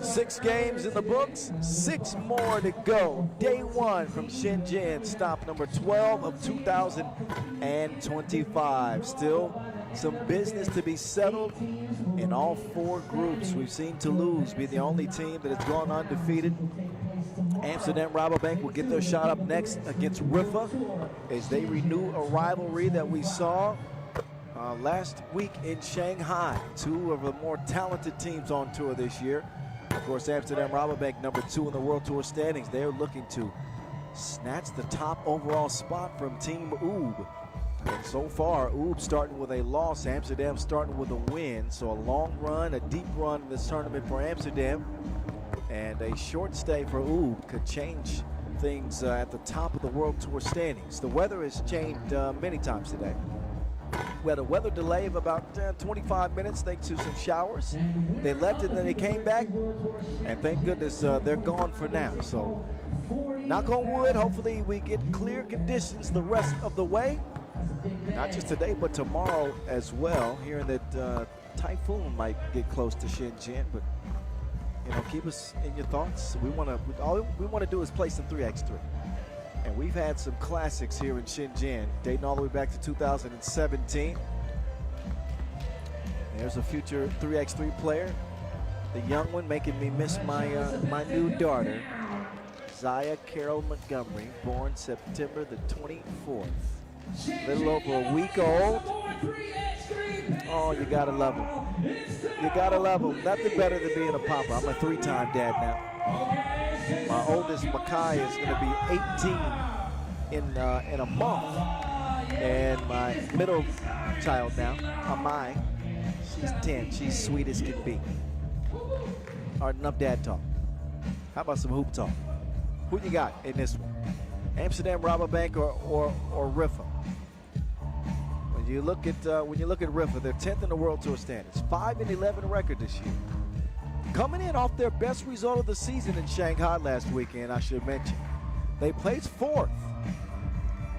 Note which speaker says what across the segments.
Speaker 1: 6 games in the books, 6 more to go. Day 1 from Shenzhen, stop number 12 of 2025. Still some business to be settled in all 4 groups. We've seen Toulouse be the only team that has gone undefeated. Amsterdam RABOBANK will get their shot up next against Riffa as they renew a rivalry that we saw last week in Shanghai. 2 of the more talented teams on tour this year. Of course, Amsterdam RABOBANK, number 2 in the World Tour standings. They're looking to snatch the top overall spot from Team Oob. And so far, Oob starting with a loss, Amsterdam starting with a win. So a long run, a deep run in this tournament for Amsterdam. And a short stay for Oob could change things at the top of the World Tour standings. The weather has changed many times today. We had a weather delay of about 25 minutes thanks to some showers. They left and then they came back, and thank goodness they're gone for now. So knock on wood, hopefully we get clear conditions the rest of the way. Not just today, but tomorrow as well. Hearing that typhoon might get close to Shenzhen, but you know, keep us in your thoughts. All we want to do is play some 3x3. And we've had some classics here in Shenzhen, dating all the way back to 2017. There's a future 3x3 player, the young one, making me miss my my new daughter, Zaya Carol Montgomery, born September the 24th. A little over a week old. Oh, you gotta love him. You gotta love him. Nothing better than being a papa. I'm a 3-time dad now. My oldest, Makai, is going to be 18 in a month. And my middle child now, Amai, she's 10. She's sweet as can be. All right, enough dad talk. How about some hoop talk? Who you got in this one? Amsterdam RABOBANK or Riffa? When you look at Riffa, they're 10th in the World Tour standings, 5-11 record this year. Coming in off their best result of the season in Shanghai last weekend, I should mention. They placed 4th.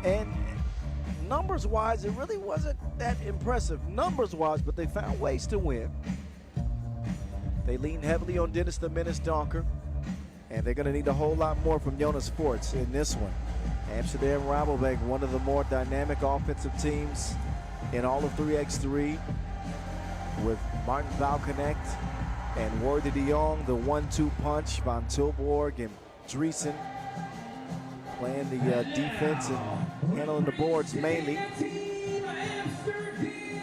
Speaker 1: And numbers-wise, it really wasn't that impressive numbers-wise, but they found ways to win. They leaned heavily on Dennis the Menace Donker, and they're going to need a whole lot more from Jonas Forts in this one. Amsterdam RABOBANK, one of the more dynamic offensive teams in all of 3x3, with Martin Valconnect and Worthy de Jong, the 1-2 punch. Van Tilburg and Driesen playing the defense and handling the boards mainly.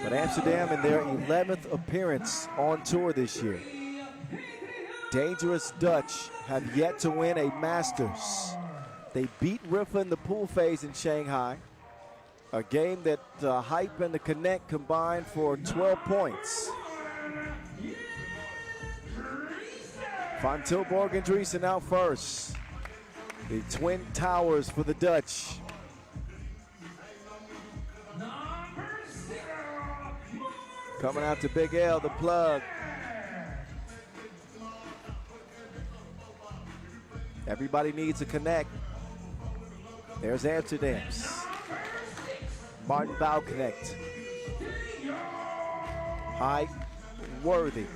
Speaker 1: But Amsterdam in their 11th appearance on tour this year. Dangerous Dutch have yet to win a Masters. They beat Riffa in the pool phase in Shanghai. A game that Hype and the Connect combined for 12 points. Van Tilburg and Driesen out first. The Twin Towers for the Dutch. Coming out to Big L, the plug. Everybody needs a connect. There's Amsterdam's Martin Valconnect. High, Worthy.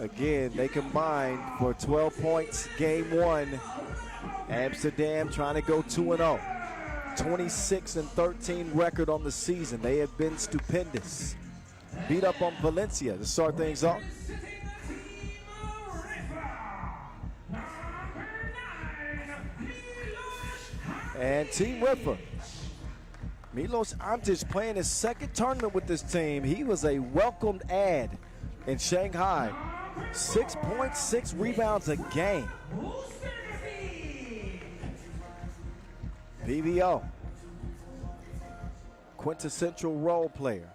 Speaker 1: Again, they combined for 12 points game 1. Amsterdam trying to go 2-0. 26-13 record on the season. They have been stupendous. Beat up on Valencia to start things off. And Team Riffa. Milos Antic playing his 2nd tournament with this team. He was a welcomed add in Shanghai. 6.6 rebounds a game. PVO. Quintessential role player.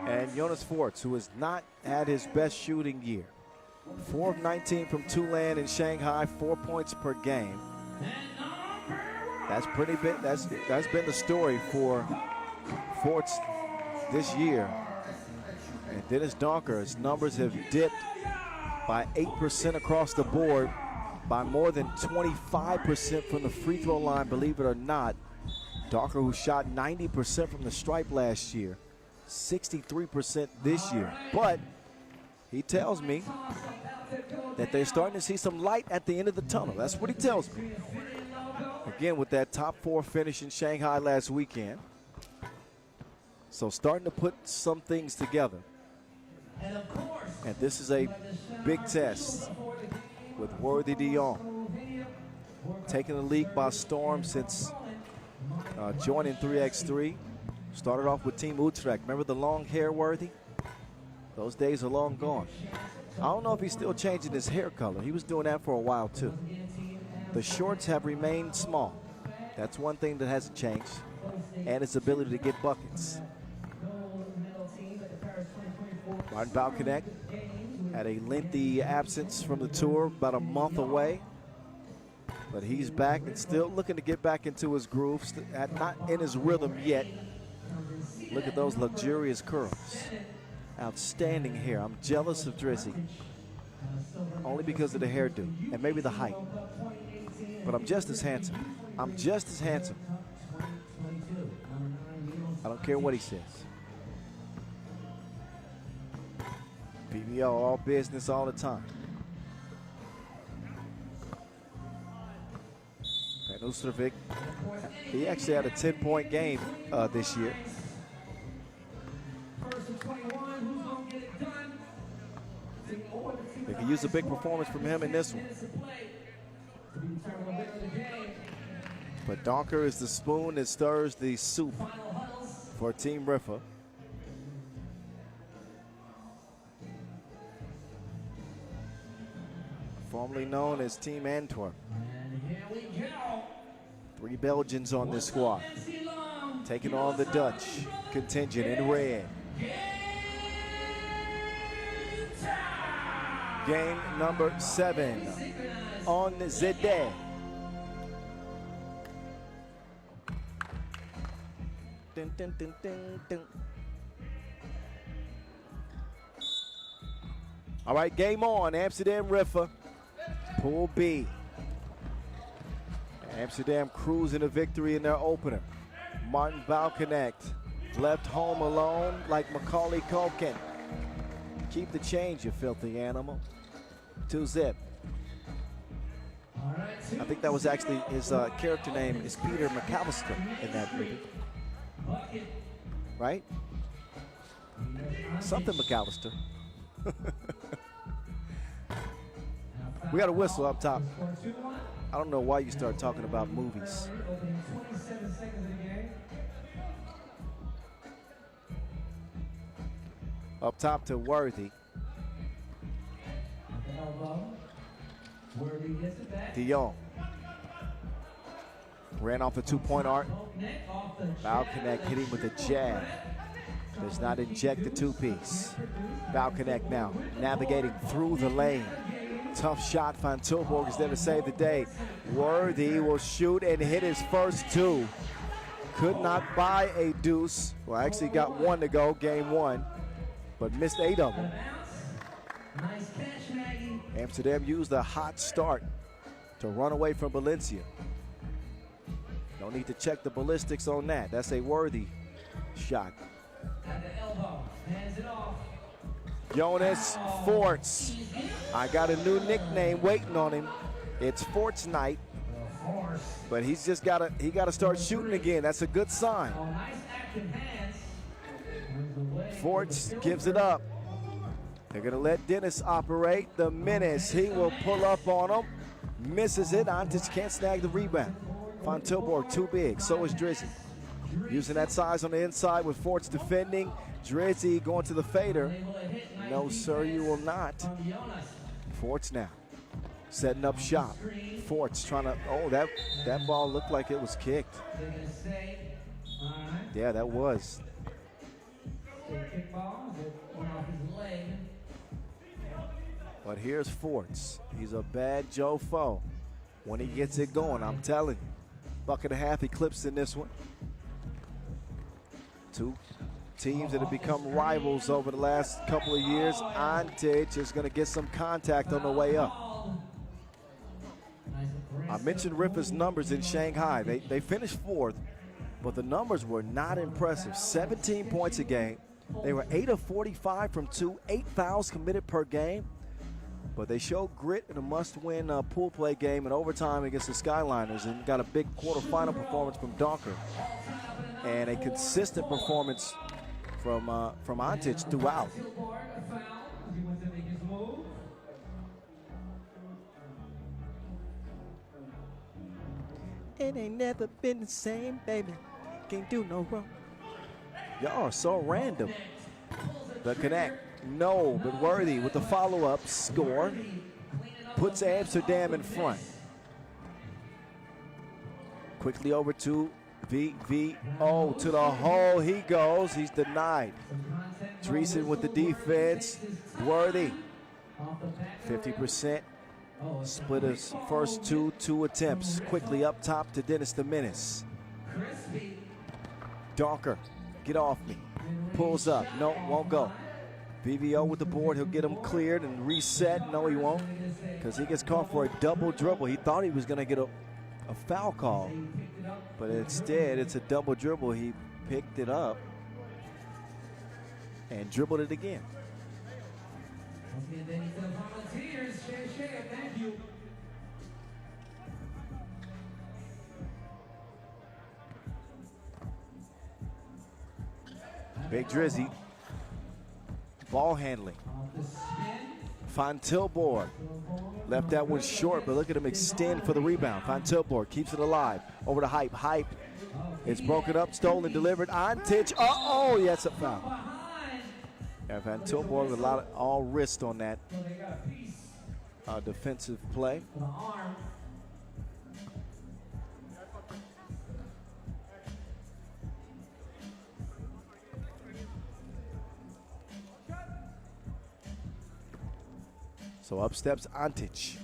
Speaker 1: And Jonas Forts, who has not had his best shooting year. 4 of 19 from Tulane in Shanghai, 4 points per game. That's pretty big. That's been the story for Forts this year. And Dennis Donker's numbers have dipped by 8% across the board, by more than 25% from the free throw line, believe it or not. Darker, who shot 90% from the stripe last year, 63% this year. But he tells me that they're starting to see some light at the end of the tunnel. That's what he tells me. Again, with that top 4 finish in Shanghai last weekend. So starting to put some things together. And this is a big test with Worthy de Jong. Taking the league by storm since joining 3x3. Started off with Team Utrecht. Remember the long hair, Worthy? Those days are long gone. I don't know if he's still changing his hair color. He was doing that for a while too. The shorts have remained small. That's one thing that hasn't changed. And his ability to get buckets. Martin Balkanek had a lengthy absence from the tour, about a month away. But he's back and still looking to get back into his groove, not in his rhythm yet. Look at those luxurious curls. Outstanding hair. I'm jealous of Drizzy. Only because of the hairdo and maybe the height. But I'm just as handsome. I'm just as handsome. I don't care what he says. PBL, all business all the time. Van Oostervik, he actually had a 10-point game this year. They could use a big performance from him in this one. But Donker is the spoon that stirs the soup for Team Riffa. Formerly known as Team Antwerp. 3 Belgians on this squad. Taking on the Dutch contingent in red. Game number 7 on the day. Dun, dun, dun, dun, dun. All right, game on. Amsterdam Riffa, Pool B. Amsterdam cruising a victory in their opener. Martin Balkanek left home alone like Macaulay Culkin. Keep the change, you filthy animal. 2-zip. I think that was actually his character name is Peter McAllister in that movie. Right? Something McAllister. We got a whistle up top. I don't know why you start talking about movies. Up top to Worthy. de Jong. Ran off the 2-point arc. Balkanek hit him with a jab. Does not inject the 2-piece. Balkanek now navigating through the lane. Tough shot. Van Tilburg is there to save the day. Worthy will shoot and hit his first 2. Could not buy a deuce. Well, actually got 1 to go, game 1, but missed 8 of them. Amsterdam used a hot start to run away from Valencia. No need to check the ballistics on that. That's a Worthy shot. Jonas Forts. I got a new nickname waiting on him. It's Forts Night. But he's just gotta start shooting again. That's a good sign. Forts gives it up. They're gonna let Dennis operate. The menace, he will pull up on him. Misses it. Antic can't snag the rebound. Van Tilburg too big. So is Drizzy. Using that size on the inside with Forts defending. Drizzy going to the fader. No, sir, you will not. Forts now setting up shop. Forts trying to, oh, that ball looked like it was kicked. Yeah, that was. But here's Forts. He's a bad Joe foe when he gets it going, I'm telling you. Bucket and a half eclipsed in this one. 2 teams that have become rivals over the last couple of years. Antic is going to get some contact on the way up. I mentioned Riffa's numbers in Shanghai. They finished 4th, but the numbers were not impressive. 17 points a game. They were 8 of 45 from 2, 8 fouls committed per game. But they showed grit in a must-win pool play game in overtime against the Skyliners and got a big quarterfinal performance from Donker. And a consistent performance from Antic throughout. It ain't never been the same, baby. Can't do no wrong. Y'all are so random. The connect. No, but Worthy with the follow-up score puts Amsterdam in front. Quickly over to VVO to the hole. He goes. He's denied. Dreesen with the defense. Worthy. 50%. Split his first two attempts. Quickly up top to Dennis the Menace. Donker. Get off me. Pulls up. No, won't go. VVO with the board. He'll get him cleared and reset. No, he won't, because he gets caught for a double dribble. He thought he was going to get a foul call, but instead it's a double dribble. He picked it up and dribbled it again. Big Drizzy. Ball handling. Van Tilborg left that one short, but look at him extend for the rebound. Van Tilborg keeps it alive. Over to Hype. Hype. It's broken up, stolen, delivered. Antic. Uh-oh, yes, a foul. Yeah, Van Tilborg with a lot of all wrist on that defensive play. So up steps Antic,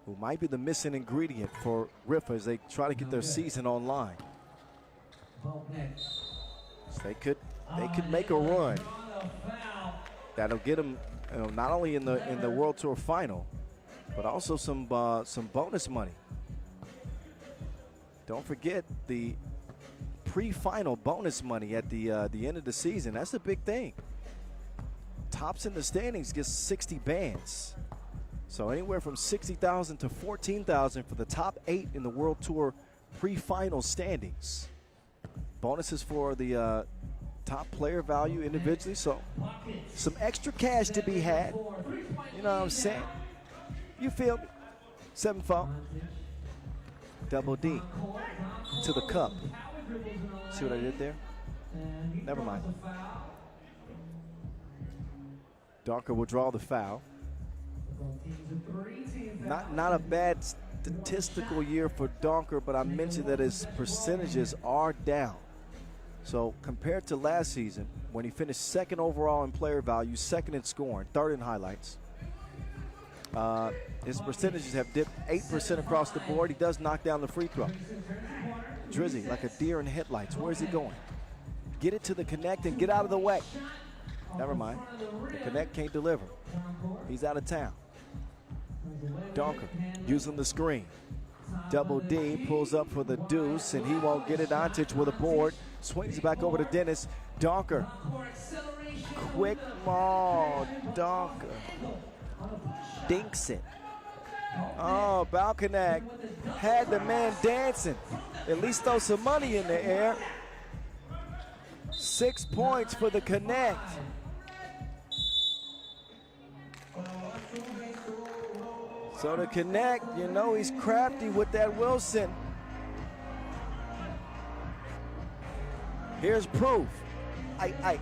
Speaker 1: who might be the missing ingredient for Riffa as they try to get their season online. So they could make a run that'll get them, not only in the World Tour final, but also some bonus money. Don't forget the pre-final bonus money at the end of the season. That's a big thing. Tops in the standings gets 60 bands. So anywhere from 60,000 to 14,000 for the top 8 in the World Tour pre-final standings. Bonuses for the top player value individually. So some extra cash to be had. You know what I'm saying? You feel me? 7-4. Double D to the cup. See what I did there? Never mind. Donker will draw the foul. Not a bad statistical year for Donker, but I mentioned that his percentages are down. So compared to last season, when he finished second overall in player value, second in scoring, third in highlights, his percentages have dipped 8% across the board. He does knock down the free throw. Drizzy, like a deer in headlights. Where's he going? Get it to the connect and get out of the way. Never mind. The connect can't deliver. He's out of town. Donker using the screen. Double D pulls up for the deuce, and he won't get it. Antic with a board. Swings it back over to Dennis. Donker. Quick ball. Donker. Dinks it. Oh, bow connect. Had the man dancing. At least throw some money in the air. 6 points for the connect. So the connect, you know he's crafty with that Wilson. Here's proof. I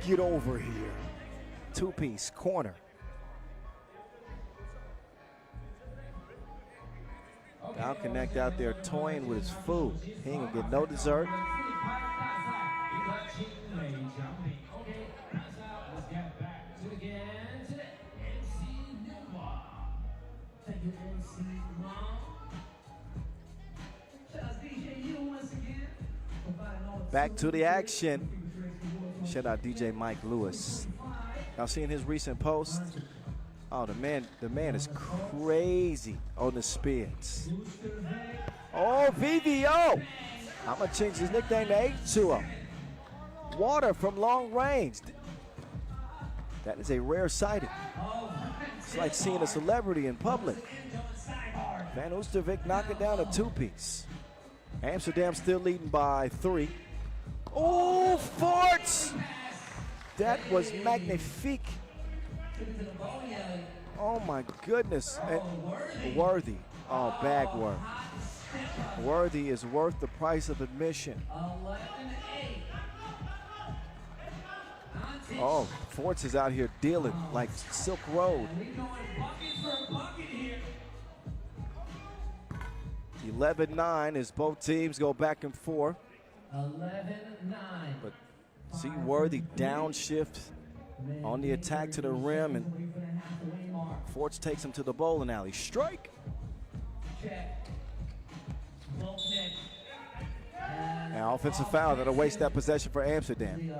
Speaker 1: get over here. Two-piece corner. Now connect out there toying with his food. He ain't gonna get no dessert. Back to the action. Shout out DJ Mike Lewis. Y'all seeing his recent post? Oh, the man is crazy on the spins. Oh, VVO. I'm going to change his nickname to H2O. Water from long range. That is a rare sighting. It's like seeing a celebrity in public. Van Oostervik knocking down a two-piece. Amsterdam still leading by 3. Oh, Forts! That was magnifique. Oh my goodness. And Worthy. Oh, bag work. Worthy is worth the price of admission. Oh, Forts is out here dealing like Silk Road. 11-9 as both teams go back and forth.
Speaker 2: 11-9.
Speaker 1: But see Worthy downshift on the attack to the rim, and Forts takes him to the bowling alley. Strike. Now offensive foul that'll waste that possession for Amsterdam.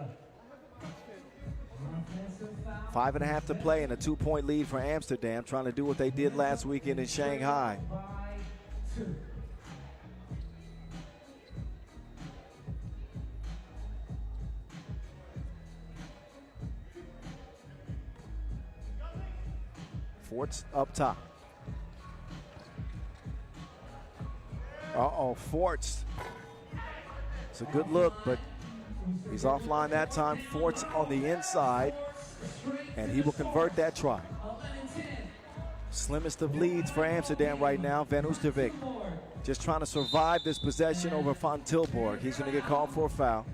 Speaker 1: 5.5 to play and a 2-point lead for Amsterdam, trying to do what they did last weekend in Shanghai. Forts up top. Uh-oh, Forts. It's a good look, but he's offline that time. Forts on the inside, and he will convert that try. Slimmest of leads for Amsterdam right now. Van Oostervik just trying to survive this possession over Van Tilburg. He's going to get called for a foul.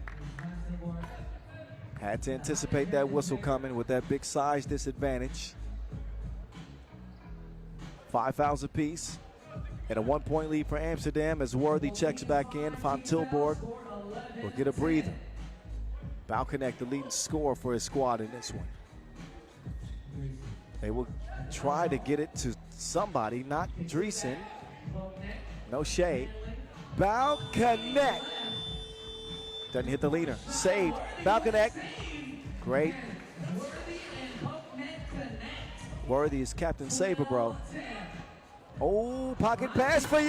Speaker 1: Had to anticipate that whistle coming with that big size disadvantage. 5 fouls apiece. And a 1-point lead for Amsterdam as Worthy checks back in. Van Tilburg will get a breather. Balconnect, the leading scorer for his squad in this one. They will try to get it to somebody, not Dreesen. No shade. Balconnect. Doesn't hit the leader. Saved. Balconnect. Great. Worthy is Captain Saber, bro. Oh, pocket pass for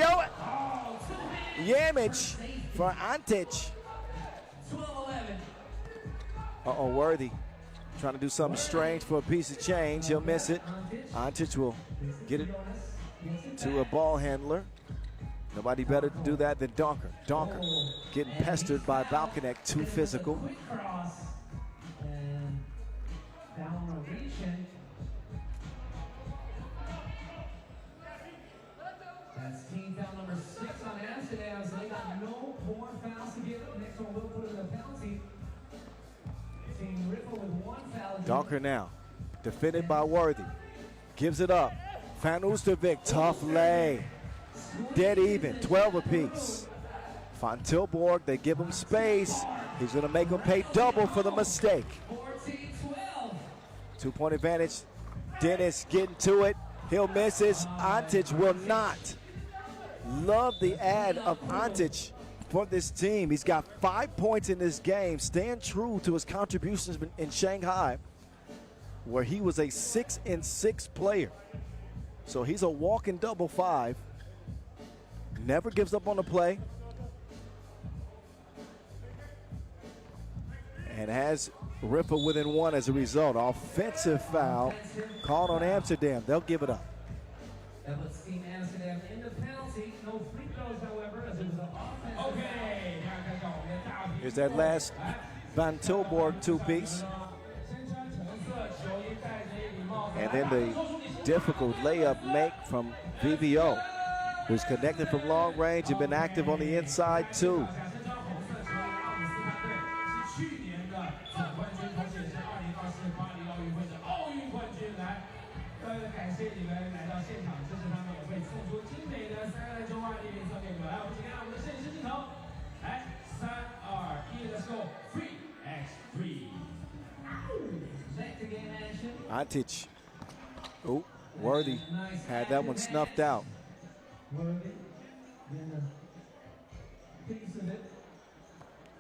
Speaker 1: Yamich for Antic. Uh-oh, Worthy trying to do something strange for a piece of change. He'll miss it. Antic will get it to a ball handler. Nobody better to do that than Donker. Donker getting pestered by Balconnect, too physical.
Speaker 2: That's team foul number 6 on Amsterdam, so they got no more fouls to give up. Next one will put in a penalty. Team Riffa with 1 foul.
Speaker 1: Donker now, defended by Worthy. Gives it up. Van Oostervik, tough lay. Dead even, 12 apiece. Van Tilburg, they give him space. He's going to make him pay double for the mistake.
Speaker 2: 14-12.
Speaker 1: 2-point advantage. Dennis getting to it. He'll miss it. Antic will not. Love the ad of Antic for this team. He's got 5 points in this game, staying true to his contributions in Shanghai, where he was a 6-6 player. So he's a walking double 5. Never gives up on the play. And has Riffa within 1 as a result. Offensive foul called on Amsterdam. They'll give it up.
Speaker 2: That puts Team Amsterdam in the penalty. No free throws, however, as it was an offensive. Okay.
Speaker 1: Here's that last Van Tilburg 2-piece. And then the difficult layup make from VVO, who's connected from long range and been active on the inside too. Antic. Oh, Worthy had that one snuffed out.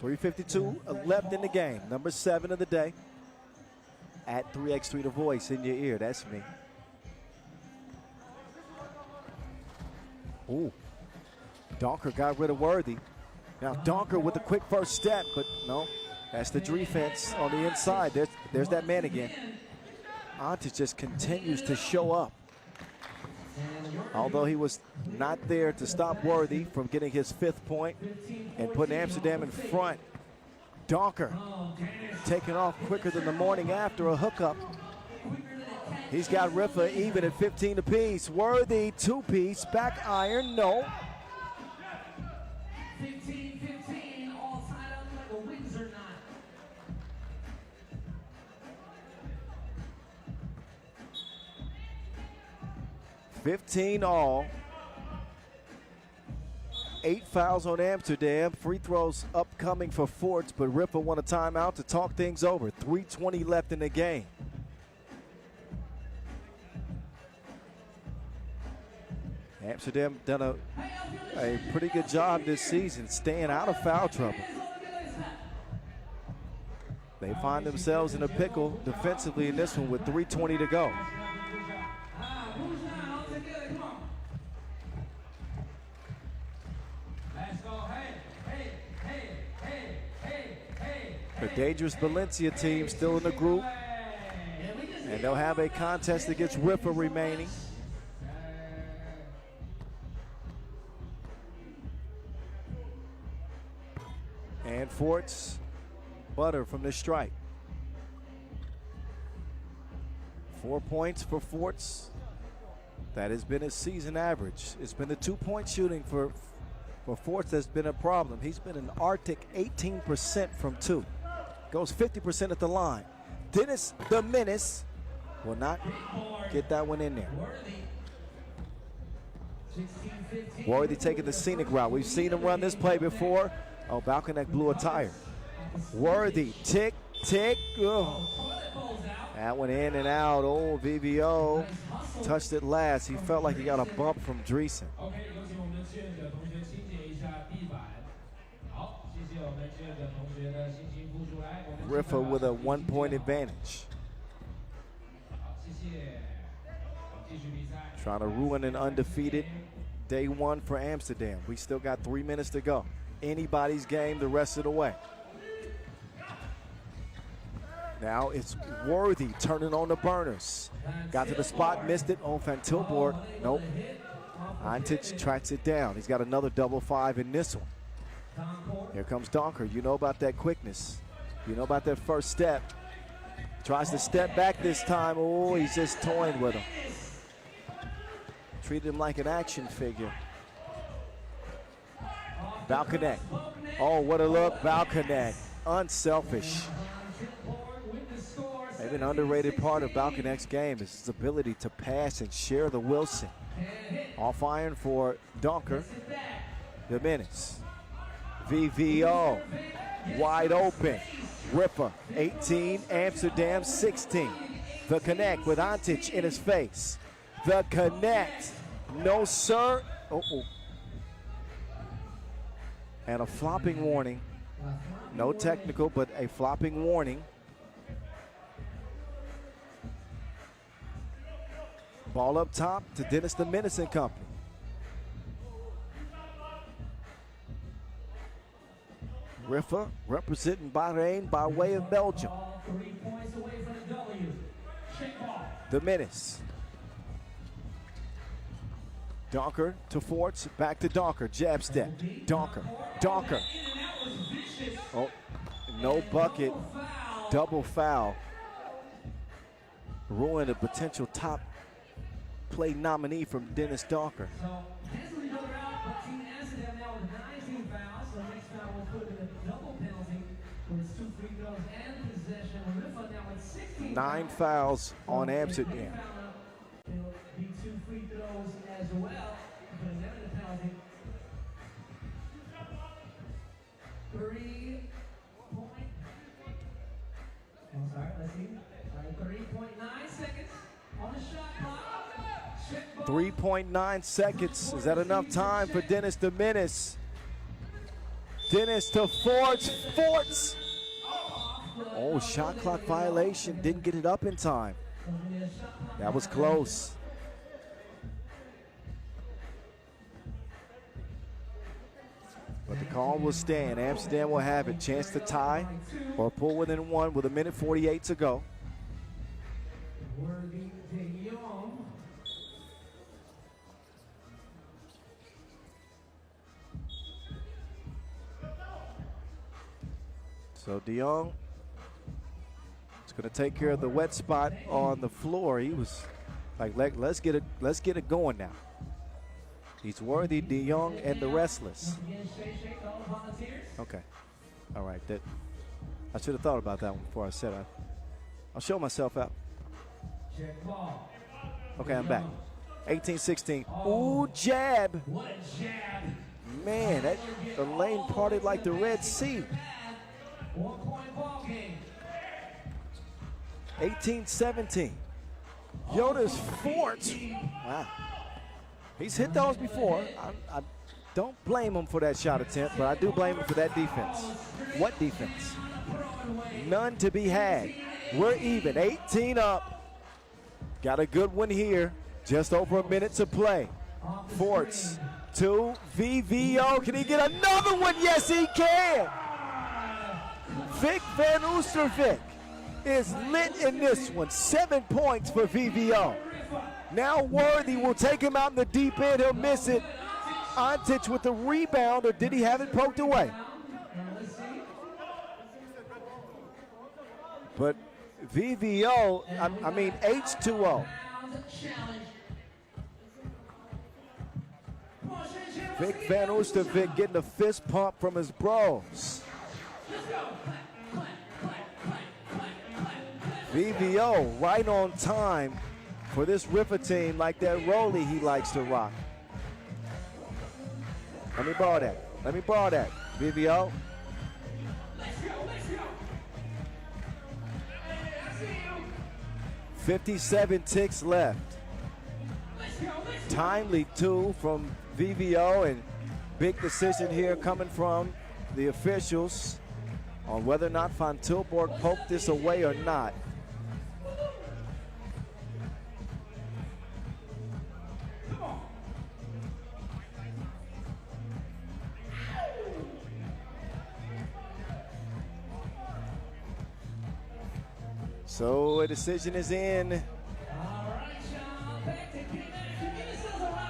Speaker 1: 3:52 left in the game. Number 7 of the day. At 3x3 The Voice in your ear. That's me. Ooh. Donker got rid of Worthy. Now Donker with a quick first step, but no, that's the defense on the inside. There's that man again. Antic just continues to show up. Although he was not there to stop Worthy from getting his 5th point and putting Amsterdam in front. Donker taking off quicker than the morning after a hookup. He's got Riffa even at 15 apiece. Worthy 2-piece, back iron, no.
Speaker 2: 15-15, all tied up like a Windsor knot.
Speaker 1: $15 all. 8 fouls on Amsterdam. Free throws upcoming for Forts, but Riffa won a timeout to talk things over. 3:20 left in the game. Amsterdam done a pretty good job this season staying out of foul trouble. They find themselves in a pickle defensively in this one with 3:20 to go. The dangerous Valencia team still in the group, and they'll have a contest against Riffa remaining. And Forts butter from the strike. 4 points for Forts. That has been his season average. It's been the 2-point shooting for Forts that's been a problem. He's been an Arctic 18% from 2. Goes 50% at the line. Dennis the Menace will not get that one in there. Worthy taking the scenic route. We've seen him run this play before. Oh, Balkanek blew a tire. Worthy, tick, tick. Oh. That one in and out. Oh, VVO touched it last. He felt like he got a bump from Dreesen. Riffa with a 1-point advantage. Trying to ruin an undefeated day 1 for Amsterdam. We still got 3 minutes to go. Anybody's game the rest of the way. Now it's Worthy turning on the burners. Got to the spot, missed it on Fantilborg. Nope. Antic tracks it down. He's got another double 5 in this one. Here comes Donker. You know about that quickness. You know about that first step. Tries to step back this time. Oh, he's just toying with him. Treated him like an action figure. Balkanek. Oh, what a look. Balkanek. Unselfish. Maybe an underrated part of Balkanek's game is his ability to pass and share the Wilson. Off iron for Donker. The Menace. VVO. Wide open. Riffa, 18. Amsterdam, 16. The connect with Antic in his face. The connect. No, sir. Uh-oh. And a flopping warning. No technical, but a flopping warning. Ball up top to Dennis the Menace and company. Riffa representing Bahrain by way of Belgium.
Speaker 2: 3 points away from the W.
Speaker 1: The Menace. Donker to Forts, back to Donker, jab step. Donker, Donker. Oh, no bucket, double foul. Ruined a potential top play nominee from Dennis Donker.
Speaker 2: So cancel each other out, but Team Amsterdam now with 19 fouls. So next foul will put in a double penalty with 2 free throws and possession. Riffa now with 16
Speaker 1: 9 fouls on Amsterdam.
Speaker 2: It'll be 2 free throws as well. Put a negative penalty. 3 point. Oh, sorry, let's see. All right, 3.9 seconds on the shot clock.
Speaker 1: 3.9 seconds. Is that enough time for Dennis the Menace? Dennis to Forts. Forts. Oh, shot clock violation. Didn't get it up in time. That was close. But the Call will stand. Amsterdam will have it. Chance to tie or pull within one with 1:48 to go. So De Jong is going to take care of the wet spot on the floor. He was like, let's get it going now. He's Worthy, De Jong, and the Restless. Okay. All right. I should have thought about that one before I said it. I'll show myself out. Okay, I'm back. 18-16. Ooh, jab.
Speaker 2: What a jab.
Speaker 1: Man, the lane parted like the Red Sea.
Speaker 2: 1 point ball game.
Speaker 1: 18-17. Jonas Fort. Wow. He's hit those before. I don't blame him for that shot attempt, but I do blame him for that defense. What defense? None to be had. We're even, 18 up. Got a good one here. Just over a minute to play. Forts to VVO. Can he get another one? Yes, he can. Vic Van Oostervik is lit in this one. 7 points for VVO. Now Worthy will take him out in the deep end. He'll miss it. Antich with the rebound, or did he have it poked away? But VVO, I mean H2O. Vic Van Oostervik getting a fist pump from his bros. VVO right on time for this Riffa team, like that rollie he likes to rock. Let me borrow that. Let me borrow that. VVO. 57 ticks left. Timely two from VVO, and big decision here coming from the officials on whether or not Van Tilburg poked this away or not. So a decision is in.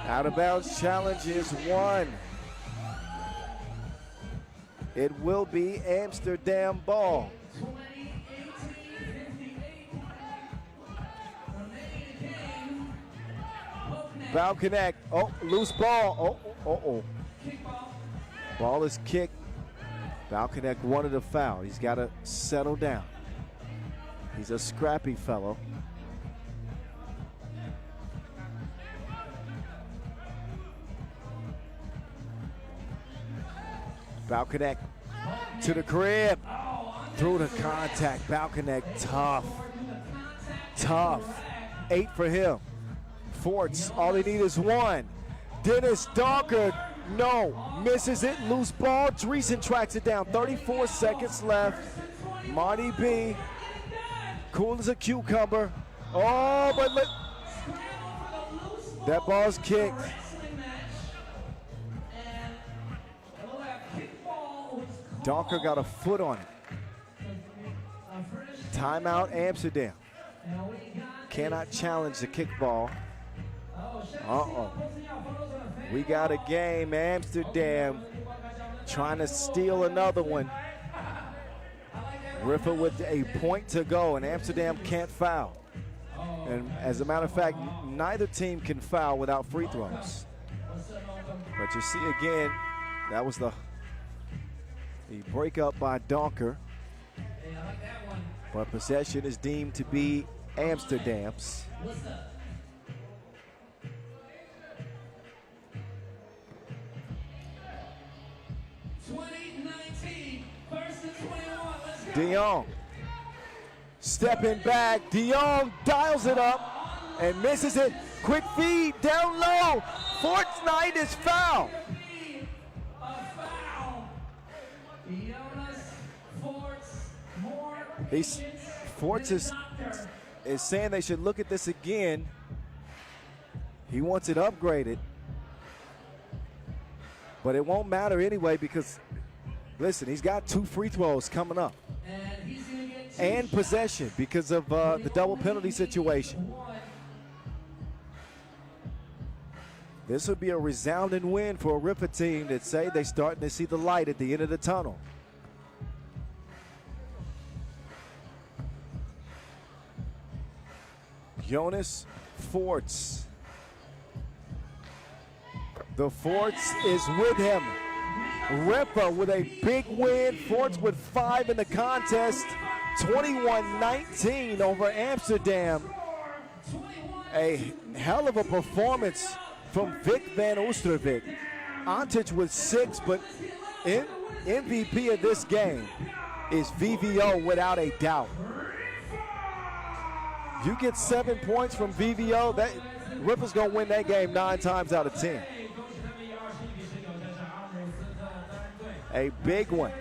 Speaker 1: Out of bounds challenge is won. It will be Amsterdam ball. Foul connect. Oh, loose ball. Oh. Ball is kicked. Foul connect wanted a foul. He's got to settle down. He's a scrappy fellow. Balconnect to the crib. Through the contact. Balconnect tough. 8 for him. Forts, all he needs is 1. Dennis Donker, no. Misses it. Loose ball. Dreesen tracks it down. 34 seconds left. Marty B. Cool as a cucumber. Oh, but look. That ball's kicked. Donker got a foot on it. Timeout Amsterdam. Cannot challenge the kickball. We got a game. Amsterdam trying to steal another one. Riffa with a point to go, and Amsterdam can't foul. And as a matter of fact, neither team can foul without free throws. But you see again, that was the breakup by Donker. But possession is deemed to be Amsterdam's. De Jong stepping back. De Jong dials it up and misses it. Quick feed down low. Fortnite is fouled. Forts is saying they should look at this again. He wants it upgraded. But it won't matter anyway because, listen, he's got 2 free throws coming up.
Speaker 2: And he's gonna get 2
Speaker 1: And possession because of the double penalty situation. This would be a resounding win for a Riffa team that say they're starting to see the light at the end of the tunnel. Jonas Forts. The Forts is with him. Riffa with a big win. Forts with 5 in the contest. 21-19 over Amsterdam. A hell of a performance from Vic Van Oostervik. Antic with 6, but MVP of this game is VVO without a doubt. You get 7 points from VVO, that Riffa's gonna win that game 9 times out of 10. A big one,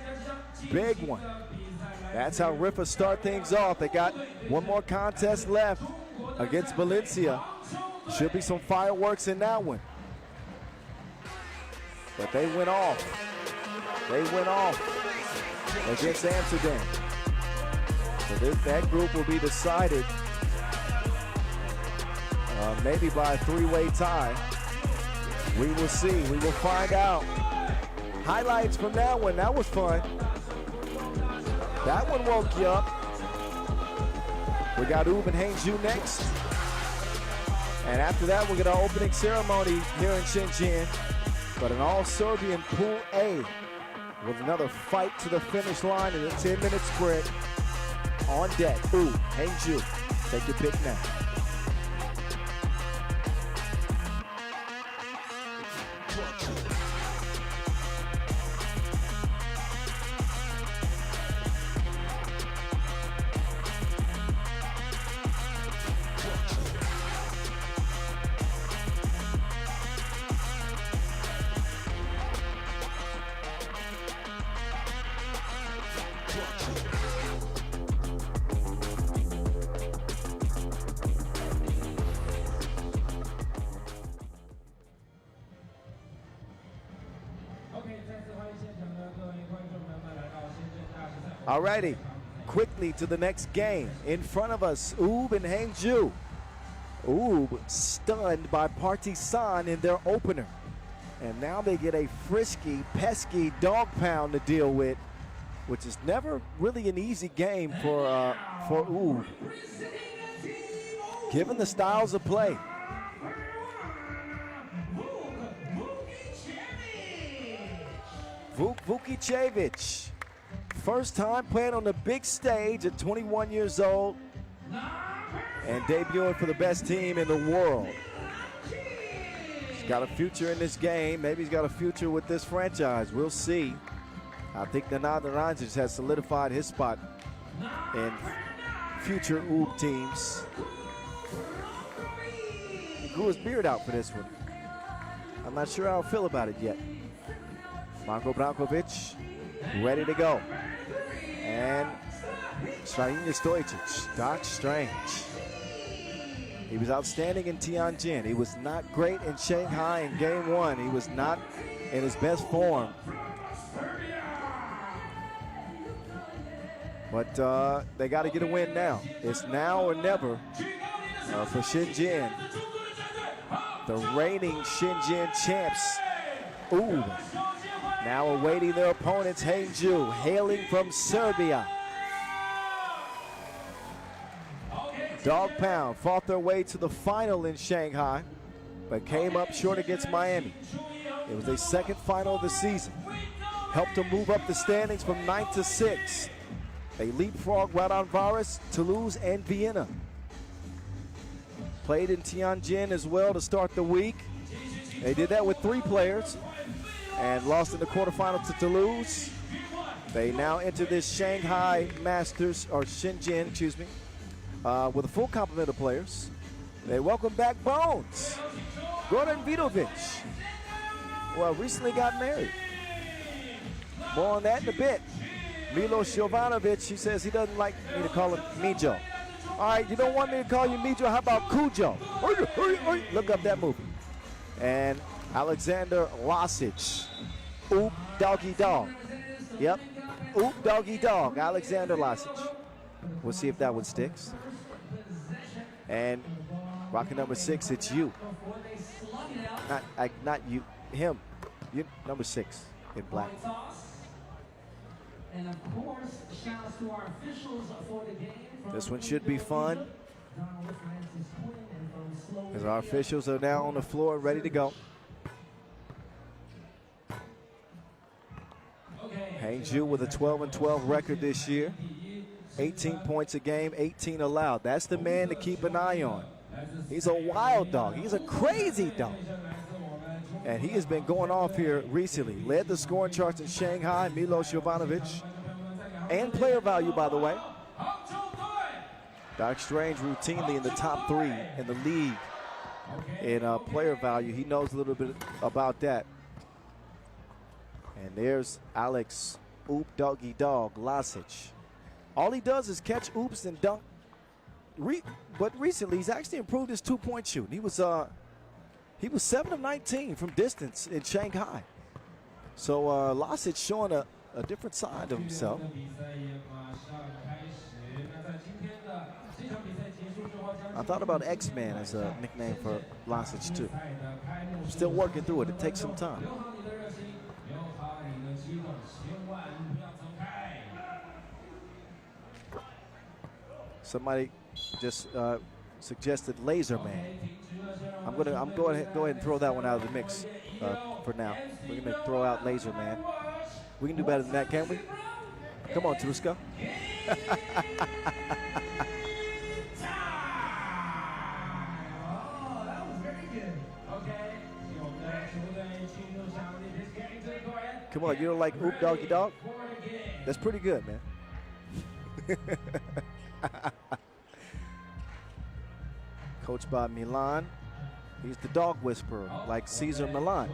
Speaker 1: big one. That's how Riffa start things off. They got one more contest left against Valencia. Should be some fireworks in that one. But they went off. They went off against Amsterdam. So that group will be decided maybe by a 3-way tie. We will see. We will find out. Highlights from that one. That was fun. That one woke you up. We got Ub and Hangzhou next. And after that, we'll get our opening ceremony here in Shenzhen. But an all-Serbian Pool A with another fight to the finish line in a 10-minute sprint on deck. Ub, Hangzhou, take your pick now. Alrighty, quickly to the next game. In front of us, Ub and Hangzhou. Ub stunned by Partizan in their opener. And now they get a frisky, pesky dog pound to deal with, which is never really an easy game for Ub, given the styles of play. Vukicevic. First time playing on the big stage at 21 years old and debuting for the best team in the world. He's got a future in this game. Maybe he's got a future with this franchise. We'll see. I think Raudondvaris has solidified his spot in future Ub teams. He grew his beard out for this one. I'm not sure how I feel about it yet. Marko Brankovic ready to go. And Strahinja Stojicic, Doc Strange. He was outstanding in Tianjin. He was not great in Shanghai in game 1. He was not in his best form. But they got to get a win now. It's now or never for Shenzhen. The reigning Shenzhen champs. Ooh. Now awaiting their opponents, Hangzhou, hailing from Serbia. Dog Pound fought their way to the final in Shanghai, but came up short against Miami. It was their second final of the season. Helped them move up the standings from 9th to 6th. They leapfrogged Raudondvaris, Toulouse, and Vienna. Played in Tianjin as well to start the week. They did that with 3 players and lost in the quarterfinal to Toulouse. They now enter this Shanghai Masters, or Shenzhen, excuse me, with a full complement of players. They welcome back Bones, Goran Vidovic, well, recently got married. More on that in a bit. Milos Jovanovic, he says he doesn't like me to call him Mijo. All right, you don't want me to call you Mijo, how about Cujo? Look up that movie. And Alexander Lasic, Oop, doggy dog. Yep, oop, doggy dog, Alexander Lasic. We'll see if that one sticks. And rocket number 6, it's you. Not you, him. You, number 6 in black.
Speaker 2: And of course, shout out to our officials for the game.
Speaker 1: This one should be fun, as our officials are now on the floor ready to go. Hangzhou with a 12-12 record this year. 18 points a game, 18 allowed. That's the man to keep an eye on. He's a wild dog. He's a crazy dog. And he has been going off here recently. Led the scoring charts in Shanghai, Milos Jovanovic. And player value, by the way. Doc Strange routinely in the top 3 in the league in player value. He knows a little bit about that. And there's Alex Oop Doggy Dog Lasic. All he does is catch oops and dunk. But recently, he's actually improved his 2-point shooting. He was 7 of 19 from distance in Shanghai. So Lasic showing a different side of himself. I thought about X-Man as a nickname for Lasic too. Still working through it. It takes some time. Somebody just suggested Laser Man. I'm going ahead and throw that one out of the mix for now. We're gonna throw out Laser Man. We can do better than that, can't we? Come on, Truska. Come on, you don't like Oop Doggy Dog? That's pretty good, man. Coached by Milan. He's the dog whisperer, like Caesar Milan.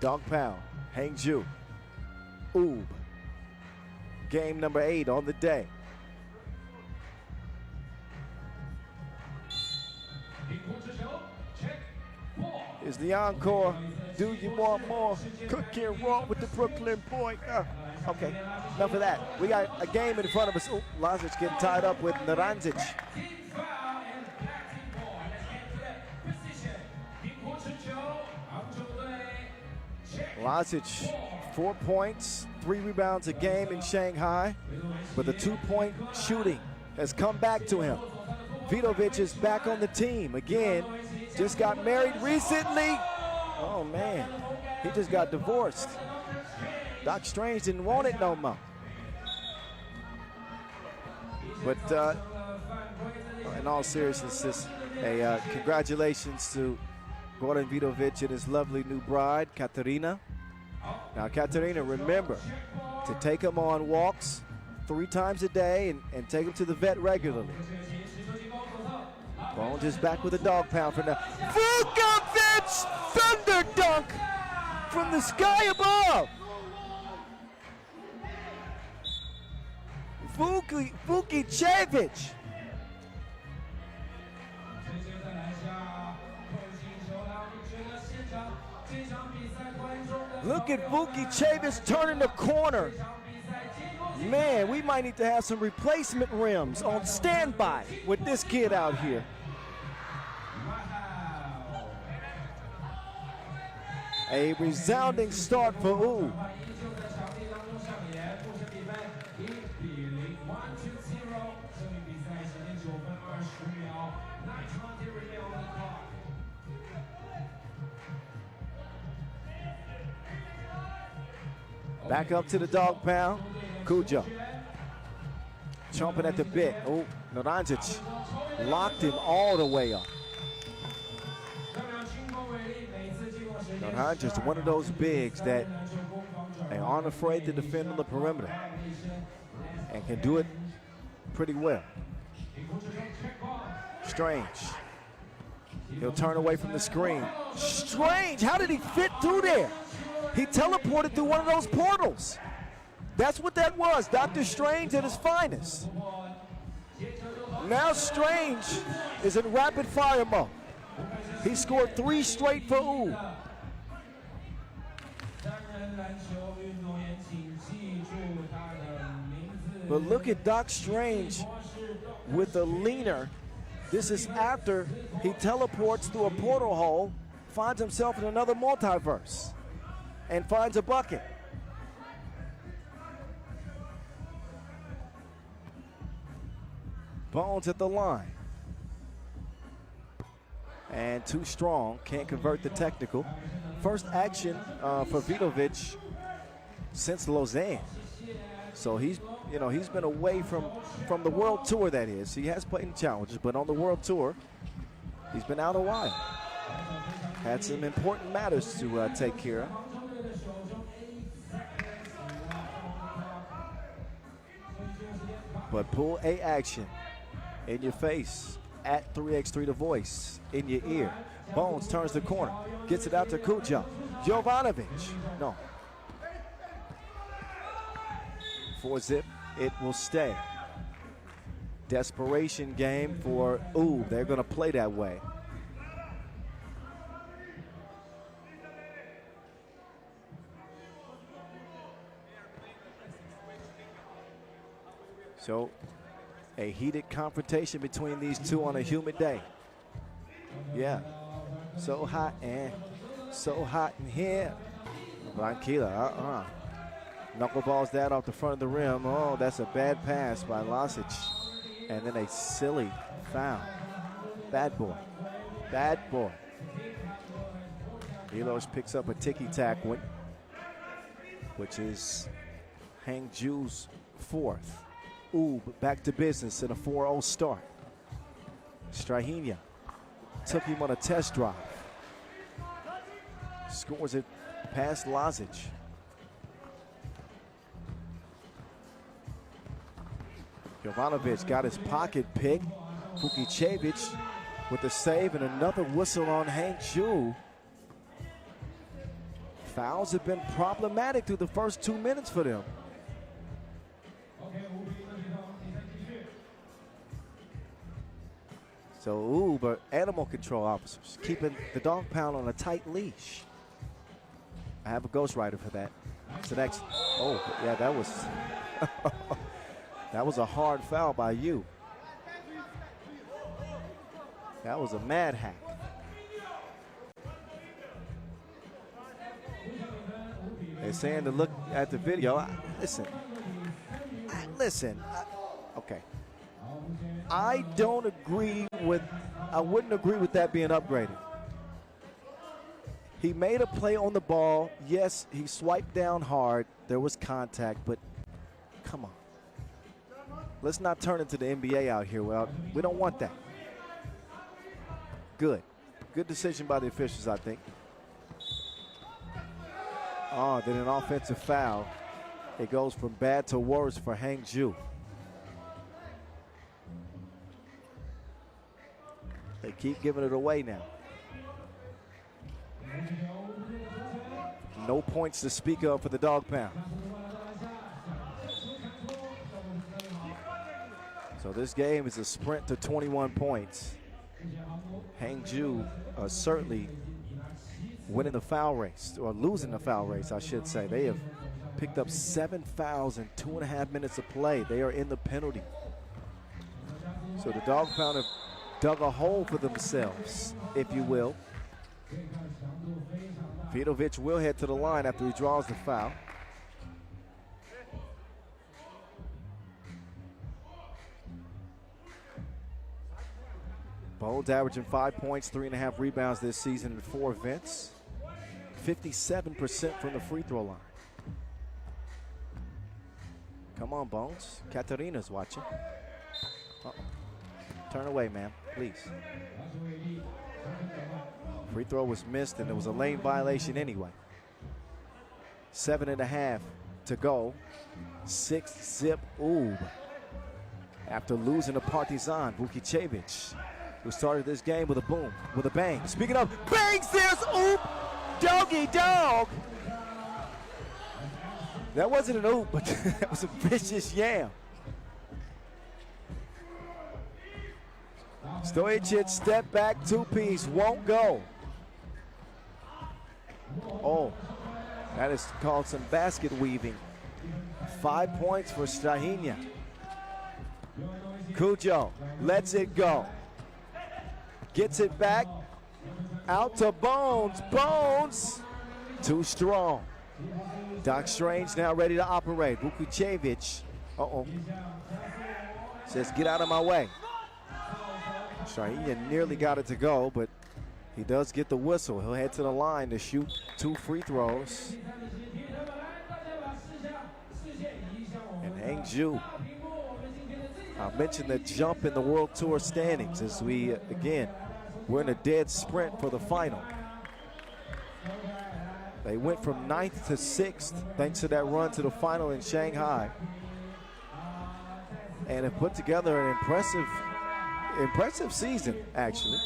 Speaker 1: Dog pound, Hangzhou. Oob. Game number 8 on the day. Is the encore. Do you want more? Cookie and raw with the Brooklyn boy. Okay, enough of that. We got a game in front of us. Oh, Lasic getting tied up with Naranjic. Lasic, 4 points, 3 rebounds a game in Shanghai, but the 2-point shooting has come back to him. Vidovic is back on the team again. Just got married recently. Oh man, he just got divorced. Doc Strange didn't want it no more. But in all seriousness, congratulations to Goran Vidovic and his lovely new bride, Katerina. Now, Katerina, remember to take him on walks 3 times a day and take him to the vet regularly. Bones is back with a dog pound for now. Vukovic! Thunder dunk from the sky above. Vukicevic. Look at Vukicevic turning the corner. Man, we might need to have some replacement rims on standby with this kid out here. A resounding start for Ooh. Back up to the dog pound. Cujo. Chomping at the bit. Oh, Naranjic locked him all the way up. Naranjic, one of those bigs that they aren't afraid to defend on the perimeter and can do it pretty well. Strange. He'll turn away from the screen. Strange, how did he fit through there? He teleported through one of those portals. That's what that was, Dr. Strange at his finest. Now Strange is in rapid fire mode. He scored 3 straight for Wu. But look at Doc Strange with the leaner. This is after he teleports through a portal hole, finds himself in another multiverse, and finds a bucket. Bones at the line. And too strong, can't convert the technical. First action for Vidovic since Lausanne. So he's been away from the World Tour, that is. He has played in challenges, but on the World Tour, he's been out a while. Had some important matters to take care of. But Pool A action in your face at 3x3 The Voice in your ear. Bones turns the corner, gets it out to Kuja. Jovanovic, no. 4-zip, it will stay. Desperation game for Wu. They're going to play that way. So, a heated confrontation between these two on a humid day. Yeah, so hot and so hot in here. Branquilla, Knuckleballs that off the front of the rim. Oh, that's a bad pass by Lasic. And then a silly foul. Bad boy. Bad boy. Milos picks up a ticky-tack one, which is Hangzhou's 4th. Ooh, back to business in a 4-0 start. Strahinja took him on a test drive. Scores it past Lasic. Jovanovic got his pocket pick. Vukicevic with the save and another whistle on Hangzhou. Fouls have been problematic through the first 2 minutes for them. So, ooh, but animal control officers keeping the dog pound on a tight leash. I have a ghostwriter for that. So next, oh, yeah, that was that was a hard foul by you. That was a mad hack. They're saying to look at the video. Listen. Okay. I wouldn't agree with that being upgraded. He made a play on the ball. Yes, he swiped down hard. There was contact, but come on. Let's not turn into the NBA out here. Well, we don't want that. Good. Good decision by the officials, I think. Oh, then an offensive foul. It goes from bad to worse for Hangzhou. They keep giving it away now. No points to speak of for the dog pound. So this game is a sprint to 21 points. Hangzhou certainly winning the foul race, or losing the foul race, I should say. They have picked up 7 fouls in 2.5 minutes of play. They are in the penalty. So the dog pound have dug a hole for themselves, if you will. Vidovic will head to the line after he draws the foul. Bones averaging 5 points, 3.5 rebounds this season in 4 events. 57% from the free throw line. Come on, Bones. Katarina's watching. Uh-oh. Turn away, ma'am, please. Free throw was missed, and there was a lane violation anyway. 7.5 to go. 6-zip Ub. After losing to Partizan, Vukicevic, who started this game with a boom, with a bang. Speaking of bangs, there's Oop! Doggy dog! That wasn't an oop, but that was a vicious yam. Stojicic, step back, two-piece, won't go. Oh, that is called some basket weaving. 5 points for Strahinja. Cujo lets it go. Gets it back. Out to Bones. Bones, too strong. Doc Strange now ready to operate. Vukucevic, says get out of my way. Strahinja nearly got it to go, but he does get the whistle. He'll head to the line to shoot 2 free throws. And Hangzhou, I mentioned the jump in the World Tour standings as we, again, we're in a dead sprint for the final. They went from 9th to 6th thanks to that run to the final in Shanghai, and have put together an impressive season, actually.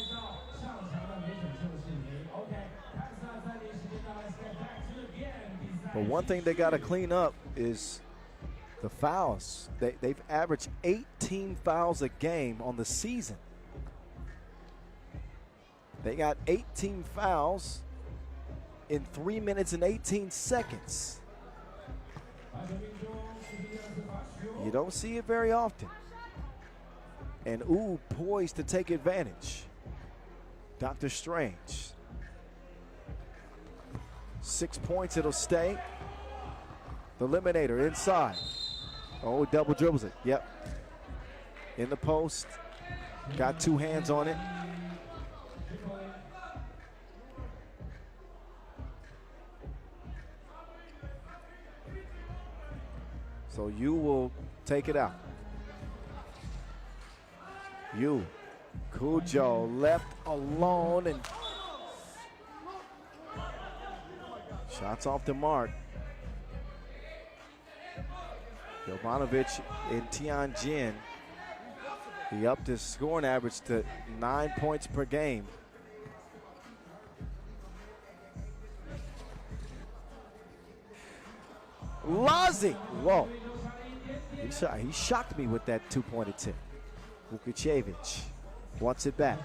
Speaker 1: But one thing they got to clean up is the fouls. They've averaged 18 fouls a game on the season. They got 18 fouls in 3 minutes and 18 seconds. You don't see it very often. And poised to take advantage. Dr. Strange. 6 points, it'll stay. The eliminator inside. Oh, double dribbles it. Yep. In the post. Got 2 hands on it. So you will take it out. Cujo left alone, and shots off the mark. Jovanovic in Tianjin, he upped his scoring average to 9 points per game. Lazi, whoa. He shocked me with that 2-pointed tip. Vukucevic wants it back.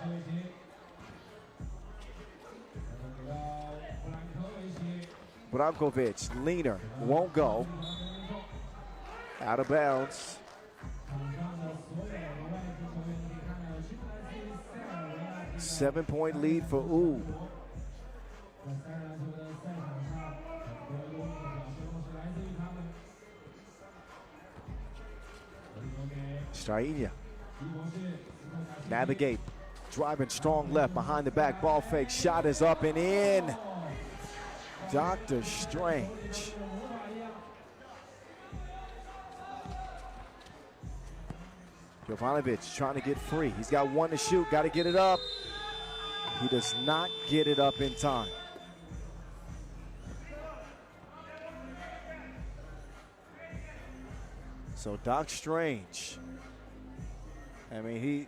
Speaker 1: Brankovic, leaner, won't go. Out of bounds. Seven-point lead for Oob. Strahinja. Navigate. Driving strong left behind the back. Ball fake. Shot is up and in. Dr. Strange. Jovanovic trying to get free. He's got 1 to shoot. Got to get it up. He does not get it up in time. So Doc Strange, I mean,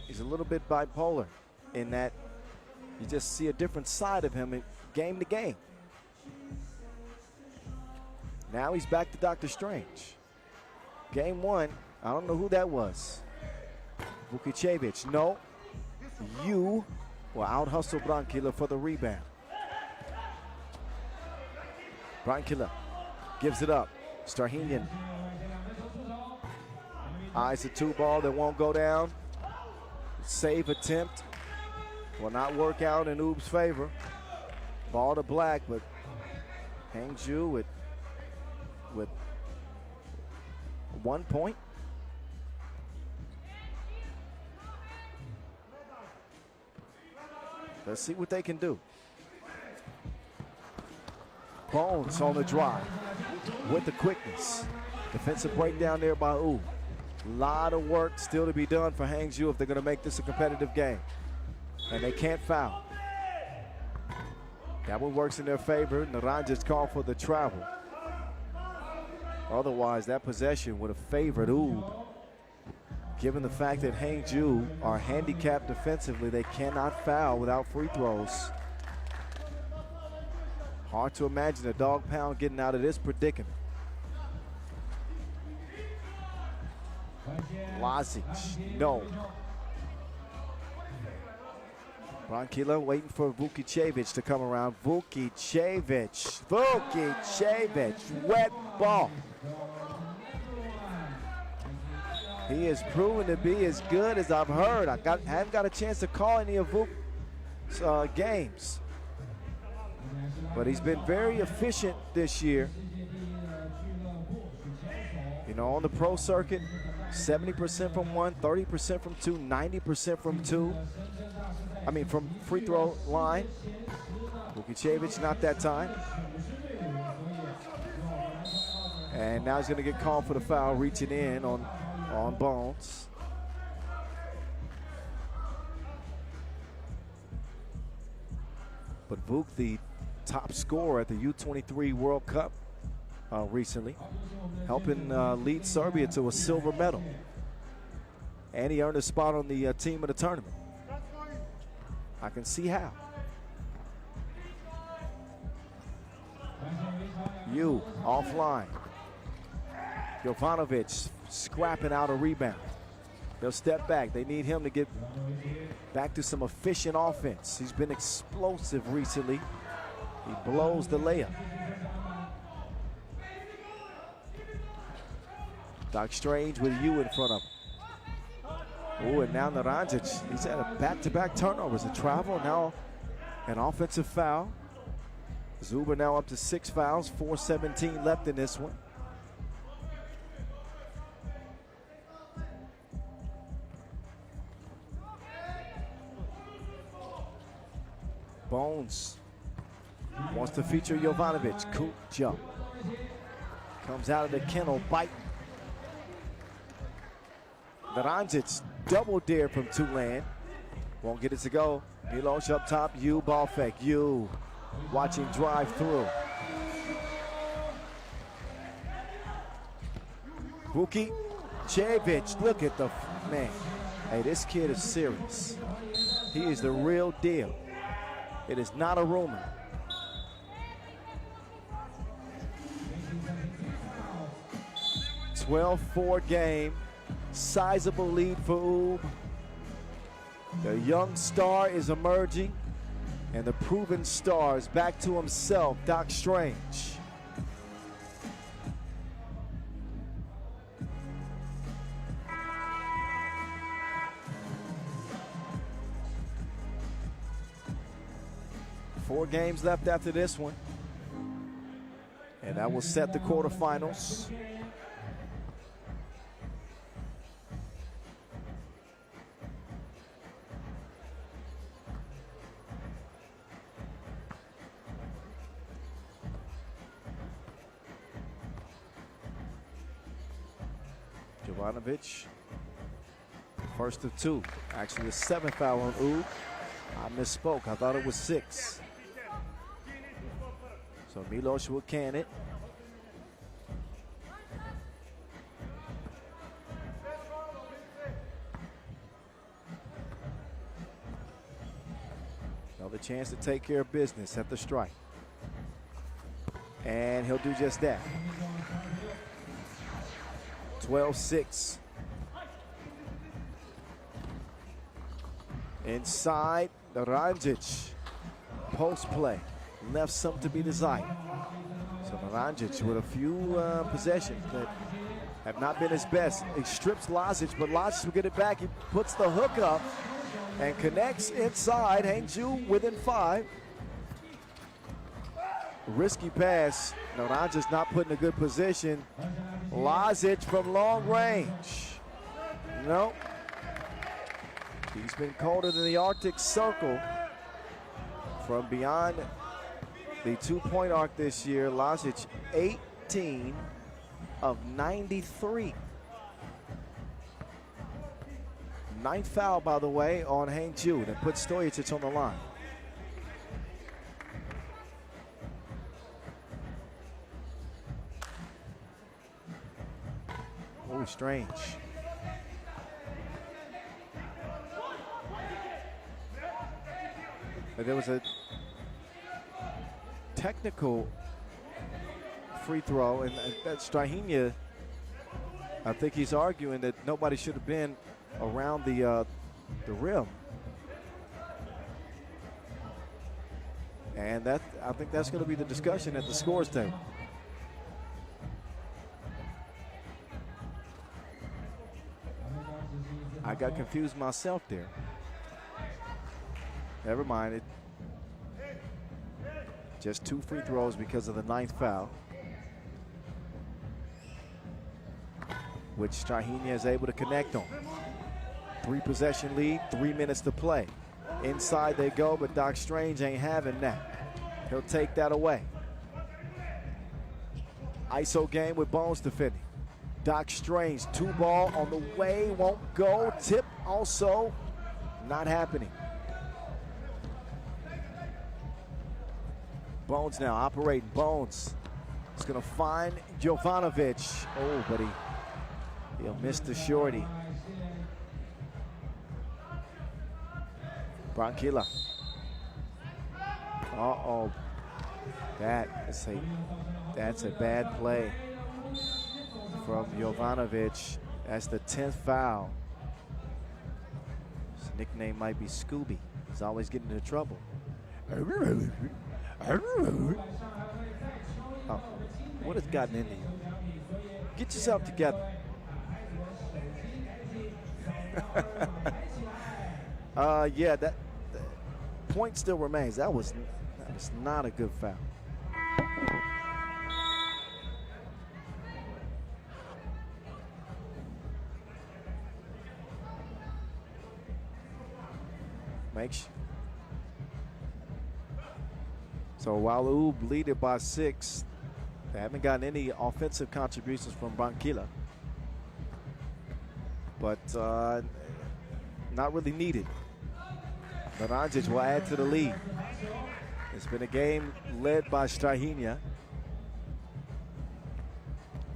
Speaker 1: he's a little bit bipolar in that you just see a different side of him game to game. Now he's back to Dr. Strange. Game 1, I don't know who that was. Vukucevic, no. You will out-hustle Branquilla for the rebound. Branquilla gives it up. Strahinja eyes the 2 ball that won't go down. Save attempt will not work out in Oob's favor. Ball to Black, but Hangzhou with 1 point. Let's see what they can do. Bones on the drive with the quickness. Defensive breakdown there by Oob. A lot of work still to be done for Hangzhou if they're going to make this a competitive game. And they can't foul. That one works in their favor. Naranja's called for the travel. Otherwise, that possession would have favored Oob. Given the fact that Hangzhou are handicapped defensively, they cannot foul without free throws. Hard to imagine a dog pound getting out of this predicament. Lazic, no. Brankila waiting for Vukicevic to come around. Vukicevic, wet ball. He has proven to be as good as I've heard. Haven't got a chance to call any of Vuk's games, but he's been very efficient this year. You know, on the pro circuit, 70% from one, 30% from two, 90% from two. I mean, from free throw line. Vukicevic, not that time. And now he's going to get called for the foul, reaching in on Bones. But Vuk, the top scorer at the U23 World Cup recently, helping lead Serbia to a silver medal. And he earned a spot on the team of the tournament. I can see how. You offline. Jovanovic scrapping out a rebound. They'll step back. They need him to get back to some efficient offense. He's been explosive recently. He blows the layup. Doc Strange with you in front of him. Oh, and now Naranjic, he's had a back-to-back turnovers, a travel, now an offensive foul. Zuber now up to 6 fouls, 4:17 left in this one. Bones wants to feature Jovanovic. Cool jump. Comes out of the kennel, biting. Naranjic double dare from Tulane. Won't get it to go. Milos up top. You ball fake. You watching drive through. Vukicevic. Look at the man. Hey, this kid is serious. He is the real deal. It is not a rumor. .12-4 game. Sizable lead for Oob. The young star is emerging, and the proven star is back to himself, Doc Strange. Four games left after this one, and that will set the quarterfinals. Jovanovic, first of two. Actually, the 7th foul on Oob. I misspoke. I thought it was 6. So Milos will can it. Another chance to take care of business at the strike. And he'll do just that. 12-6. Inside, Naranjic. Post play. Left some to be desired. So Naranjic with a few possessions that have not been his best. He strips Lazic, but Lazic will get it back. He puts the hook up and connects inside. Hangzhou within 5. Risky pass. Naranjic not put in a good position. Lazic from long range. Nope. He's been colder than the Arctic Circle from beyond the 2-point arc this year. Lazic 18 of 93. 9th foul, by the way, on Hangzhou that puts Stojacic on the line. Oh, Strange. But there was a technical free throw, and that Strahinja, I think he's arguing that nobody should have been around the rim. And I think that's going to be the discussion at the scores table. I got confused myself there. Never mind it. Just 2 free throws because of the 9th foul, which Shahiniya is able to connect on. 3 possession lead, 3 minutes to play. Inside they go, but Doc Strange ain't having that. He'll take that away. ISO game with Bones defending. Doc Strange, 2-ball on the way, won't go. Tip also not happening. Bones now operating. Bones is going to find Jovanovic. Oh, but he'll miss the shorty. Branquilla. Uh-oh. That's a bad play from Jovanovic. That's the 10th foul. His nickname might be Scooby. He's always getting into trouble. Oh, what has gotten into you? Get yourself together. Yeah, that point still remains. That was not a good foul. So while Oob lead it by 6, they haven't gotten any offensive contributions from Branquilla. But not really needed. Naranjic will add to the lead. It's been a game led by Shahiniya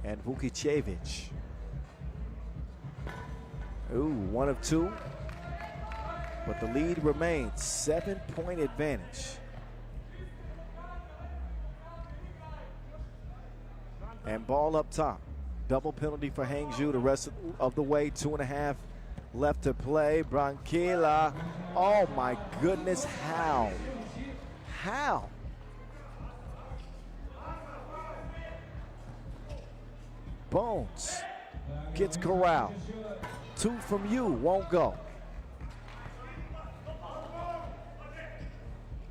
Speaker 1: and Vukicevic. Ooh, 1 of 2. But the lead remains 7-point advantage. And ball up top. Double penalty for Hangzhou the rest of the way. 2.5 left to play. Branquilla. Oh my goodness, how? How? Bones gets corralled. 2 from you, won't go.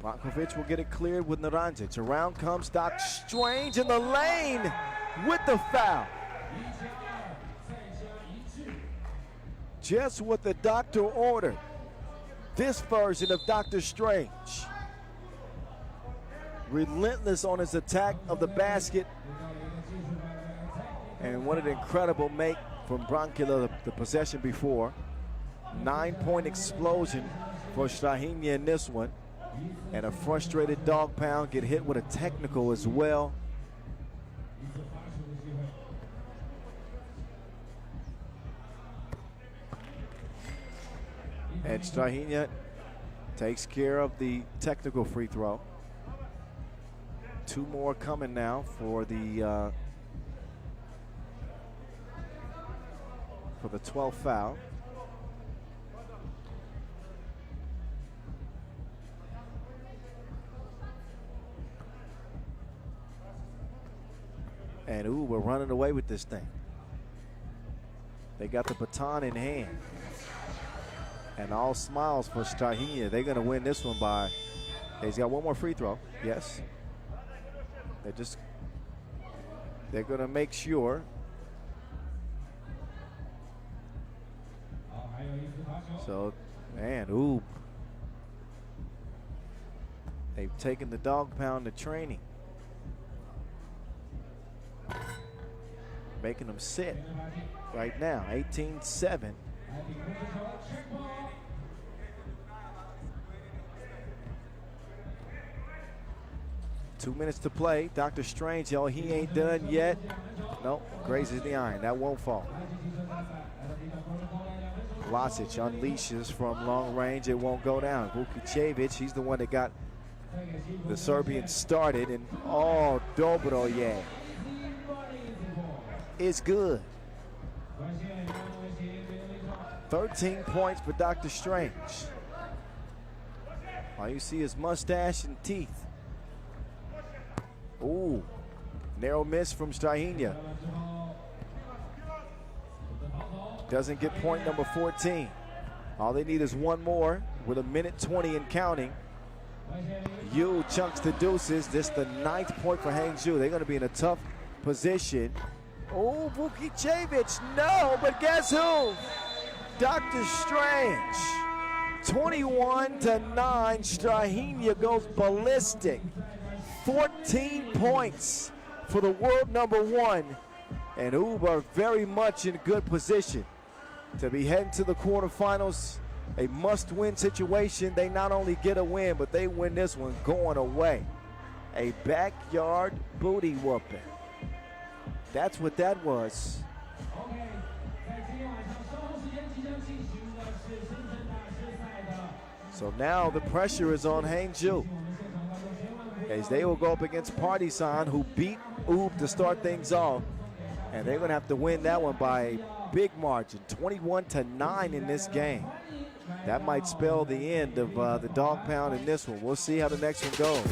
Speaker 1: Brankovic will get it cleared with Naranjic. Around comes Doc Strange in the lane with the foul. Just what the doctor ordered. This version of Dr. Strange. Relentless on his attack of the basket. And what an incredible make from Branquilla the possession before. 9-point explosion for Shahiniya in this one. And a frustrated dog pound, get hit with a technical as well. And Shahiniya takes care of the technical free throw. 2 more coming now for the 12th foul. And ooh, we're running away with this thing. They got the baton in hand. And all smiles for Shahiniya. They're going to win this one by, he's got 1 more free throw, yes. They're going to make sure. So, man, ooh. They've taken the dog pound to training. Making them sit right now, 18-7. 2 minutes to play. Dr. Strange, oh, he ain't done yet. Nope, grazes the iron. That won't fall. Vlasic unleashes from long range. It won't go down. Vukicevic, he's the one that got the Serbian started. And oh, Dobroje is good. 13 points for Dr. Strange. All you see is mustache and teeth. Ooh, narrow miss from Strahinja. Doesn't get point number 14. All they need is one more with 1:20 and counting. Yu chunks the deuces. This the 9th point for Hangzhou. They're going to be in a tough position. Oh, Vukicevic, no, but guess who? Dr. Strange. 21-9, Strahinja goes ballistic. 14 points for the world #1. And UB are very much in good position to be heading to the quarterfinals. A must-win situation. They not only get a win, but they win this one going away. A backyard booty whooping. That's what that was. So now the pressure is on Hangzhou, as they will go up against Partizan, who beat UB to start things off. And they're going to have to win that one by a big margin, 21-9 in this game. That might spell the end of the dog pound in this one. We'll see how the next one goes.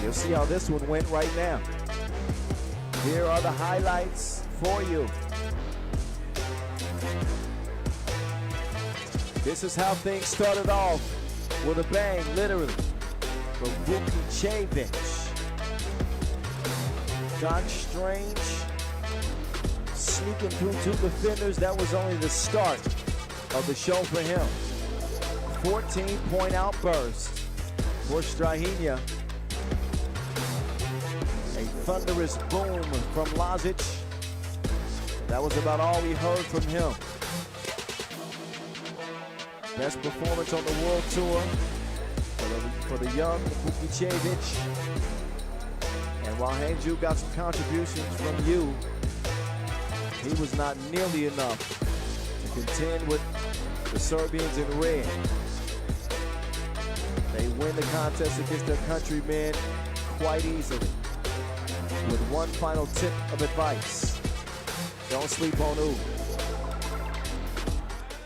Speaker 1: You'll see how this one went right now. Here are the highlights for you. This is how things started off with a bang, literally, from Vukicevic. Doc Strange sneaking through 2 defenders. That was only the start of the show for him. 14-point outburst for Strahinja. A thunderous boom from Lazic. That was about all we heard from him. Best performance on the world tour for the young Vukicevic. And while Hangzhou got some contributions from Yu, he was not nearly enough to contend with the Serbians in red. They win the contest against their countrymen quite easily. With one final tip of advice: don't sleep on UB.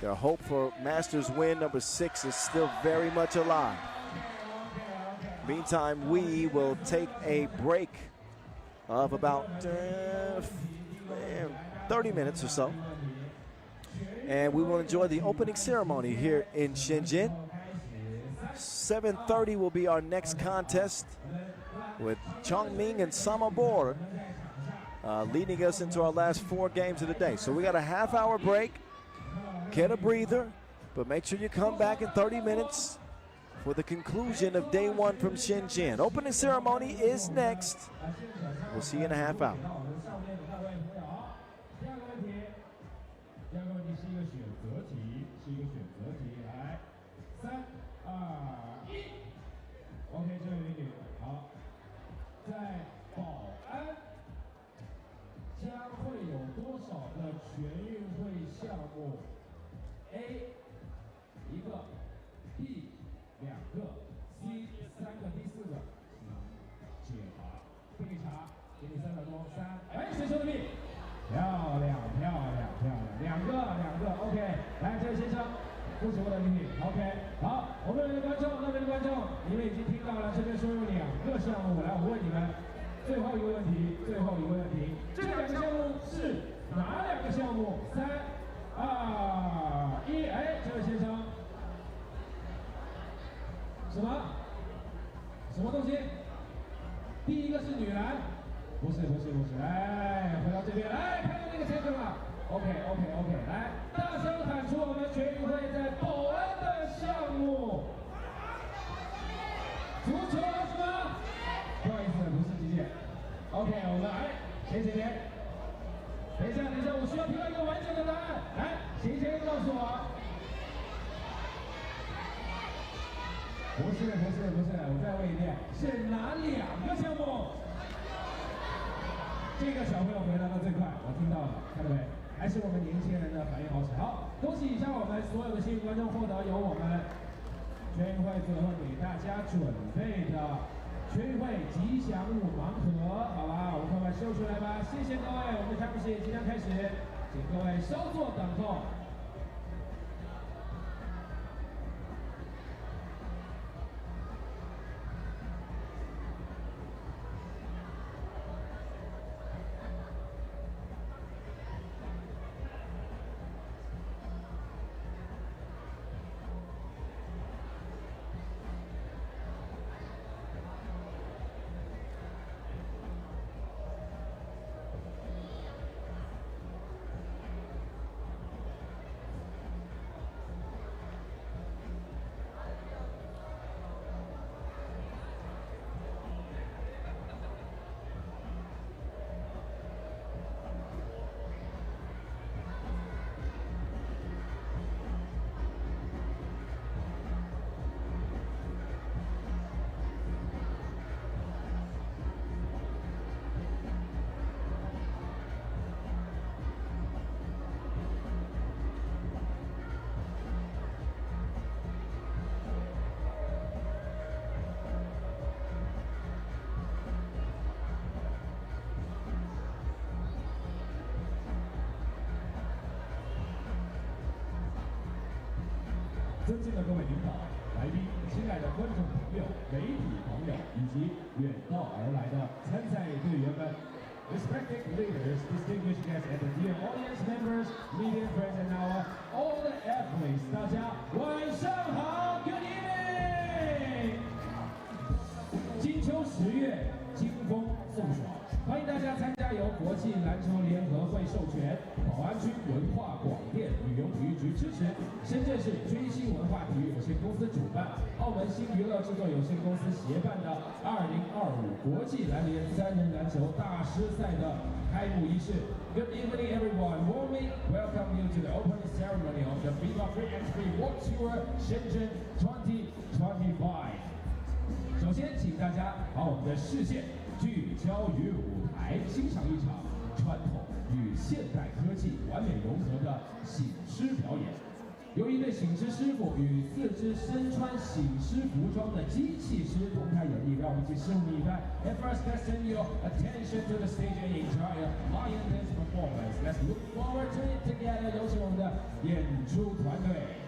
Speaker 1: Their hope for Masters win #6 is still very much alive. Meantime, we will take a break of about 30 minutes or so. And we will enjoy the opening ceremony here in Shenzhen. 7:30 will be our next contest, with Chongming and Samobor leading us into our last 4 games of the day. So we got a half-hour break. Get a breather, but make sure you come back in 30 minutes for the conclusion of day 1 from Shenzhen. Opening ceremony is next. We'll see you in a half hour.
Speaker 2: A 1个 B 2个 C 3个第4个检查会查给你3秒钟3哎谁说的 B 漂亮漂亮漂亮2个 OK 来这位先生不是我的秘密 OK 好我们那边的观众你们已经听到了这边说有2个项目来我问你们最后一个问题这2个项目是哪2个项目3、2、1哎这位先生什么东西？第一个是女篮，不是，来回到这边，来看到那个先生了 ，OK， 来大声喊出我们全运会在保安的项目，足球是吗？不好意思，不是机械 ，OK， 我们来，谁？等一下，我需要听到一个完整的答案，来，谁先告诉我？不是，我再问一遍，是哪2个项目？这个小朋友回答的最快，我听到了，看到没？还是我们年轻人的反应好强。好，恭喜一下我们所有的幸运观众获得由我们全运会最后给大家准备的全运会吉祥物盲盒，好吧？我们快秀出来吧！谢谢各位，我们的开幕式即将开始，请各位稍作等候。尊敬的各位领导、来宾、亲爱的观众朋友、媒体朋友以及远道而来的参赛队员们。 Respected leaders, distinguished guests, and dear audience members, media friends, and now all the athletes， 大家晚上好 ，Good evening。金秋10月，金风送爽，欢迎大家参加由国际篮球联合会授权、宝安区文化广电旅游体育局支持、深圳市追星文化体育有限公司主办、澳门新娱乐制作有限公司协办的2025国际篮联3人篮球大师赛的开幕仪式。Good evening, everyone. Warmly welcome you to the opening ceremony of the FIBA Free Entry World Tour Shenzhen 2025. 首先，请大家把我们的视线聚焦于舞台，欣赏一场传统与现代科技完美融合的醒狮表演。由一对醒狮师傅与4只身穿醒狮服装的机器师同台演绎，让我们一起拭目以待。And first, let's turn your attention to the stage and enjoy a lion dance performance. Let's look forward to it together. 有请我们的演出团队。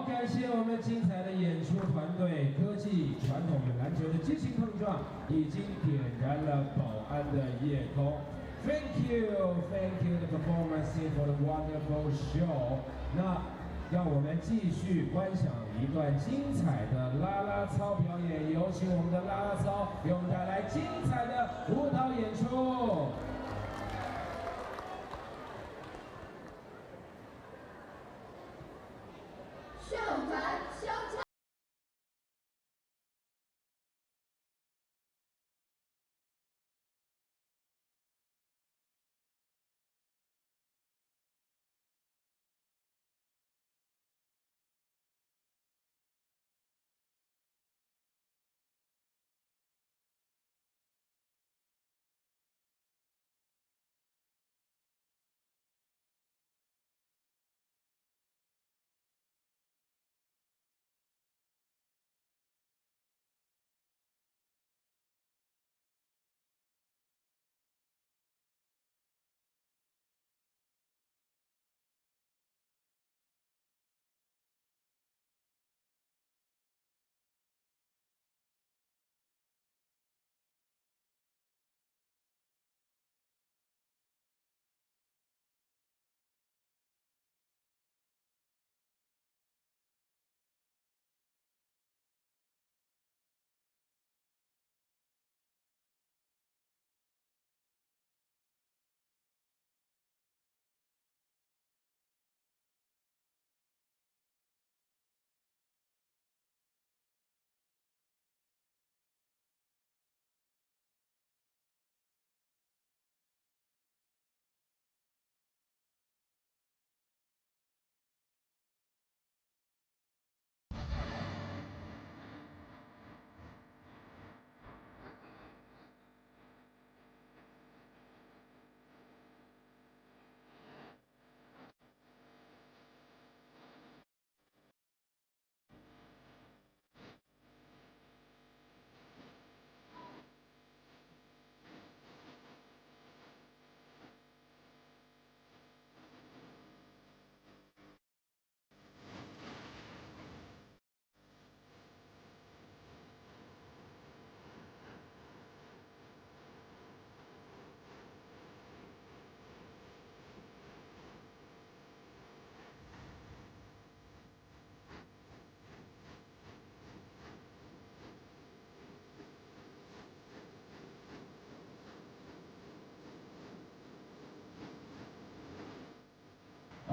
Speaker 2: 感谢我们精彩的演出团队，科技、传统与篮球的激情碰撞，已经点燃了宝安的夜空。Thank you, the performance for the wonderful show。那让我们继续观赏一段精彩的啦啦操表演，有请我们的啦啦操给我们带来精彩的舞蹈演出。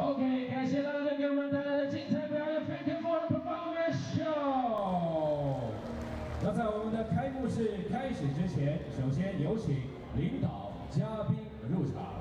Speaker 2: OK， 感谢大家给我们带来的精彩表演 ，Thank you for the performance show。那在我们的开幕式开始之前，首先有请领导嘉宾入场。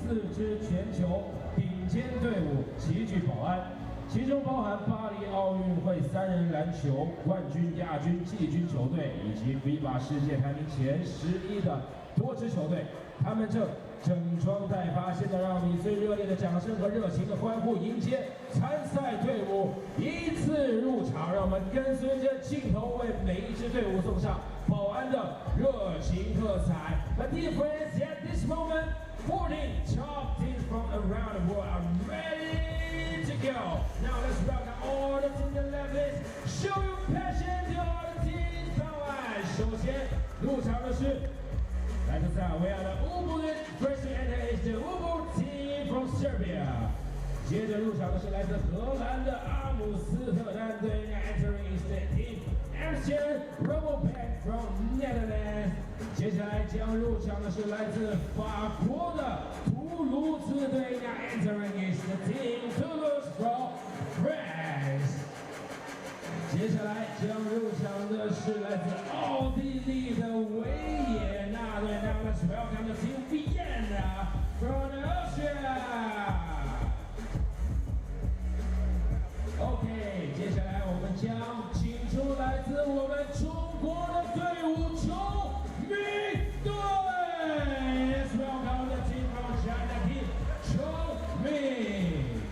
Speaker 2: 14支全球顶尖队伍齐聚宝安，其中包含巴黎奥运会3人篮球冠军、亚军、季军球队，以及 FIBA 世界排名前11的多支球队。他们正整装待发，现在让我们以最热烈的掌声和热情的欢呼迎接参赛队伍依次入场。让我们跟随着镜头，为每一支队伍送上宝安的热情喝彩。But dear friends, at this moment. 14 top teams from around the world are ready to go. Now let's welcome all the teams and left list. Show your passion to all the teams. 首先入场的是来自塞尔维亚的乌布人 ，First to enter is the Ubu team from Serbia. 接着入场的是来自荷兰的阿姆斯特丹队 ，Entering is the team Amsterdam RABOBANK from Netherlands. 接下来将入场的是来自法国的图卢兹队 ，Entering is the team Toulouse from France. 接下来将入场的是来自奥地利的维也纳队 ，Now let's welcome the team Vienna from Austria. OK， 接下来我们将请出来自我们中国的队伍Chongming队。Let's welcome the team from China team Chongming。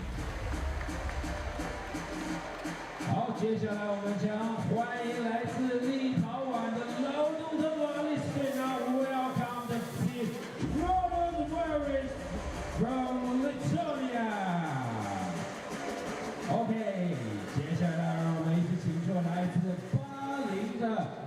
Speaker 2: 好，接下来我们将欢迎来自立陶宛的Raudondvaris队。Now welcome the team Raudondvaris from Lithuania。OK， 接下来让我们一起请出来自巴林的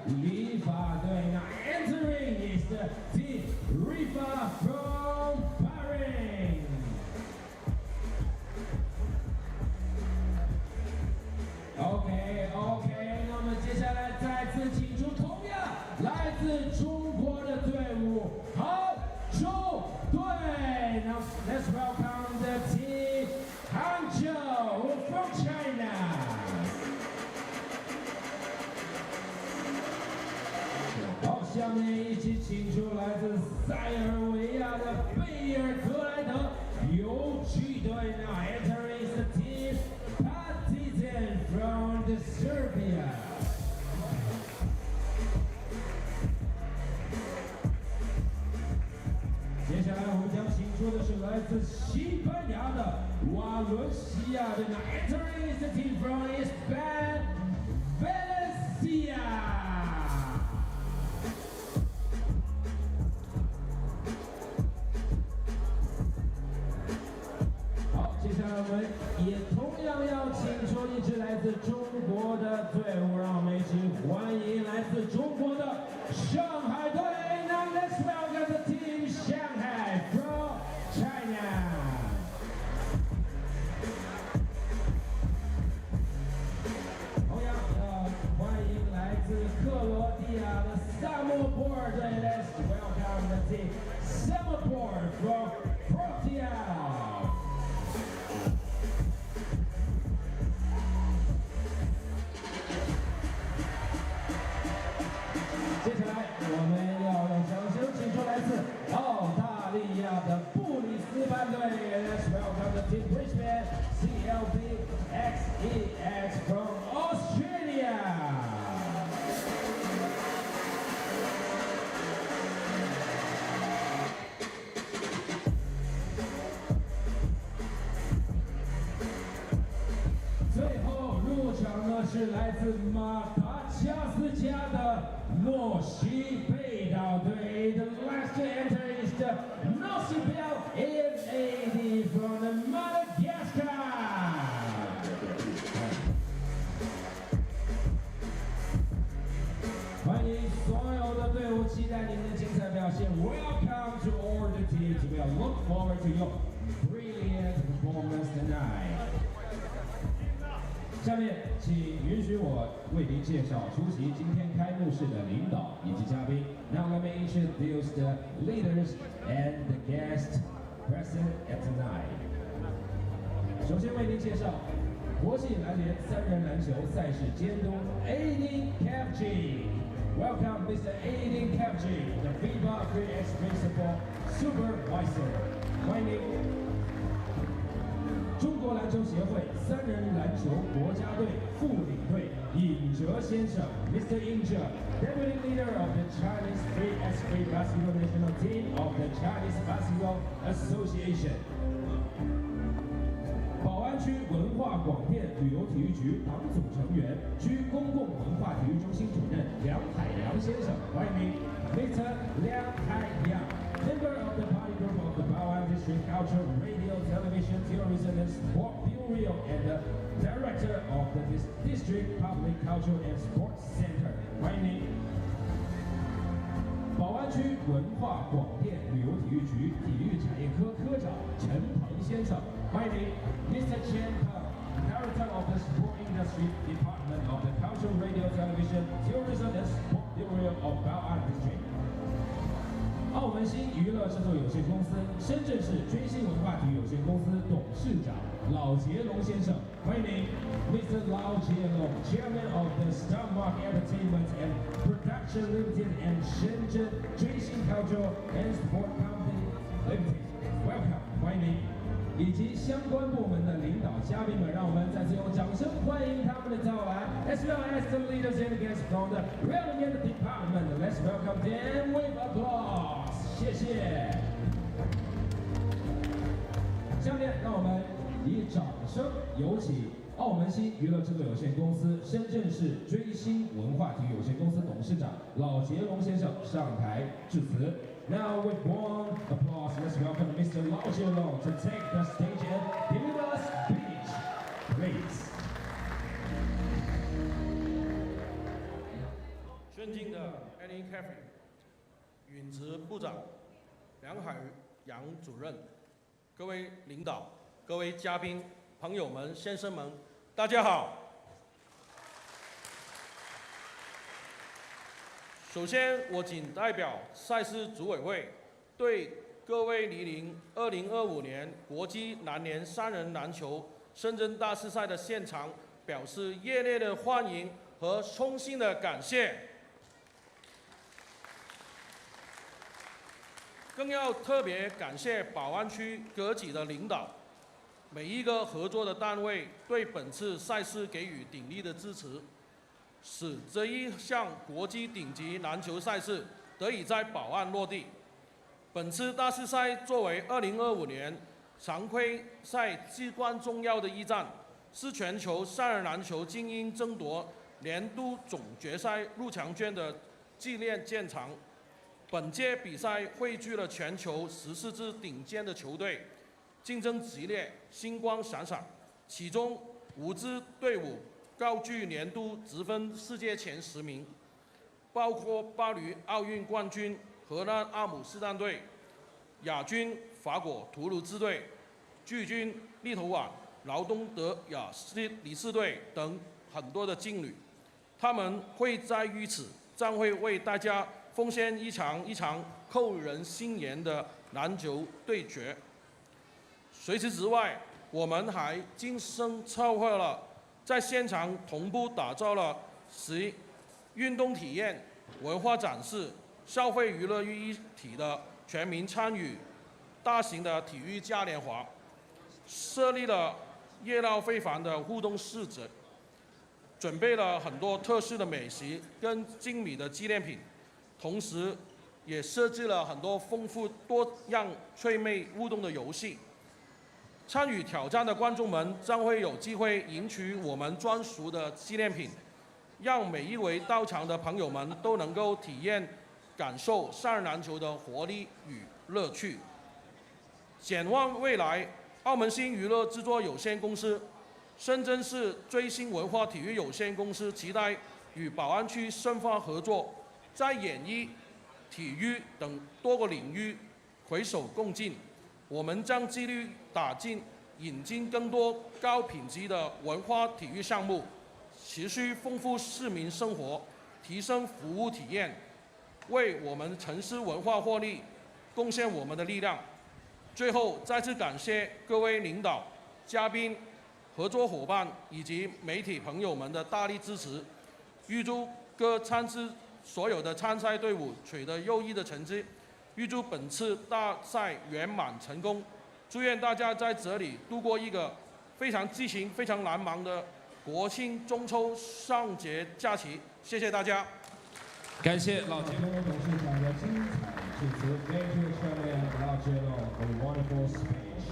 Speaker 2: Riffa队。那 Entering is the team Riffa from Paris。OK， 那么接下来再次请出同样来自中国的队伍杭州队。Now let's welcome the team Hangzhou from China. 好，下面一起请出来自塞尔维亚的贝尔格莱德游击队。Now entering is the team Partizan from the Serbia. 接下来我们将请出的是来自西班牙的瓦伦西亚队。那 Entering is the team from Spain, Valencia. 好，接下来我们也同样要请出一支来自中国的队伍，让我们一起欢迎来自中国的上海队。Now let's welcome the team Shanghai from China. 同样要欢迎来自克罗地亚的Samobor队。Let's welcome the team Samobor from Partizan. 接下来我们要用掌声请出来自澳大利亚的布里斯班队。Let's welcome the team Brisbane CLB XEX from Australia. 最后入场呢是来自马达加斯加的墨西贝岛队。The last to enter is the Nosibel M80 from Madagascar. 欢迎所有的队伍，期待您的精彩表现。Welcome to all the teams. We look forward to your brilliant performance tonight. 下面，请允许我为您介绍出席今天开幕式的领导以及嘉宾。Now let me introduce the leaders and the guests present at tonight. 首先为您介绍国际篮联3人篮球赛事监督 Aiden Kevji。Welcome, Mr. Aiden Kevji, the FIBA 3x Principal Supervisor. 欢迎中国篮球协会3人篮球国家队副领队尹哲先生 ，Mr. Yin Zhe, Deputy Leader of the Chinese 3x3 Basketball National Team of the Chinese Basketball Association. 宝安区文化广电旅游体育局党组成员、区公共文化体育中心主任梁海洋先生，欢迎您 ，Mr. 梁海洋 ，Member of the Party Group of the Bao'an District Culture, Radio, Television, Tourism and Sport Bureau and the Director of the District Public Culture and Sports Center， 欢迎您。宝安区文化广电旅游体育局体育产业科科长陈鹏先生，欢迎您 ，Mr. Chen Peng, Director of the Sport Industry Department of the Culture, Radio, Television, Tourism and Sport Bureau of Bao'an District。澳门新娱乐制作有限公司深圳市追星文化体育有限公司董事长老杰龙先生，欢迎您 ，Mr. 老杰龙 ，Chairman of the Starmark Entertainment and Production Limited and Shenzhen 追星 Culture and Sport Company Limited，Welcome， 欢迎您，以及相关部门的领导嘉宾们，让我们再次用掌声欢迎他们的到来 ，as well as the leaders and guests from the relevant department. Let's welcome them with applause. 谢谢。下面让我们以掌声有请澳门新娱乐制作有限公司深圳市追星文化体育有限公司董事长老杰龙先生上台致辞。Now with warm applause, let's welcome Mr. Lao Jielong to take the stage and deliver a speech, please.
Speaker 3: 尊敬的 Annie Cafe 允植部长、梁海洋主任、各位领导、各位嘉宾、朋友们、先生们，大家好。首先，我谨代表赛事组委会对各位莅临2025年国际篮联3人篮球深圳大师赛的现场表示热烈的欢迎和衷心的感谢。更要特别感谢宝安区各级的领导，每一个合作的单位对本次赛事给予鼎力的支持，使这一项国际顶级篮球赛事得以在宝安落地。本次大师赛作为2025年常规赛至关重要的一战，是全球3人篮球精英争夺年度总决赛入场券的纪念见场。本届比赛汇聚了全球14支顶尖的球队，竞争激烈，星光闪闪。其中5支队伍高居年度积分世界前10名，包括巴黎奥运冠军荷兰阿姆斯特丹队、亚军法国图卢兹队、季军立陶宛劳东德雅里斯队等很多的劲旅，他们会在于此将会为大家奉献一场一场扣人心弦的篮球对决。除此之外，我们还精心策划了在现场同步打造了集运动体验、文化展示、消费娱乐于一体的全民参与大型的体育嘉年华，设立了热闹非凡的互动市集，准备了很多特色的美食跟精美的纪念品，同时也设计了很多丰富多样趣味互动的游戏。参与挑战的观众们将会有机会赢取我们专属的纪念品，让每一位到场的朋友们都能够体验、感受三人篮球的活力与乐趣。展望未来，澳门新娱乐制作有限公司、深圳市追星文化体育有限公司期待与宝安区深化合作，在演艺、体育等多个领域携手共进。我们将致力引进更多高品质的文化体育项目，持续丰富市民生活，提升服务体验，为我们城市文化获利贡献我们的力量。最后，再次感谢各位领导、嘉宾、合作伙伴以及媒体朋友们的大力支持，预祝所有的参赛队伍取得优异的成绩，预祝本次大赛圆满成功，祝愿大家在这里度过一个非常激情、非常难忘的国庆、中秋、上节假期。谢谢大家。
Speaker 4: 感谢老杰。
Speaker 2: 中国董事长的精彩致辞 ，Thank you Chairman Raudondvaris for a wonderful speech。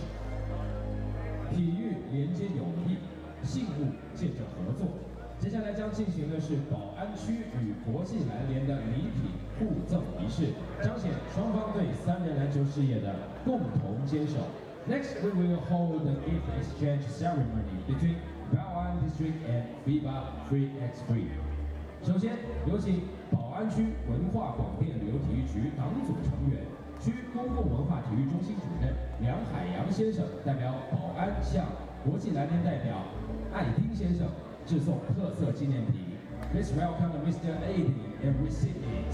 Speaker 2: 体育连接友谊，信物见证合作。接下来将进行的是宝安区与国际篮联的礼品互赠仪式，彰显双方对三人篮球事业的共同坚守。Next, we will hold the gift exchange ceremony between Bao'an District and FIBA 3x3。首先，有请宝安区文化广电旅游体育局党组成员、区公共文化体育中心主任梁海洋先生代表宝安向国际篮联代表艾丁先生致送特色纪念品。Please welcome Mr. Aiding and receive it.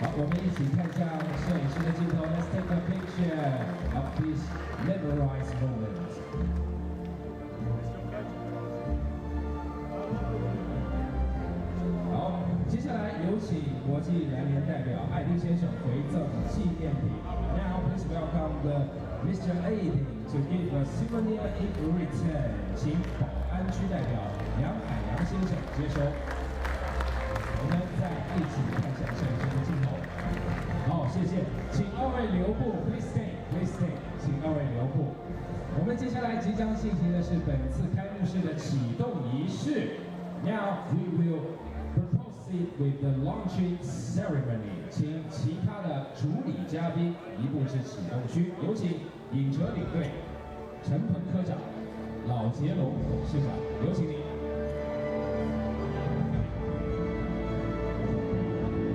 Speaker 2: 好，我们一起看向摄影师的镜头。Let's take a picture of this memorized moment. 好，接下来有请国际篮联代表艾丁先生回赠纪念品。Now please welcome Mr. Aiding to give a souvenir in return. 请宝安区代表梁海洋先生接收。我们再一起看向摄影师的镜头。好，谢谢，请二位留步 ，Please stay，Please stay， 请二位留步。我们接下来即将进行的是本次开幕式的启动仪式。Now we will proceed with the launching ceremony。请其他的主礼嘉宾移步至启动区，有请尹哲领队、陈鹏科长、老杰龙董事长，有请您。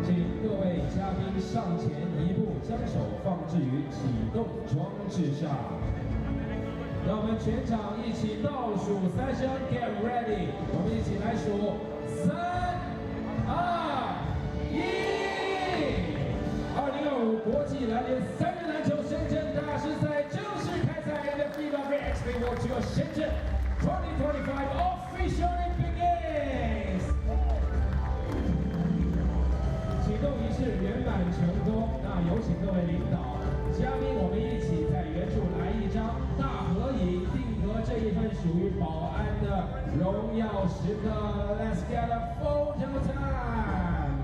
Speaker 2: 请各位嘉宾上前一步，将手放置于启动装置上。让我们全场一起倒数3声 ，Get ready！ 我们一起来数3、2、1。2025国际篮联三人篮球深圳大师赛正式开赛 ，The FIBA 3x3 World Tour Shenzhen 2025 officially begins。启动仪式圆满成功，那有请各位领导、嘉宾，我们一起在远处来一张大合影，定格这一份属于宝安的荣耀时刻。Let's get a photo time。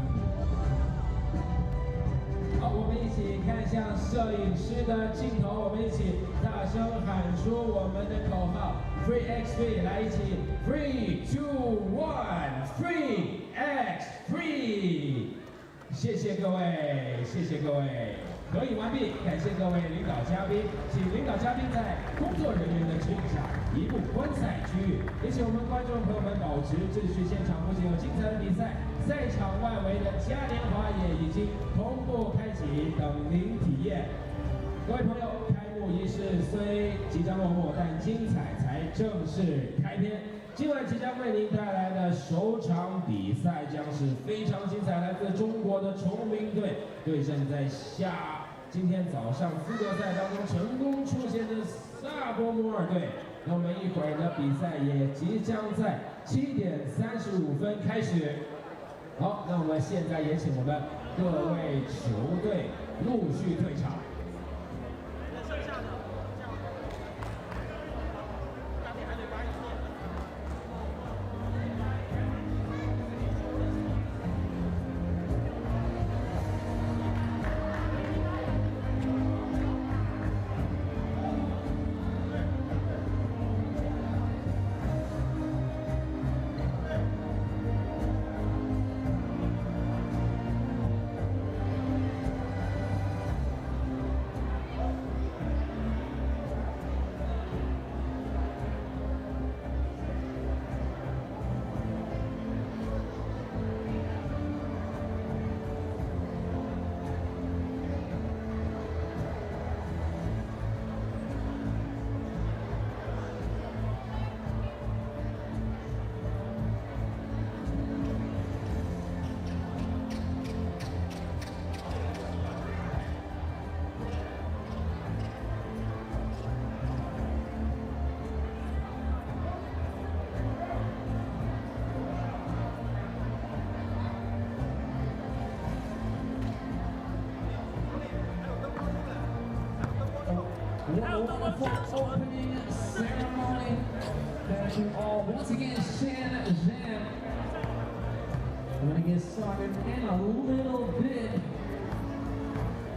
Speaker 2: 好，我们一起看向摄影师的镜头，我们一起大声喊出我们的口号 3x3， 来一起 3、2、1 3x3。谢谢各位，谢谢各位。合影完毕，感谢各位领导嘉宾，请领导嘉宾在工作人员的指引下移步观赛区域，也请我们观众朋友们保持秩序。现场不仅有精彩的比赛，赛场外围的嘉年华也已经同步开启，等您体验。各位朋友，开幕仪式虽即将落幕，但精彩才正式开篇。今晚即将为您带来的首场比赛将是非常精彩，来自中国的崇明队对阵在今天早上资格赛当中成功出现的萨博摩尔队。那我们一会儿的比赛也即将在7点35分开始。好，那我们现在也请我们各位球队陆续退场。What a wonderful opening ceremony. Thank you all once again, Shenzhen. We're going to get started in a little bit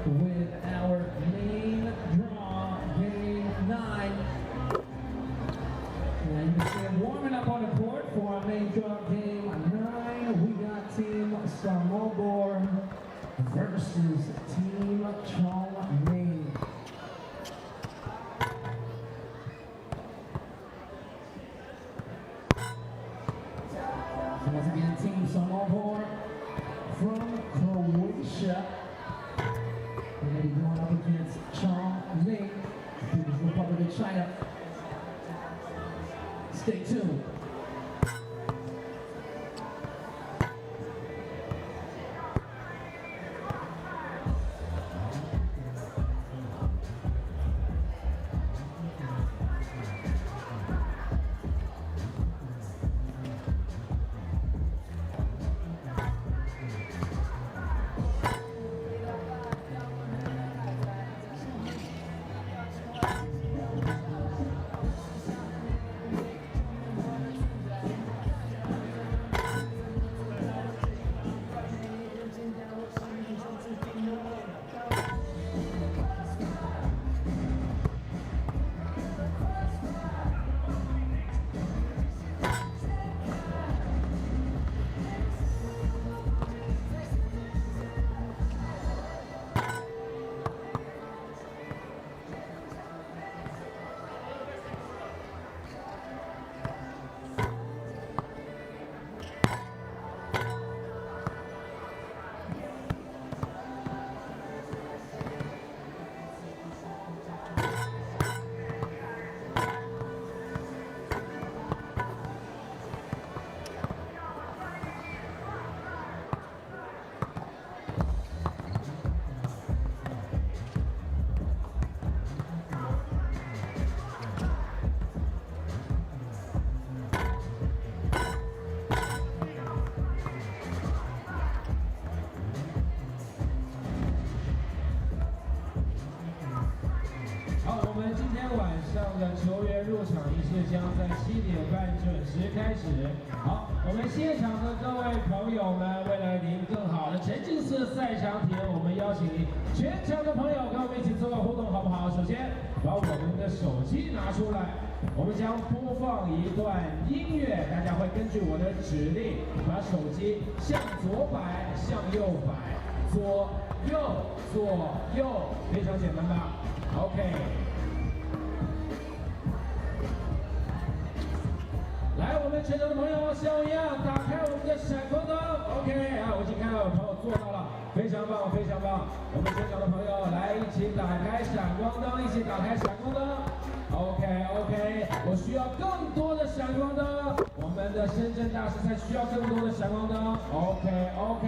Speaker 2: with our main draw, game 9. And you can see them warming up on the court for our main draw, game 9. We got Team Samobor versus Team Chongming. So once again, Team Samobor from Croatia. We're going to be going up against Chongming, People's Republic of China. Stay tuned.球员入场仪式将在7点半准时开始。好，我们现场的各位朋友们，为了您更好的沉浸式赛场体验，我们邀请全场的朋友跟我们一起做个互动，好不好？首先把我们的手机拿出来，我们将播放一段音乐，大家会根据我的指令，把手机向左摆，向右摆，左右左右，非常简单吧 ？OK。 来，我们全场的朋友像我一样打开我们的闪光灯 ，OK 啊，我已经看到有朋友做到了，非常棒，非常棒。我们全场的朋友来一起打开闪光灯，一起打开闪光灯 ，OK， 我需要更多的闪光灯，我们的深圳大师赛需要更多的闪光灯 ，OK，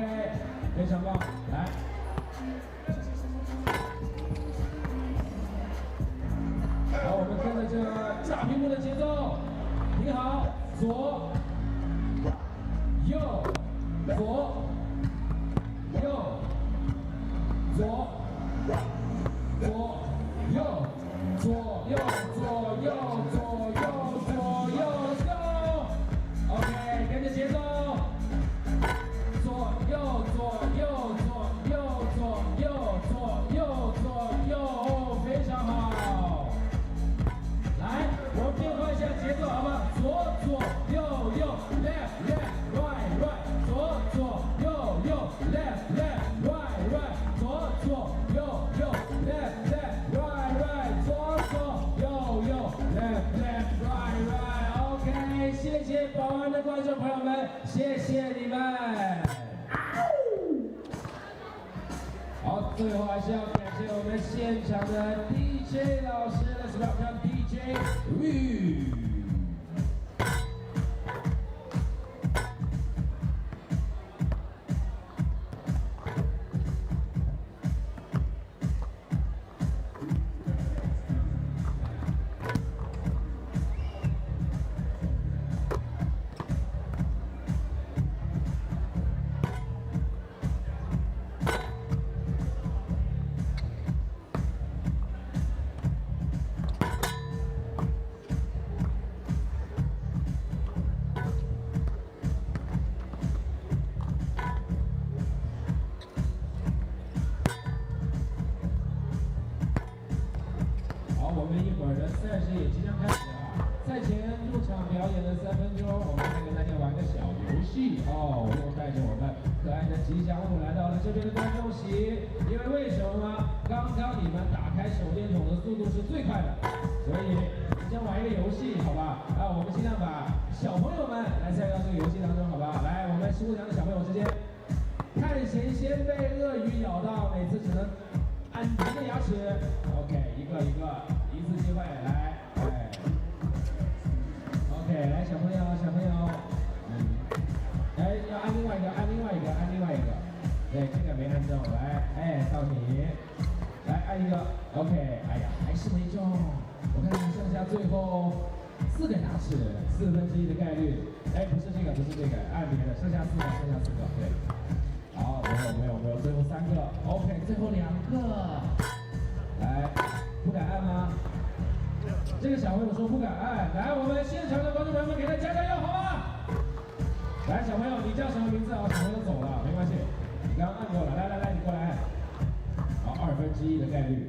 Speaker 2: 非常棒，来。好，我们跟着这个大屏幕的节奏。 你好，左，右，左，右，左，左，右，左右，左右，左右，左右 ，Let's go。OK， 跟着节奏，左右，左右，左右，左右，左右，左右，非常好。来，我们变换一下节奏，好吗？ 左左右右 ，left left right right， 左左右右 ，left left right right， 左左右右 ，left left right right， 左左右右 ，left left right right。OK， 谢谢保安的观众朋友们，谢谢你们。好，最后还是要感谢我们现场的 DJ 老师 ，Let's welcome DJ Riffa。好，我们一会儿的赛事也即将开始了。赛前入场表演的3分钟，我们再跟大家玩个小游戏哦。我又带着我们可爱的吉祥物来到了这边的观众席，因为什么呢？刚刚你们打开手电筒的速度是最快的，所以先玩一个游戏，好吧？我们尽量把小朋友们来参与到这个游戏当中，好吧？来，我们15两的小朋友之间，看谁先被鳄鱼咬到，每次只能按一个牙齿。OK， 一次机会，来，哎。OK， 来小朋友，哎，要按另外一个，对，这个没按中，来，哎，到你，来按一个 ，OK， 哎呀，还是没中，我看你剩下最后4个牙齿，1/4的概率，哎，不是这个，按别的，剩下4个，对，好，没有，最后3个 ，OK， 最后2个，来，不敢按吗？这个小朋友说不敢按，来，我们现场的观众朋友们给他加油，好吗？来，小朋友，你叫什么名字啊？小朋友走了，没关系，你刚刚按过了，来，你过来。好，1/2的概率，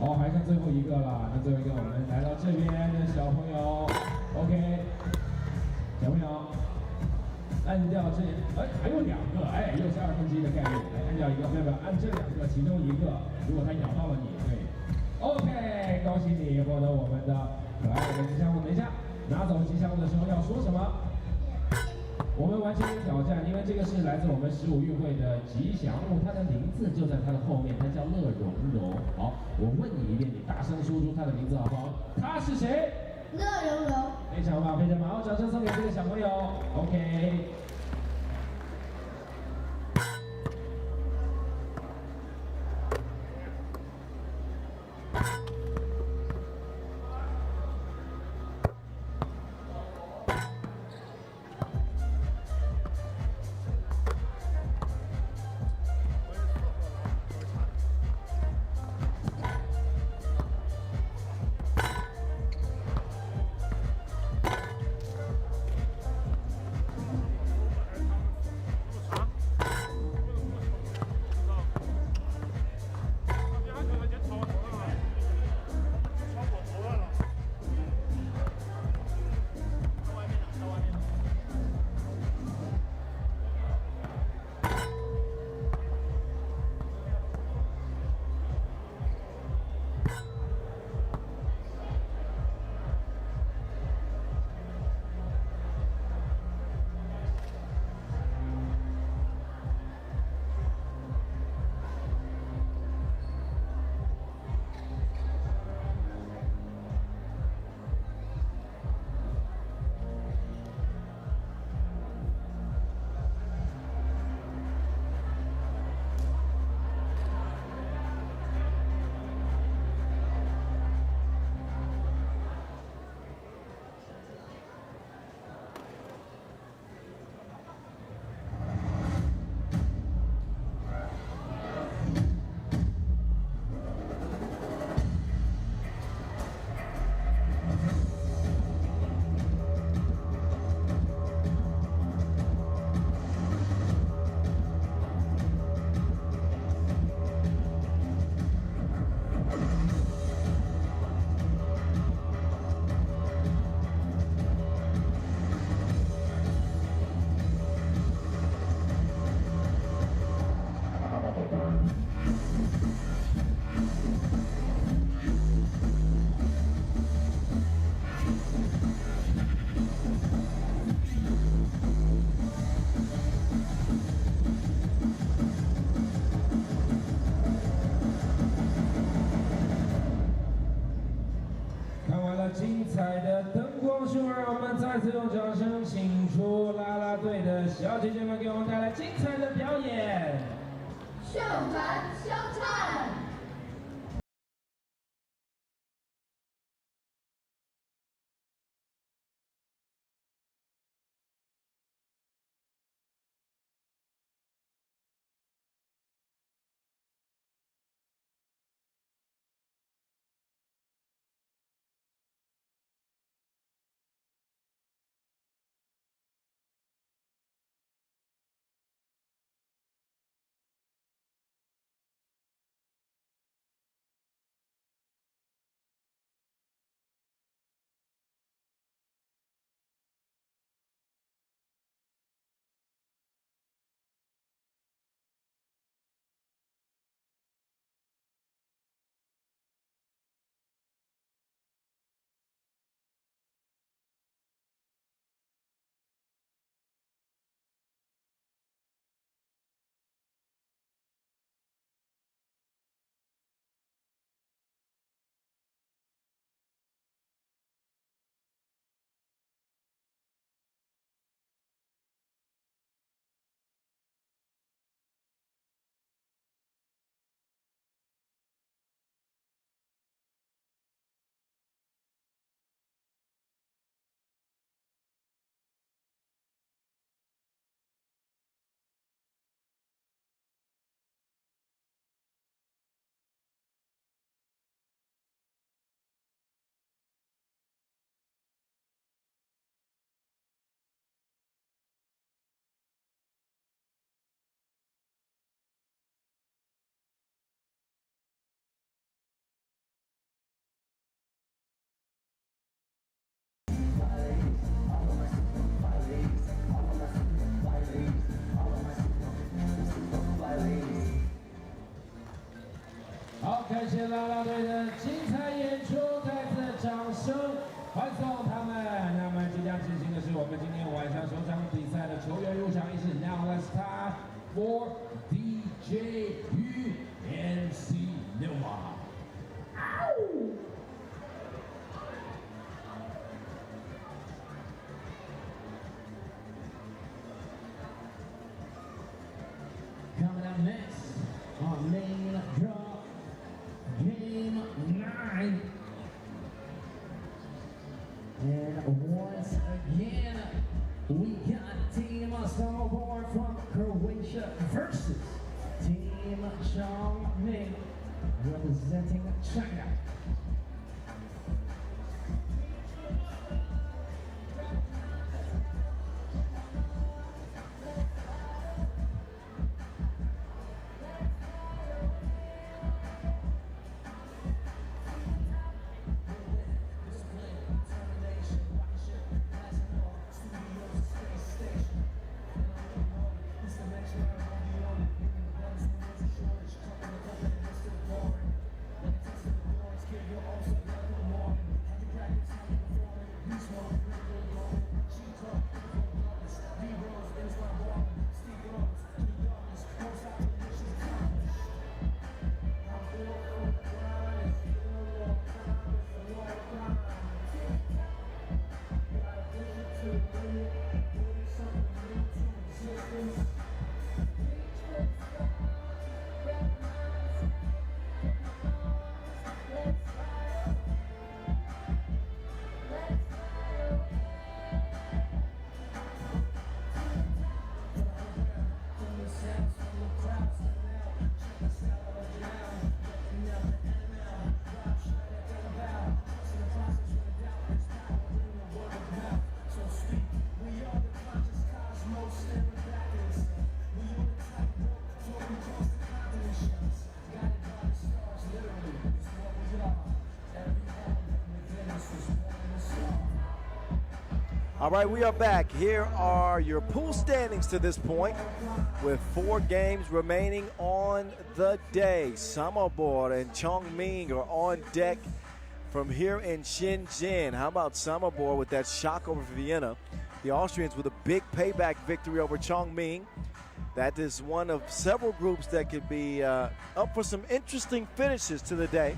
Speaker 2: 好，还剩最后一个了，那最后一个我们来到这边的小朋友 ，OK， 小朋友，按掉这，哎，还有2个，哎，又是1/2的概率，来按掉一个，没有，按这2个其中一个，如果他咬到了你，对。OK， 恭喜你获得我们的可爱的吉祥物。等一下，拿走吉祥物的时候要说什么？我们完成一个挑战，因为这个是来自我们15运会的吉祥物，它的名字就在它的后面，它叫乐融融。好，我问你一遍，你大声说出它的名字好不好？它是谁？
Speaker 5: 乐融融。
Speaker 2: 非常棒，好，掌声送给这个小朋友。OK。精彩的灯光秀，让我们再次用掌声请出啦啦队的小姐姐们，给我们带来精彩的表演。
Speaker 5: 秀传秀唱。
Speaker 2: 感谢啦啦队的精彩演出，再次掌声欢送他们。那么即将进行的是我们今天晚上首场比赛的球员入场仪式。Now let's time for DJ UNC Nova. Coming up next, our main draw, game 9. And once again, we got Team Samobor from Croatia versus Team Chongming representing China.
Speaker 1: All right, we are back. Here are your pool standings to this point with 4 games remaining on the day. Samobor and Chongming are on deck from here in Shenzhen. How about Samobor with that shock over Vienna? The Austrians with a big payback victory over Chongming. That is one of several groups that could be up for some interesting finishes to the day.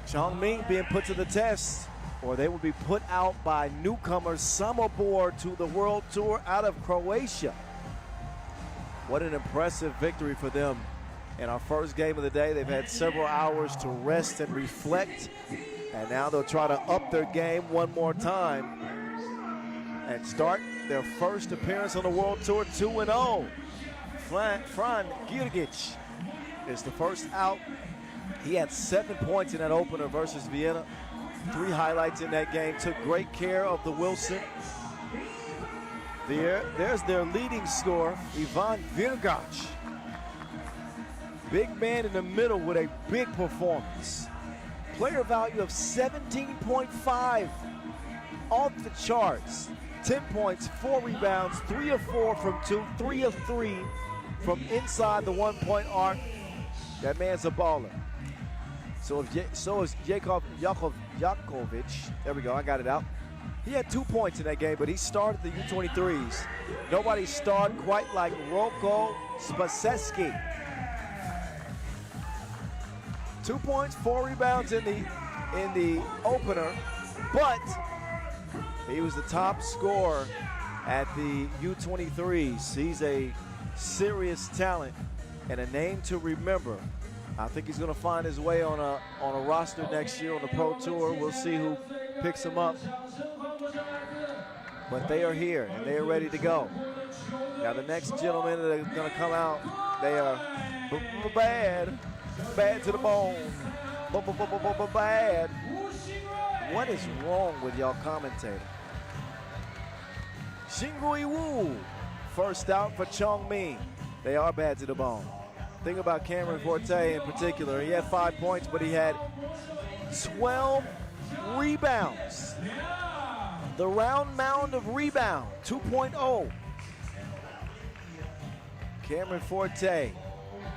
Speaker 1: Chongming being put to the test, or they will be put out by newcomers Samobor to the World Tour out of Croatia. What an impressive victory for them. In our first game of the day, they've had several hours to rest and reflect, and now they'll try to up their game one more time and start their first appearance on the World Tour 2-0. Fran Girgic is the first out. He had 7 points in that opener versus Vienna. 3 highlights in that game, took great care of the Wilson. There's their leading scorer, Ivan Virgac. Big man in the middle with a big performance. Player value of 17.5, off the charts. 10 points, 4 rebounds, 3 of 4 from 2, 3 of 3 from inside the 1-point arc. That man's a baller. So is Jakovic. There we go, I got it out. He had 2 points in that game, but he started the U23s. Nobody starred quite like Roko Spaseski. 2 points, 4 rebounds in the opener, but he was the top scorer at the U23s. He's a serious talent and a name to remember. I think he's going to find his way on a roster next year on the Pro Tour. We'll see who picks him up. But they are here, and they are ready to go. Now, the next gentlemen that are going to come out, they are bad to the bone. Bad. What is wrong with y'all commentator? Xingrui Wu, first out for Chongming. They are bad to the bone. Think about Cameron Forte in particular. He had 5 points, but he had 12 rebounds. The round mound of rebound, 2.0. Cameron Forte,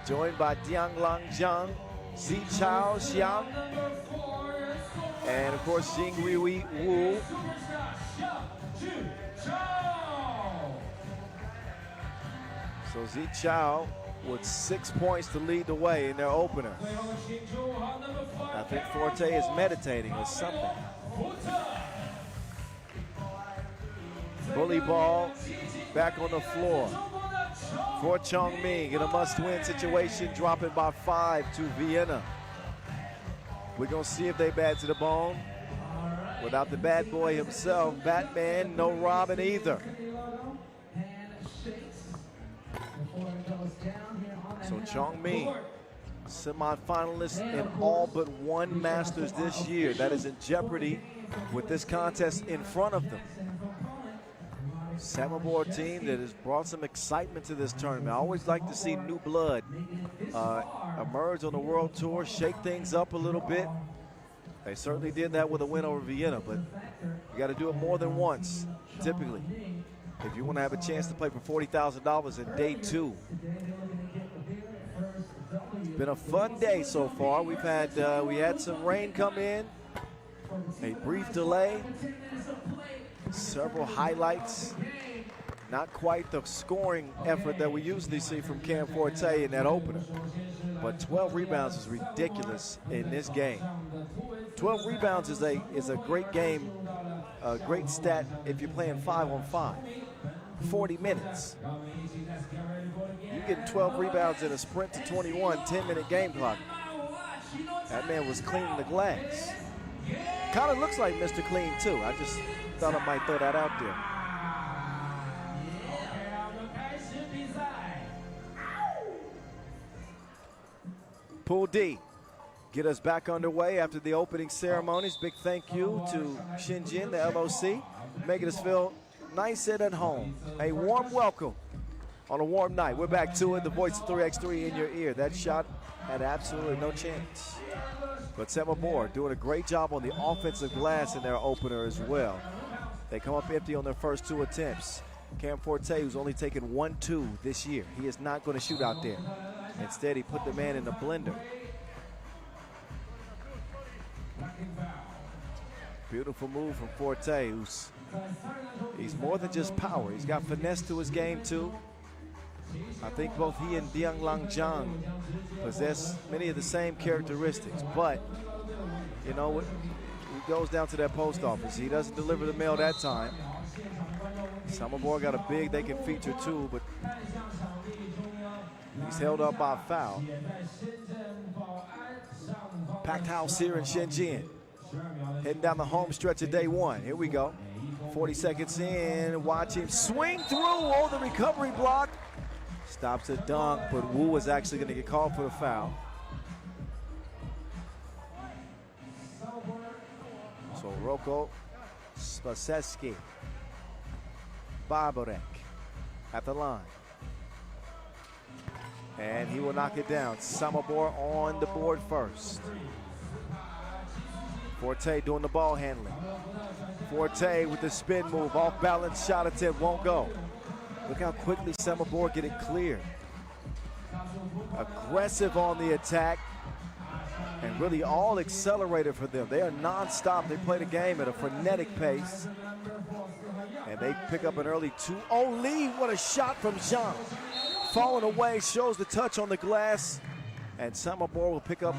Speaker 1: joined by Diang Lang Zhang Zichao Xiang, and of course Jinghui Wu. So Zichao with 6 points to lead the way in their opener. I think Forte is meditating or something. Bully ball back on the floor for Chongming in a must-win situation, dropping by 5 to Vienna. We're gonna see if they bad to the bone. Without the bad boy himself, Batman, no Robin either. So Chongming, semi-finalists in all but one Masters this year. That is in jeopardy with this contest in front of them. Samobor team that has brought some excitement to this tournament. I always like to see new blood emerge on the World Tour, shake things up a little bit. They certainly did that with a win over Vienna, but you got to do it more than once, typically, if you want to have a chance to play for $40,000 in day 2. It's been a fun day so far. We had some rain come in, a brief delay, several highlights. Not quite the scoring effort that we usually see from Cam Forte in that opener, but 12 rebounds is ridiculous in this game. 12 rebounds is a great game, a great stat if you're playing 5-on-5. 40 minutes. You getting 12 rebounds in a sprint to 21, 10-minute game clock. That man was cleaning the glass. Kind of looks like Mr. Clean too. I just thought I might throw that out there. Pool D, get us back underway after the opening ceremonies. Big thank you to Shenzhen, the LOC, making us feel nice and at home. A warm welcome on a warm night. We're back to it. The voice of 3x3 in your ear. That shot had absolutely no chance. But Samobor doing a great job on the offensive glass in their opener as well. They come up empty on their first 2 attempts. Cam Forte, who's only taken 1-2 this year, he is not going to shoot out there. Instead, he put the man in the blender. Beautiful move from Forte, he's more than just power. He's got finesse to his game too. I think both he and Diang Lang Zhang possess many of the same characteristics, but you know what? He goes down to that post office. He doesn't deliver the mail that time. Samobor got a big they can feature too, but he's held up by a foul. Packed house here in Shenzhen. Heading down the home stretch of day 1. Here we go. 40 seconds in. Watch him swing through. Oh, the recovery block. Stops a dunk, but Wu is actually going to get called for the foul. So Roko Spaseski Barbarek at the line. And he will knock it down. Samobor on the board first. Forte doing the ball handling. Forte with the spin move, off balance shot attempt, won't go. Look how quickly Samobor get it clear. Aggressive on the attack, and really all accelerated for them. They are non-stop. They play the game at a frenetic pace. And they pick up an early 2-0 lead. What a shot from Zhang. Falling away, shows the touch on the glass. And Samobor will pick up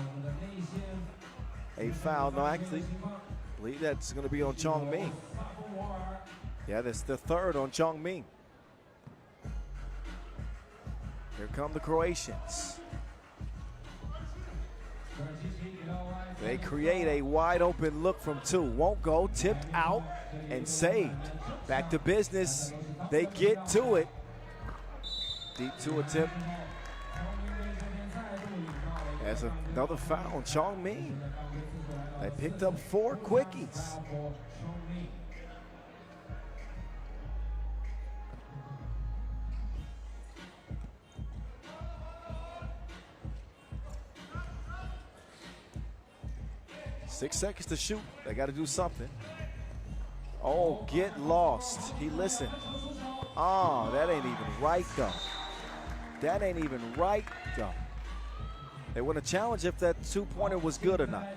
Speaker 1: a foul. No, actually, I believe that's going to be on Chongming. Yeah, that's the third on Chongming. Here come the Croatians. They create a wide open look from 2. Won't go, tipped out and saved. Back to business. They get to it. Deep 2 attempt. As another foul on Chongming. They picked up 4 quickies. Six seconds to shoot. They got to do something. Oh, get lost. He listened. Oh, that ain't even right, though. That ain't even right, though. They want to challenge if that two-pointer was good or not.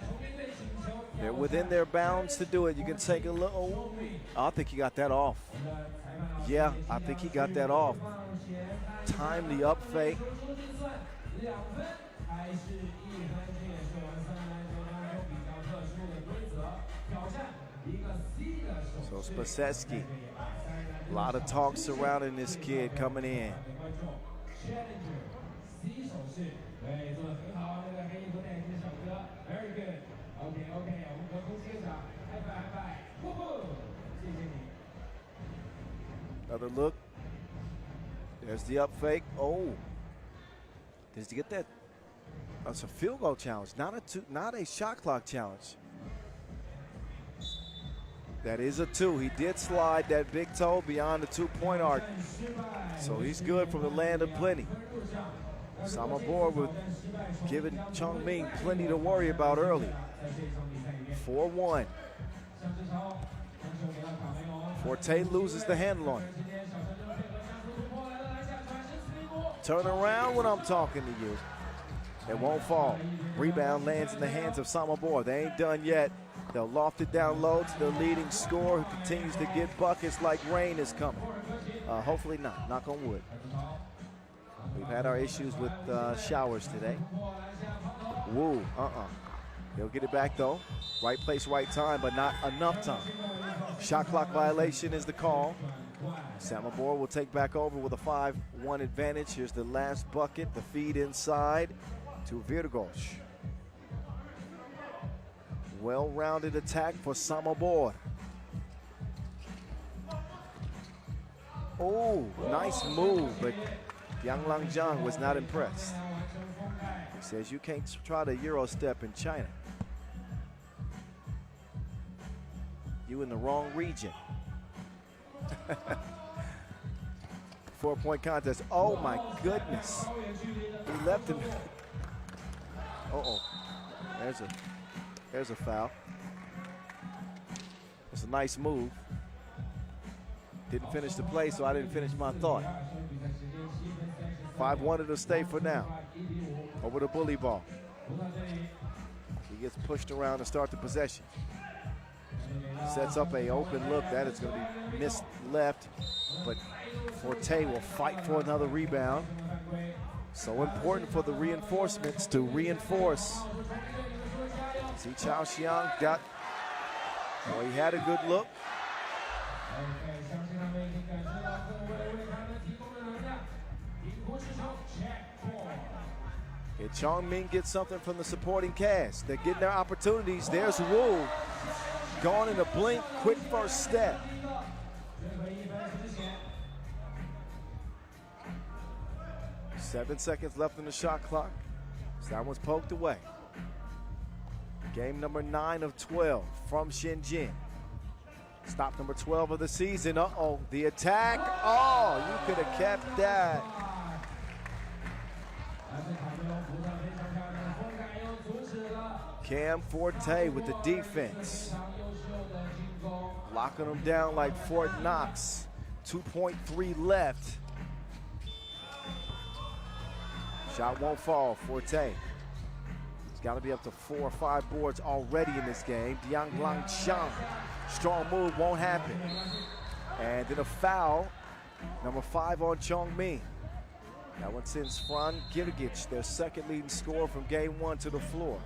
Speaker 1: They're within their bounds to do it. You can take a little. Oh, I think he got that off. Yeah, I think he got that off. Timely up fake. So Spacesky, a lot of talk surrounding this kid coming in. Another look. There's the up fake. Oh, did he get that? That's a field goal challenge, not a shot clock challenge. That is a 2. He did slide that big toe beyond the 2-point arc. So he's good from the land of plenty. Samobor with giving Chongming plenty to worry about early. 4-1. Forte loses the handle on it. Turn around when I'm talking to you. It won't fall. Rebound lands in the hands of Samobor. They ain't done yet. They'll loft it down low to the leading scorer who continues to get buckets like rain is coming. Hopefully not, knock on wood. We've had our issues with showers today. Woo, He'll get it back though. Right place, right time, but not enough time. Shot clock violation is the call. Samobor will take back over with a 5-1 advantage. Here's the last bucket, the feed inside to Virgosh. Well-rounded attack for Samobor. Oh, nice move, but Yang Langjiang was not impressed. He says you can't try to Euro step in China. You in the wrong region. 4-point contest. Oh my goodness. He left him. Uh-oh. There's a foul. It's a nice move. Didn't finish the play, so I didn't finish my thought. 5-1 to stay for now. Over the bully ball. He gets pushed around to start the possession. Sets up a open look. That is going to be missed left, but Forte will fight for another rebound. So important for the reinforcements to reinforce. See, Chao Xiang got, well, he had a good look. If Chongming gets something from the supporting cast, they're getting their opportunities. There's Wu, gone in a blink, quick first step. Seven seconds left in the shot clock. So that one's poked away. Game number 9 of 12 from Shenzhen. Stop number 12 of the season. Uh-oh, the attack. Oh, you could have kept that. Cam Forte with the defense. Locking them down like Fort Knox. 2.3 left. Shot won't fall, Forte. He's got to be up to 4 or 5 boards already in this game. Yang Langjiang, strong move, won't happen. And then a foul, number 5 on Chongming. That one sends Fran Girgic, their second leading scorer from game 1, to the floor.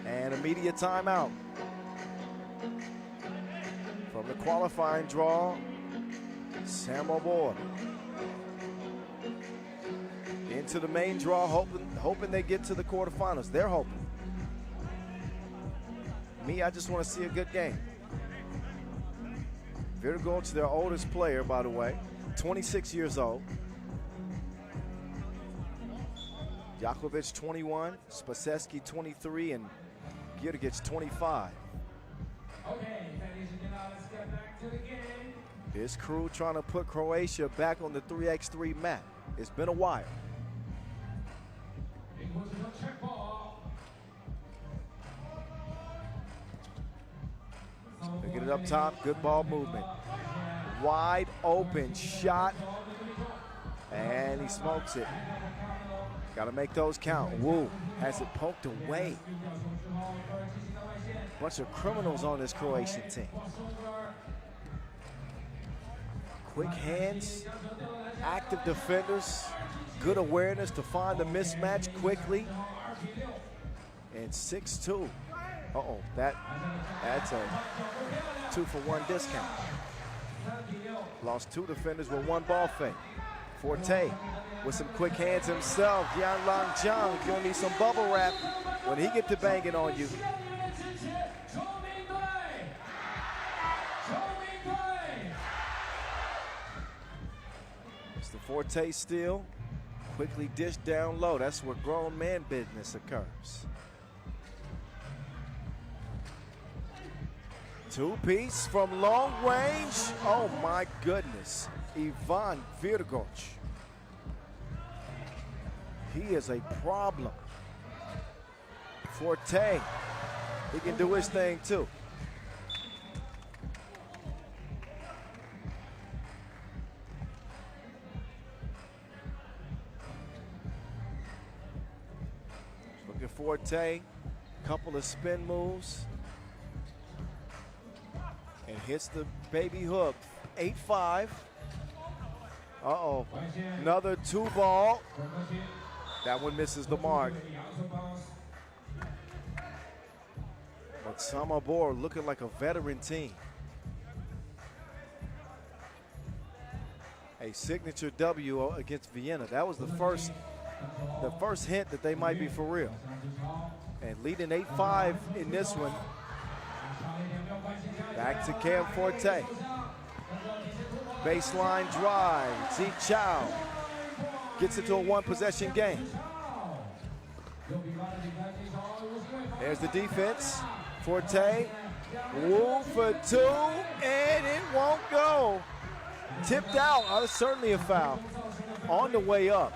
Speaker 1: And immediate timeout. From the qualifying draw, Samobor. Into the main draw, hoping they get to the quarterfinals. They're hoping. Me, I just want to see a good game. Virgoch, their oldest player, by the way, 26 years old. Jakovic, 21, Spacesky, 23, and Girgic, 25.
Speaker 2: Okay, ladies and gentlemen, let's get back to the game.
Speaker 1: His crew trying to put Croatia back on the 3x3 map. It's been a while. They get it up top, good ball movement. Wide open shot, and he smokes it. Got to make those count. Wu has it poked away. Bunch of criminals on this Croatian team. Quick hands, active defenders, good awareness to find the mismatch quickly. And 6-2. Uh-oh, that's a 2-for-1 discount. Lost 2 defenders with 1 ball fake. Forte with some quick hands himself. Yan Lang Zhang, you're gonna need some bubble wrap when he get to banging on you. It's the Forte steal. Quickly dished down low. That's where grown man business occurs. 2-piece from long range. Oh my goodness. Ivan Virgoc. He is a problem. Forte, he can do his thing too. Look at Forte, couple of spin moves. And hits the baby hook, 8-5. Uh-oh, another 2-ball. That one misses the mark. But Samobor looking like a veteran team. A signature W against Vienna. That was the first hint that they might be for real. And leading 8-5 in this one. Back to Cam Forte. Baseline drive. Zi Chao gets into a 1-possession game. There's the defense. Forte. Wu for 2, and it won't go. Tipped out. Oh, that's certainly a foul. On the way up.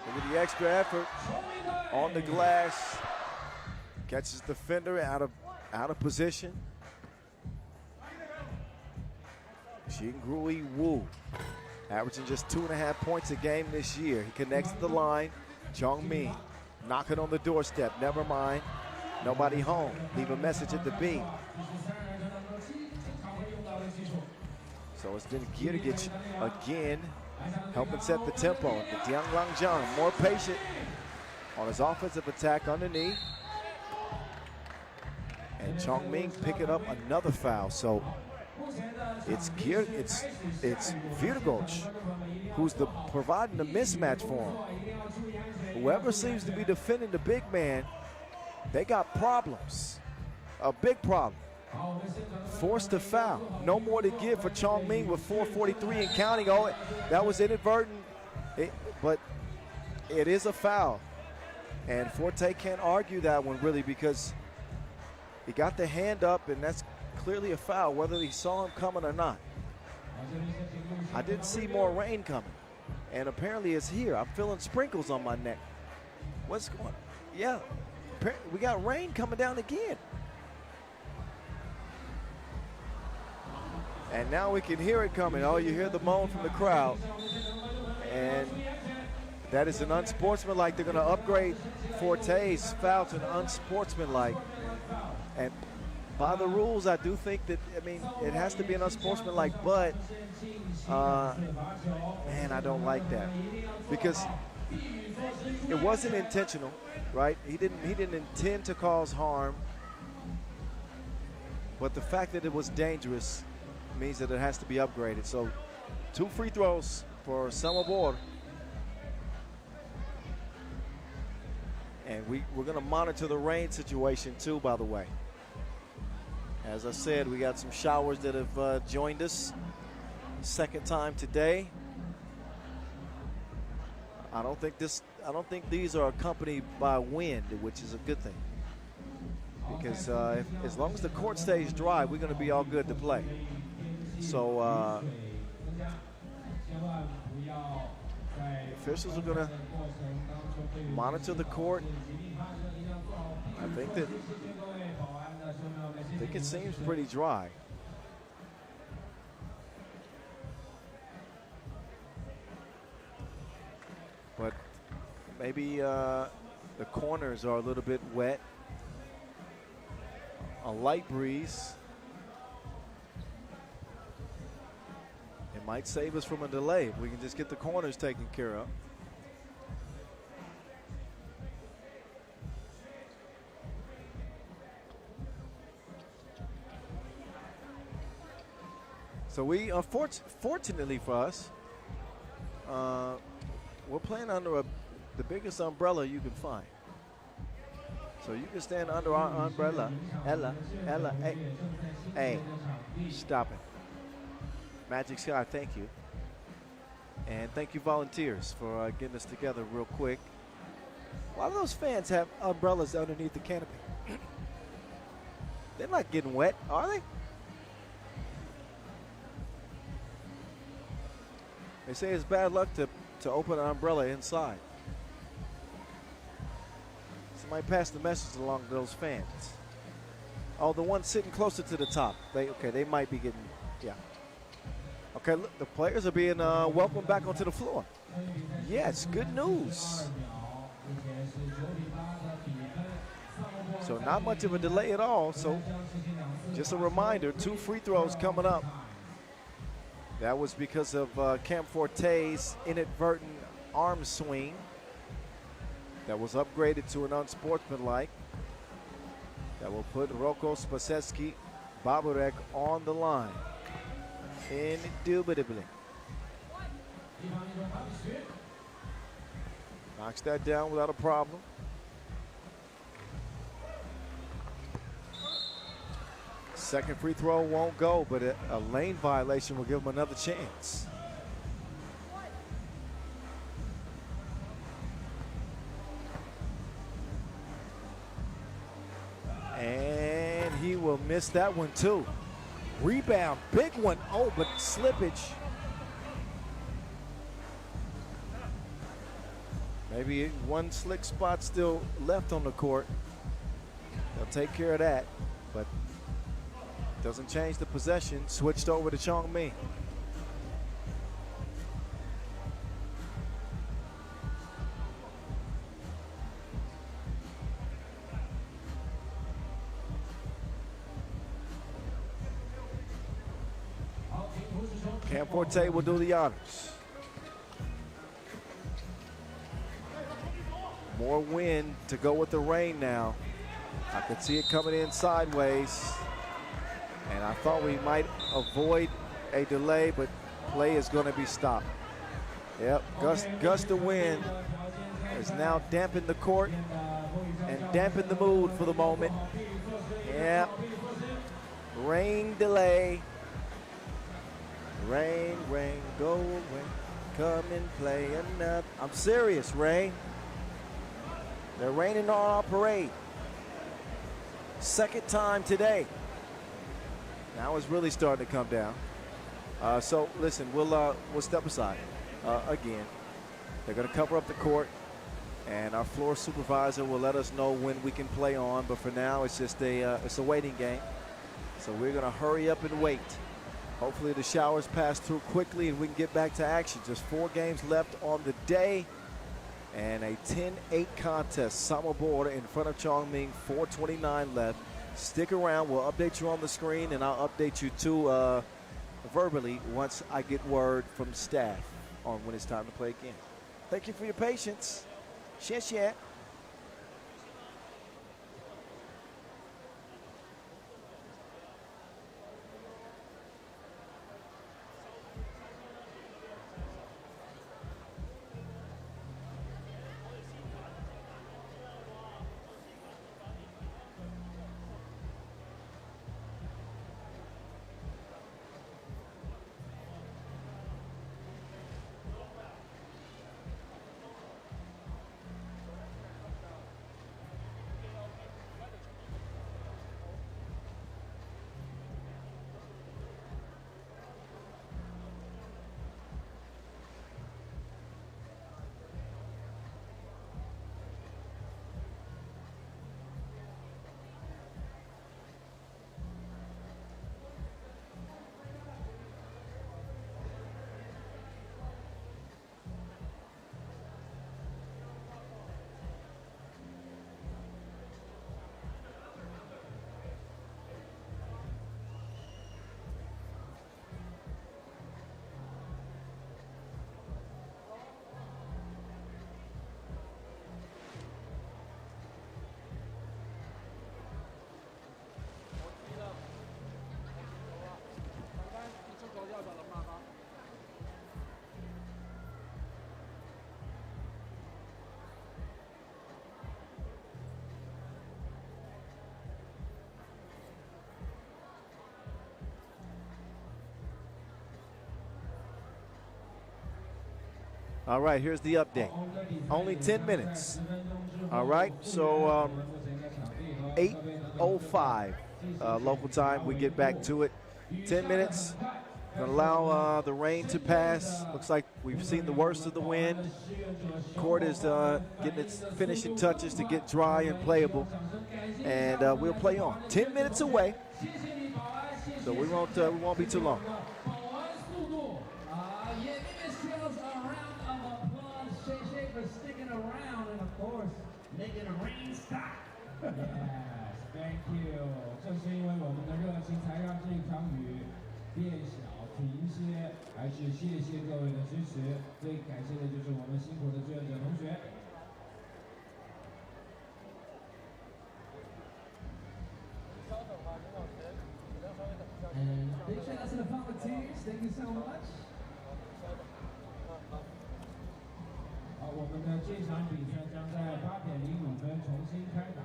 Speaker 1: Look at the extra effort on the glass. Catches the defender out of position. Xingrui Wu, averaging just 2.5 points a game this year. He connects to the line. Chongming, knocking on the doorstep. Never mind. Nobody home. Leave a message at the beam. So it's been Girgic again, helping set the tempo. Yan Lang Zhang, more patient on his offensive attack underneath. And Chongming picking up another foul. So it's Virgoc who's providing the mismatch for him. Whoever seems to be defending the big man, they got problems. A big problem. Forced to foul. No more to give for Chongming with 4:43 and counting. Oh, that was inadvertent, but it is a foul. And Forte can't argue that one really because he got the hand up, and that's clearly a foul, whether he saw him coming or not. I didn't see more rain coming, and apparently it's here. I'm feeling sprinkles on my neck. What's going on? Yeah, we got rain coming down again. And now we can hear it coming. Oh, you hear the moan from the crowd. And that is an unsportsmanlike. They're going to upgrade Forte's foul to an unsportsmanlike. And by the rules, I do think that, I mean, it has to be an unsportsmanlike, but, man, I don't like that. Because it wasn't intentional, right? He didn't intend to cause harm. But the fact that it was dangerous means that it has to be upgraded. So 2 free throws for Samobor. And we're going to monitor the rain situation too, by the way. As I said, we got some showers that have joined us. Second time today. I don't think these are accompanied by wind, which is a good thing. Because as long as the court stays dry, we're going to be all good to play. So the officials are going to monitor the court. I think that I think it seems pretty dry. But maybe the corners are a little bit wet. A light breeze. It might save us from a delay if we can just get the corners taken care of. So we, fortunately for us, we're playing under the biggest umbrella you can find. So you can stand under our umbrella. Ella, hey, stop it. Magic Sky, thank you. And thank you, volunteers, for getting us together real quick. A lot of those fans have umbrellas underneath the canopy. They're not getting wet, are they? They say it's bad luck to open an umbrella inside. Somebody pass the message along to those fans. Oh, the one sitting closer to the top. They might be getting, yeah. Okay, look, the players are being welcomed back onto the floor. Yes, good news. So not much of a delay at all. So just a reminder, 2 free throws coming up. That was because of Cam Forte's inadvertent arm swing that was upgraded to an unsportsmanlike. That will put Roko Spasetsky Baburek on the line. Indubitably. Knocks that down without a problem. Second free throw won't go, but a lane violation will give him another chance. And he will miss that one too. Rebound, big one. Oh, but slippage. Maybe one slick spot still left on the court. They'll take care of that, but doesn't change the possession. Switched over to Chongming. Cam Forte will do the honors. More wind to go with the rain now. I could see it coming in sideways. And I thought we might avoid a delay, but play is going to be stopped. Yep, gust of wind has now dampened the court and dampened the mood for the moment. Yep, rain delay. Rain, rain, go away. Come and play another. I'm serious, rain. They're raining on our parade. Second time today. Now it's really starting to come down. So listen, we'll step aside again. They're going to cover up the court, and our floor supervisor will let us know when we can play on. But for now, it's just it's a waiting game. So we're going to hurry up and wait. Hopefully the showers pass through quickly and we can get back to action. Just 4 games left on the day, and a 10-8 contest. Samobor in front of Chongming. 4:29 left. Stick around. We'll update you on the screen, and I'll update you too verbally once I get word from staff on when it's time to play again. Thank you for your patience. Xie. All right, here's the update. Only 10 minutes. All right, so 8:05 local time. We get back to it. 10 minutes. Gonna allow the rain to pass. Looks like we've seen the worst of the wind. Court is getting its finishing touches to get dry and playable. And we'll play on. 10 minutes away. So we won't be too long.
Speaker 2: Making a rain stop. Yes, thank you. 正是因为我们的热情，才让这场雨变小、停歇。还是谢谢各位的支持，最感谢的就是我们辛苦的志愿者同学。And big shout out to the volunteers. Thank you so much. 好，我们的这场比赛将在8点05分重新开打。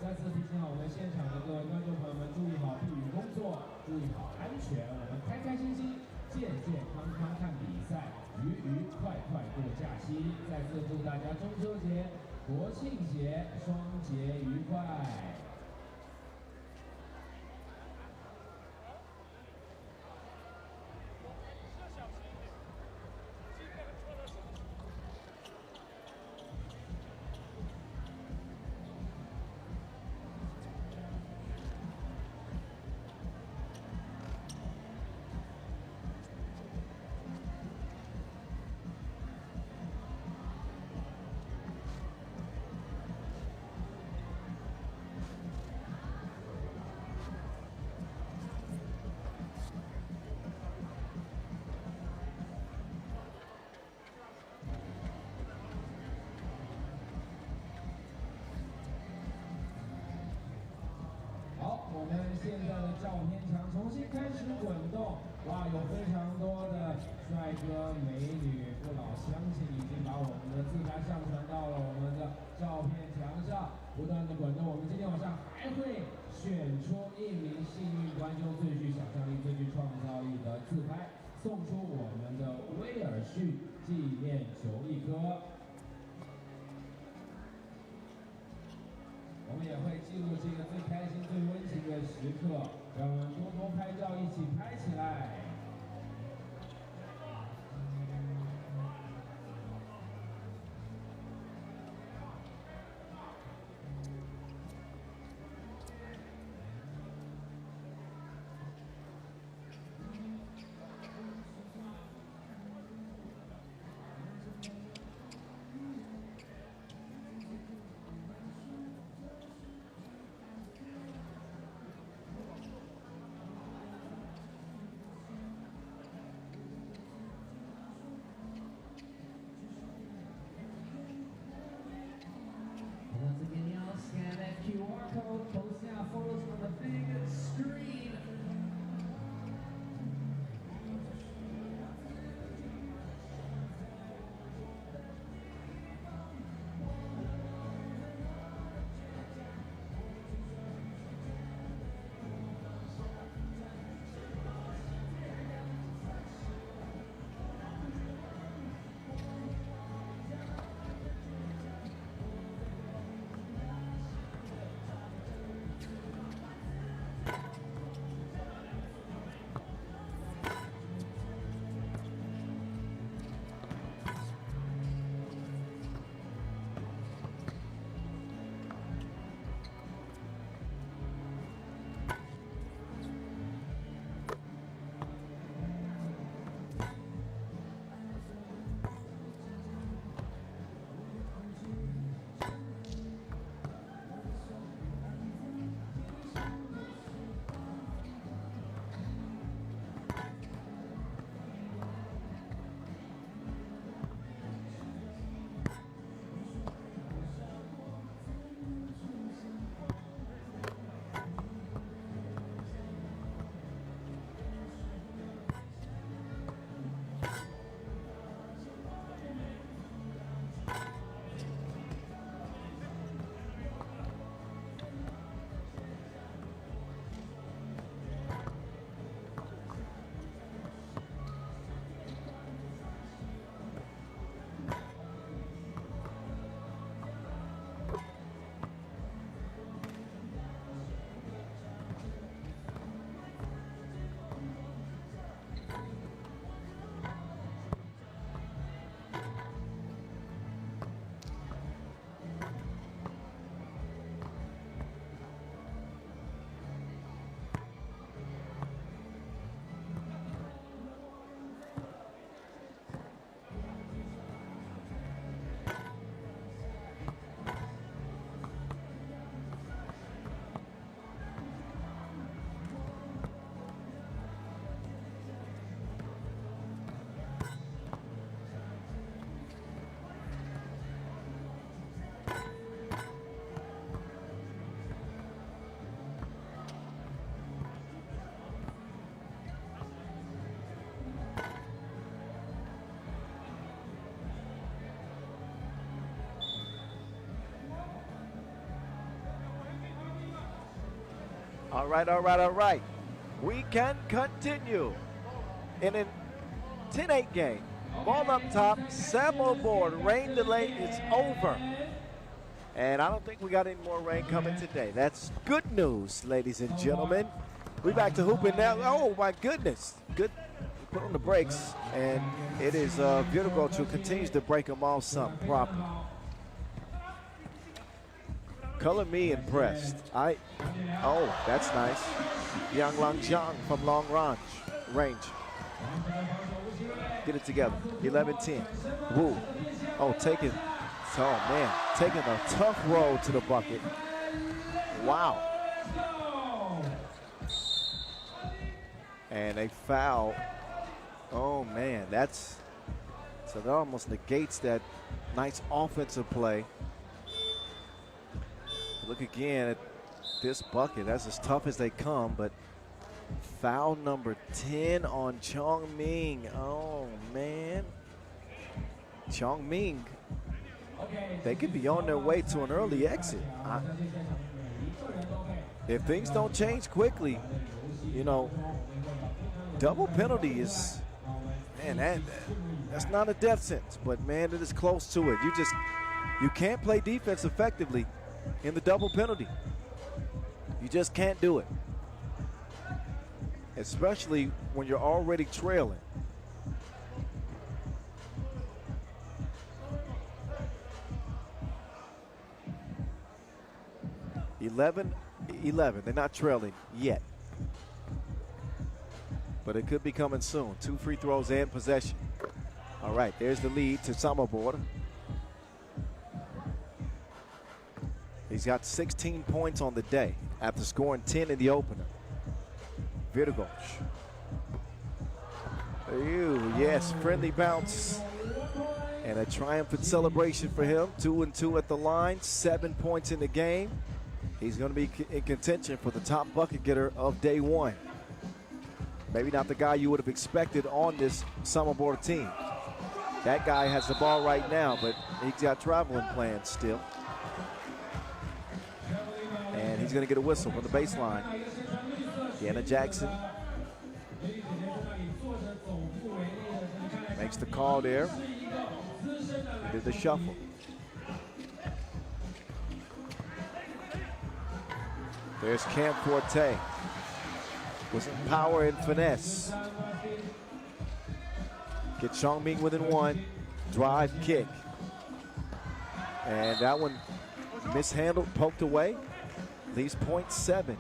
Speaker 2: 再次提醒好我们现场的各位观众朋友们，注意好避雨工作，注意好安全。我们开开心心、健健康康看比赛，愉快过假期。再次祝大家中秋节、国庆节双节愉快。我们现在的照片墙重新开始滚动，哇，有非常多的帅哥美女，父老乡亲已经把我们的自拍上传到了我们的照片墙上，不断的滚动。我们今天晚上还会选出1名幸运观众，最具想象力、最具创造力的自拍，送出我们的威尔逊纪念球一颗。我们也会记录这个最开心、最温情的时刻，让我们多拍照，一起拍起来。
Speaker 1: All right, all right, all right. We can continue in a 10-8 game. Ball up top, Samobor, rain delay is over. And I don't think we got any more rain coming today. That's good news, ladies and gentlemen. We back to hooping now. Oh my goodness. Good, put on the brakes. And it is Virgo who continues to break them off something proper. Color me impressed. Oh, that's nice. Yang Lang Zhang from long range. Get it together. 11-10. Woo. Oh, taking a tough road to the bucket. Wow. And a foul. Oh man, so that almost negates that nice offensive play. Look again at this bucket. That's as tough as they come, but foul number 10 on Chongming. Oh man. Chongming, they could be on their way to an early exit. If things don't change quickly, you know, double penalty is, man, that's not a death sentence, but man, it is close to it. You can't play defense effectively in the double penalty. You just can't do it, especially when you're already trailing. $11. They're not trailing yet, but it could be coming soon. 2 free throws and possession. All right, there's the lead to Samobor. He's got 16 points on the day after scoring 10 in the opener. Virgo. Yes, friendly bounce. And a triumphant celebration for him. 2-2 at the line, 7 points in the game. He's going to be in contention for the top bucket getter of day one. Maybe not the guy you would have expected on this Samobor team. That guy has the ball right now, but he's got traveling plans still. And he's going to get a whistle from the baseline. Deanna Jackson makes the call there. He did the shuffle. There's Cam Forte with some power and finesse. Get Chongming within one. Drive kick. And that one mishandled, poked away. Leaves .7.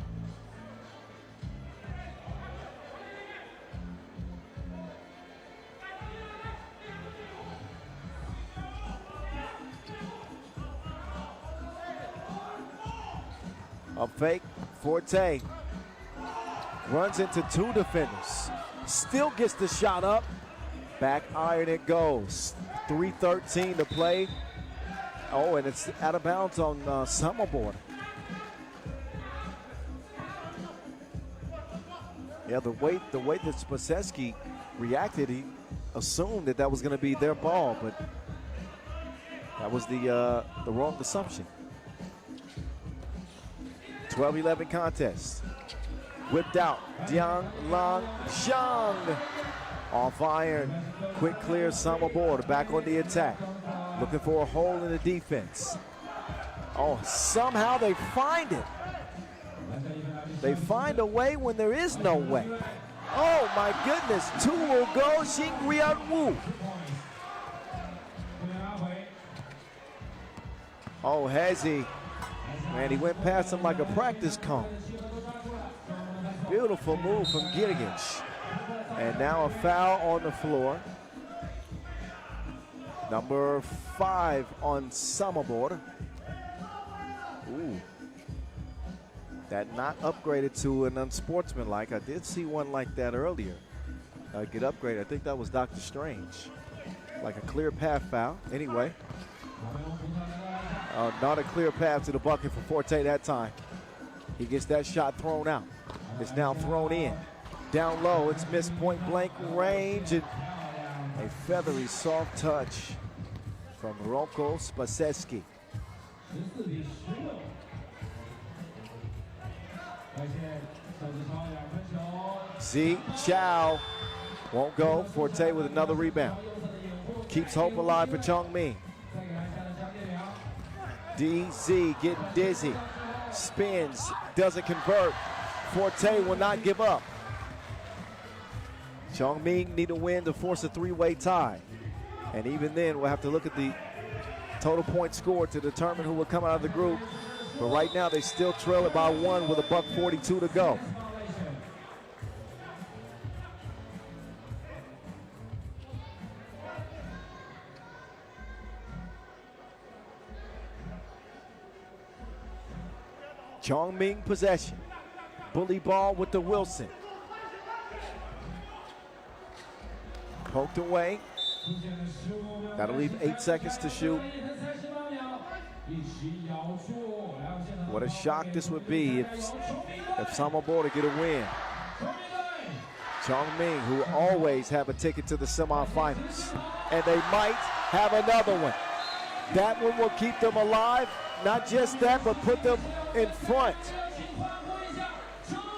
Speaker 1: A fake, Forte runs into 2 defenders. Still gets the shot up. Back iron it goes. 3:13 to play. Oh, and it's out of bounds on Samobor. Yeah, the way that Spaseski reacted, he assumed that was going to be their ball, but that was the wrong assumption. 12-11 contest. Whipped out, Yang Lang Zhang. Off iron, quick clear, Samobor back on the attack. Looking for a hole in the defense. Oh, somehow they find it. They find a way when there is no way. Oh my goodness, 2 will go, Xingrian Wu. Oh, has he? Man, he went past him like a practice cone. Beautiful move from Girgic. And now a foul on the floor. Number 5 on Samobor. Ooh. That not upgraded to an unsportsmanlike. I did see one like that earlier. Get upgraded. I think that was Dr. Strange. Like a clear path foul. Anyway. Not a clear path to the bucket for Forte that time. He gets that shot thrown out. It's now thrown in. Down low, it's missed point blank range. And a feathery soft touch from Rocco Spaseski. Z Chao won't go. Forte with another rebound. Keeps hope alive for Chongming. DZ getting dizzy. Spins, doesn't convert. Forte will not give up. Chongming need to win to force a three-way tie. And even then, we'll have to look at the total points scored to determine who will come out of the group. But right now, they still trail it by 1 with $1:42 to go. Chongming possession. Bully ball with the Wilson. Poked away. That'll leave 8 seconds to shoot. What a shock this would be if Samobor to get a win. Chongming, who always have a ticket to the semifinals. And they might have another one. That one will keep them alive. Not just that, but put them in front.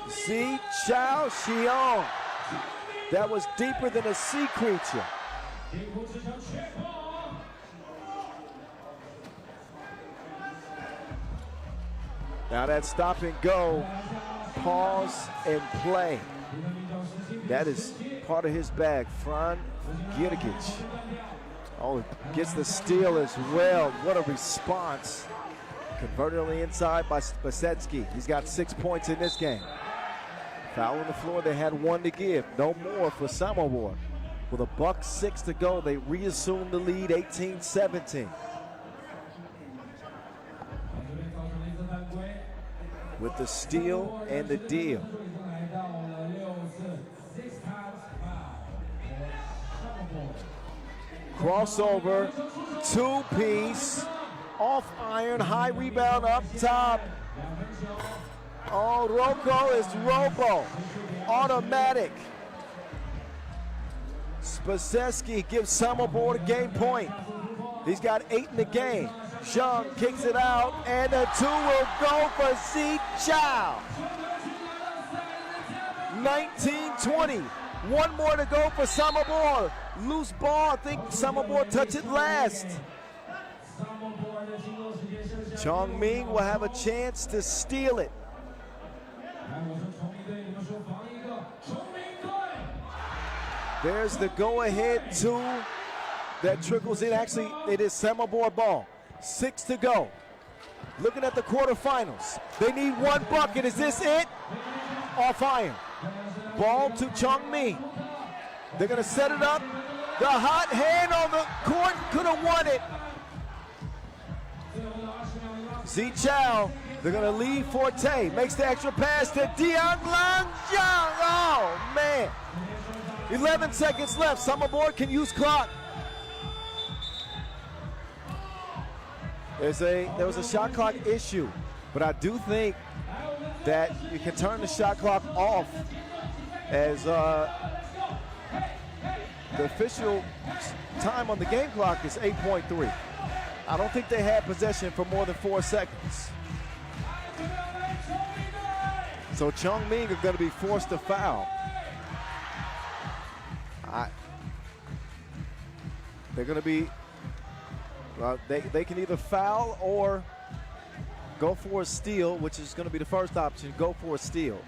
Speaker 1: Z Chao Xiong. That was deeper than a sea creature. Now that stop and go, pause and play. That is part of his bag. Fran Girgic. Oh, gets the steal as well. What a response. Converted on the inside by Spasetsky. He's got 6 points in this game. Foul on the floor, they had 1 to give. No more for Samobor. With $1:06 to go, they reassume the lead, 18-17. With the steal and the deal. Crossover, 2-piece, off iron, high rebound up top. Oh, Rocco is Robo, automatic. Spasetsky gives Samobor a game point. He's got 8 in the game. Zhang kicks it out, and the 2 will go for Z Chao. 19-20. 1 more to go for Samobor. Loose ball, I think Samobor touched it last. Chongming will have a chance to steal it. There's the go-ahead 2 that trickles in. Actually, it is Samobor ball. 6 to go. Looking at the quarterfinals. They need 1 bucket. Is this it? Off iron. Ball to Chongming. They're going to set it up. The hot hand on the court could have won it. Z Chao, they're going to leave Forte. Makes the extra pass to Diang Lang Zhang. Oh, man. 11 seconds left. Samobor can use clock. There was a shot clock issue, but I do think that you can turn the shot clock off as the official time on the game clock is 8.3. I don't think they had possession for more than 4 seconds. So Chongming are going to be forced to foul. They're going to be, they can either foul or go for a steal, which is going to be the first option, go for a steal.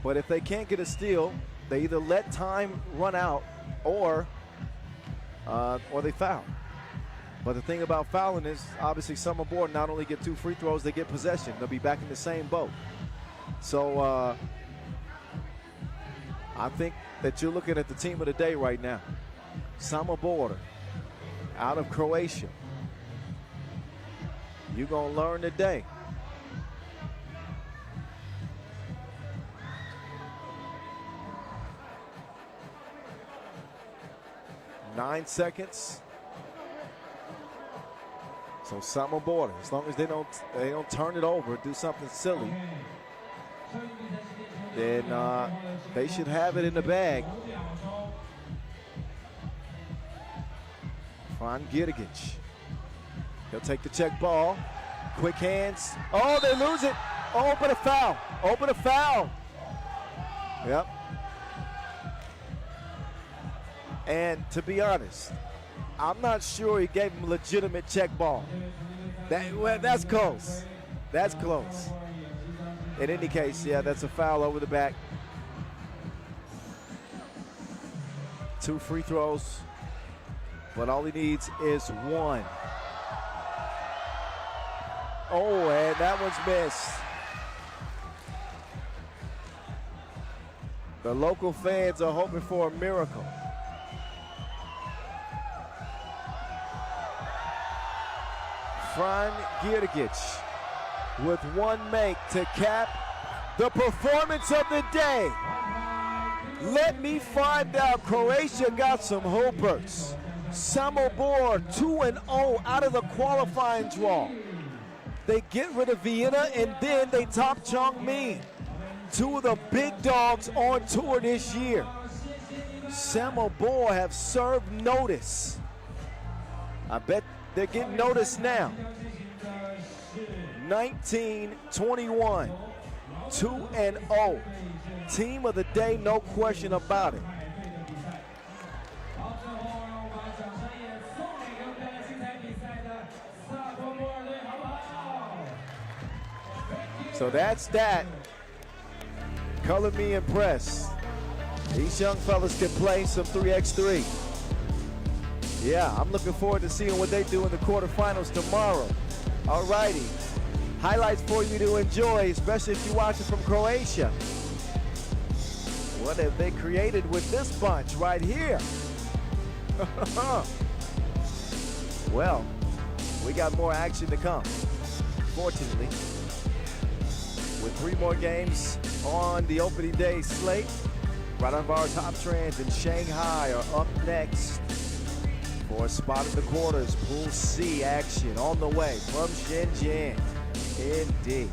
Speaker 1: But if they can't get a steal, they either let time run out or they foul. But the thing about fouling is, obviously, Samobor not only get 2 free throws, they get possession. They'll be back in the same boat. So I think that you're looking at the team of the day right now. Samobor out of Croatia. You're going to learn today. Nine seconds. So Samobor, as long as they don't turn it over, do something silly, then they should have it in the bag. Fran Girgic. He'll take the check ball. Quick hands. Oh, they lose it. Oh, but a foul. Oh, but a foul. Yep. And to be honest, I'm not sure he gave him a legitimate check ball. That's close. That's close. In any case, yeah, that's a foul over the back. 2 free throws, but all he needs is 1. Oh, and that one's missed. The local fans are hoping for a miracle. Fran Girgic with 1 make to cap the performance of the day. Let me find out. Croatia got some hoopers. Samobor 2-0 out of the qualifying draw. They get rid of Vienna and then they top Chongming. 2 of the big dogs on tour this year. Samobor have served notice. I bet they're getting noticed now. 19-21, 2-0. Team of the day, no question about it. So that's that. Color me impressed. These young fellas can play some 3x3. Yeah, I'm looking forward to seeing what they do in the quarterfinals tomorrow. All righty. Highlights for you to enjoy, especially if you watch it from Croatia. What have they created with this bunch right here? Well, we got more action to come, fortunately. With 3 more games on the opening day slate, Raudondvaris, Hoptrans, and Shanghai are up next for a spot in the quarters. Pool C action on the way from Shenzhen. Indeed.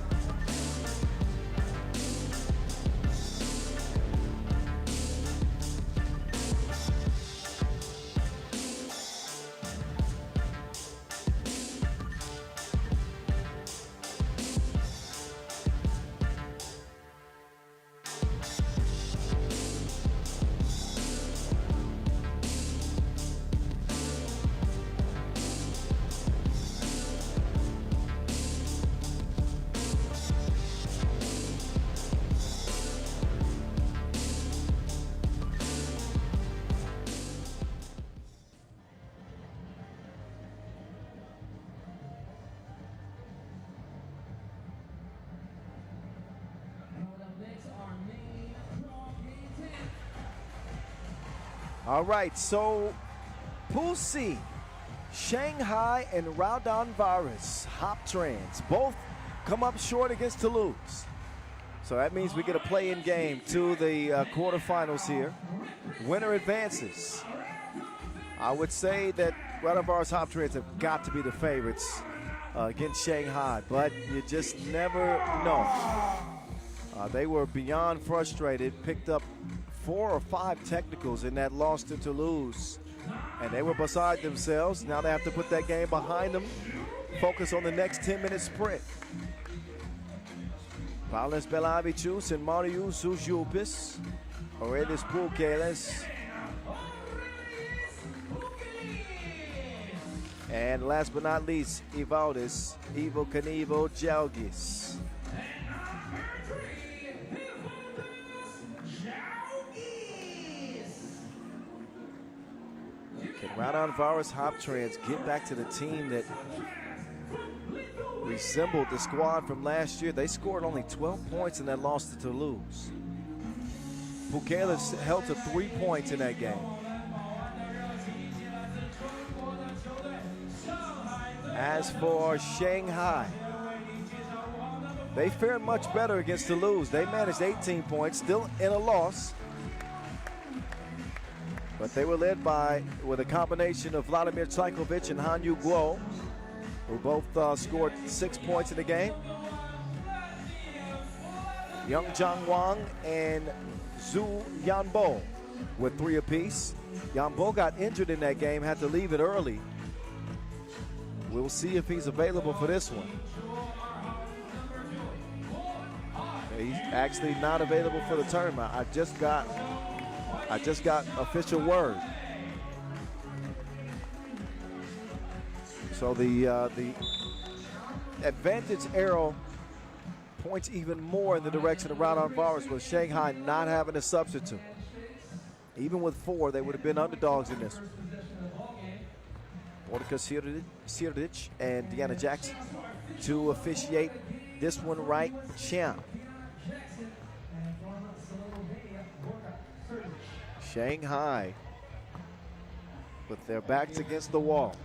Speaker 1: All right, so Pool C, Shanghai and Raudondvaris, Hoptrans, both come up short against Toulouse. So that means we get a play-in game to the quarterfinals here. Winner advances. I would say that Raudondvaris, Hoptrans have got to be the favorites against Shanghai, but you just never know. They were beyond frustrated, picked up 4 or 5 technicals in that loss to Toulouse, and they were beside themselves. Now they have to put that game behind them, focus on the next 10-minute sprint. Paulis Belavicius and Marius Ujupis, Aurelius Pukeles, and last but not least, Ivaldis, Ivo Canivo Gelgis. Can Raudondvaris Hoptrans get back to the team that resembled the squad from last year? They scored only 12 points in that loss to Toulouse. Pukeles held to 3 points in that game. As for Shanghai, they fared much better against Toulouse. They managed 18 points, still in a loss. But they were led with a combination of Vladimir Tsajkovic and Han Yu Guo, who both scored 6 points in the game. Young Zhang Wang and Zhu Yanbo with 3 apiece. Yanbo got injured in that game, had to leave it early. We'll see if he's available for this one. He's actually not available for the tournament. I just got official word. So the advantage arrow points even more in the direction of Raudondvaris with Shanghai not having a substitute. Even with 4, they would have been underdogs in this one. Monica Sirdic and Deanna Jackson to officiate this one right champ. Shanghai with their backs against the wall,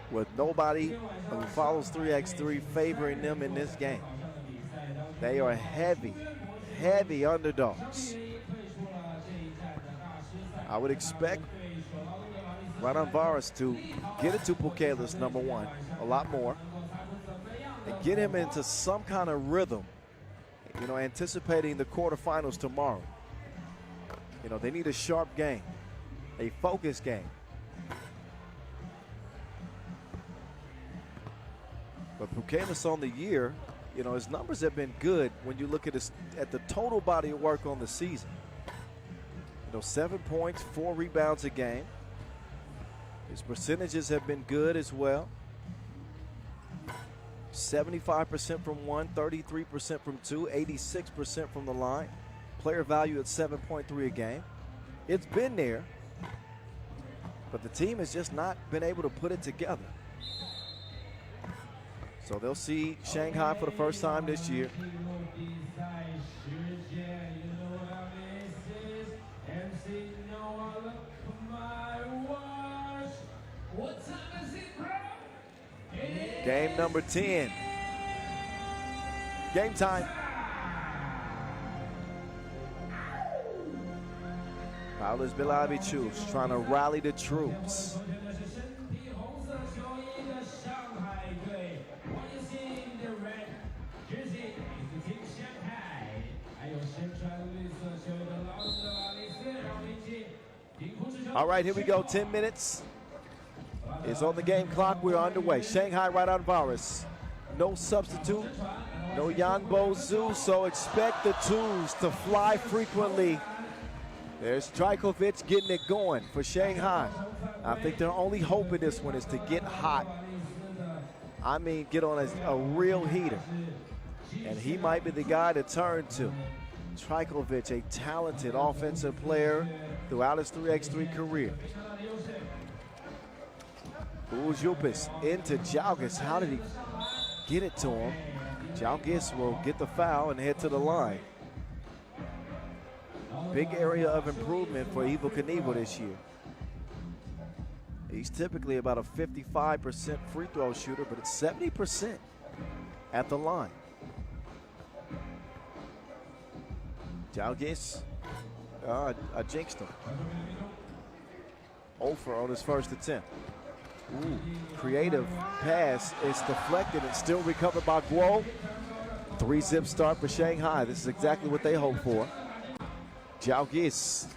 Speaker 1: with nobody who follows 3x3 favoring them in this game. They are heavy underdogs. I would expect Raudondvaris to get it to Pukelis, number 1, a lot more, and get him into some kind of rhythm, you know, anticipating the quarterfinals tomorrow. You know, they need a sharp game, a focused game. But Pukelis on the year, you know, his numbers have been good when you look at the total body of work on the season. You know, 7 points, 4 rebounds a game. His percentages have been good as well. 75% from 1, 33% from 2, 86% from the line. Player value at 7.3 a game. It's been there, but the team has just not been able to put it together. So they'll see Shanghai for the first time this year. Game number 10. Game time. Paulus Bilavichus trying to rally the troops. All right, here we go. 10 minutes is on the game clock. We're underway. Shanghai Raudondvaris. No substitute. No Yanbo Zhu, so expect the twos to fly frequently. There's Trajkovic getting it going for Shanghai. I think their only hope in this one is to get hot. I mean, get on a real heater. And he might be the guy to turn to. Trajkovic, a talented offensive player throughout his 3x3 career. Ujupis into Jalgis. How did he get it to him? Jalgis will get the foul and head to the line. Big area of improvement for Evel Knievel this year. He's typically about a 55% free throw shooter, but it's 70% at the line. Jalgis, I jinxed him. 0 for on his first attempt. Ooh, creative pass. It's deflected and still recovered by Guo. 3-zip start for Shanghai. This is exactly what they hope for. Jalgis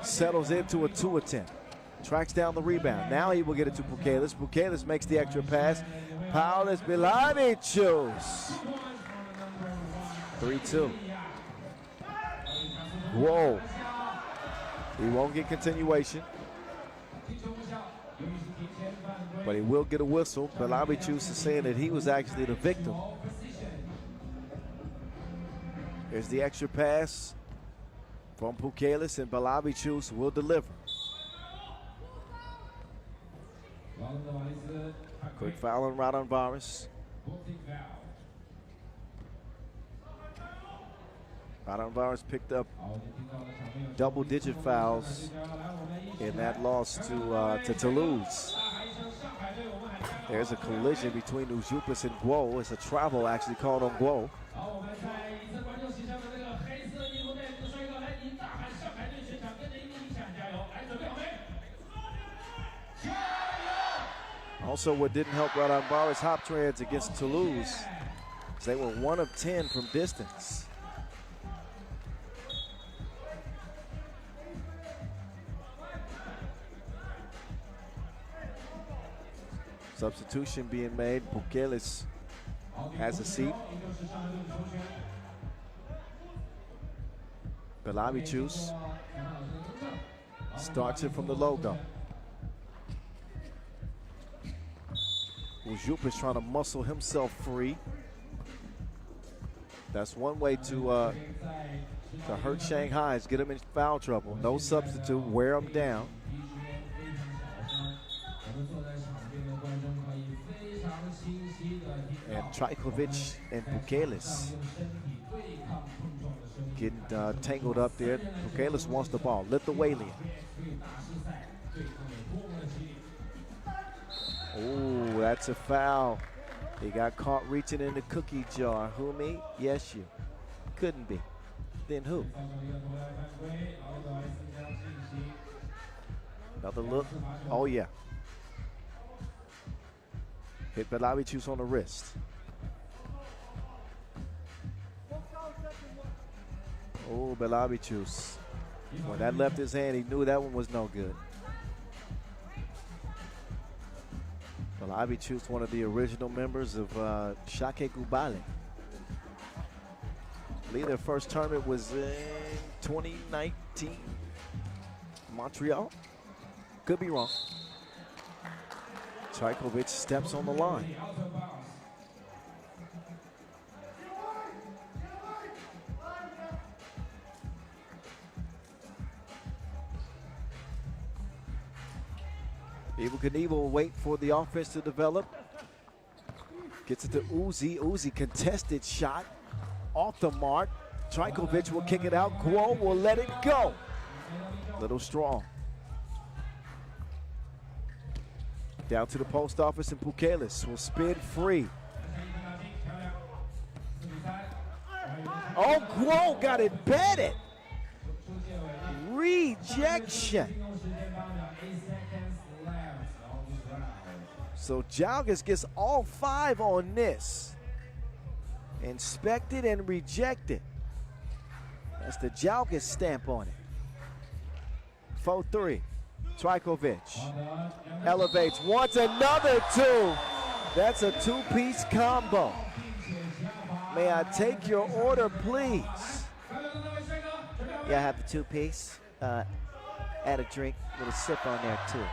Speaker 1: settles into a 2 attempt. Tracks down the rebound. Now he will get it to Pukelis. Pukelis makes the extra pass. Paulus Bilavichus. 3-2. Whoa. He won't get continuation, but he will get a whistle. Bilavichus is saying that he was actually the victim. Here's the extra pass from Pukelis, and Bilavichus will deliver. Quick foul on Raudondvaris. Raudondvaris picked up double-digit fouls in that loss to Toulouse. There's a collision between Ujupis and Guo. It's a travel actually called on Guo. Also, what didn't help Raudondvaris Hoptrans against Toulouse is they were 1 of 10 from distance. Substitution being made. Pukelis has a seat. Belavichus starts it from the logo. Ujup is trying to muscle himself free. That's one way to hurt Shanghai, is get him in foul trouble. No substitute, wear him down. And Trajkovic and Pukelis getting tangled up there. Pukelis wants the ball. Lithuanian. Oh, that's a foul. He got caught reaching in the cookie jar. Who, me? Yes, you. Couldn't be. Then who? Another look. Oh, yeah. Hit Belavichus on the wrist. Oh, Belavichus. When that left his hand, he knew that one was no good. Belavichus, one of the original members of Shake Gubale. I believe their first tournament was in 2019, Montreal. Could be wrong. Trajkovic steps on the line. Evel Knievel will wait for the offense to develop. Gets it to Uzi. Uzi contested shot off the mark. Trajkovic will kick it out. Guo will let it go. Little strong. Down to the post office, and Pukelis will spin free. Oh, Guo got it batted. Rejection. So Jalgis gets all 5 on this. Inspected and rejected. That's the Jalgis stamp on it. 4-3. Trajkovic elevates, wants another 2. That's a 2-piece combo. May I take your order, please?
Speaker 6: Yeah, I have the 2-piece. Add a drink with a sip on there too.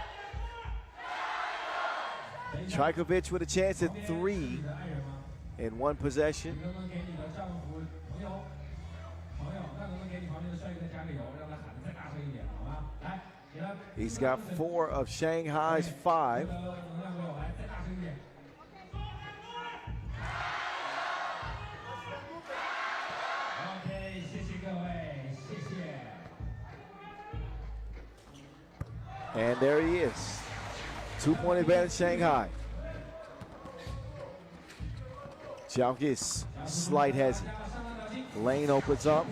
Speaker 1: Trajkovic with a chance at 3 in one possession. He's got 4 of Shanghai's 5. And there he is. 2-point advantage Shanghai. Jalgis, slight hezzy. Lane opens up.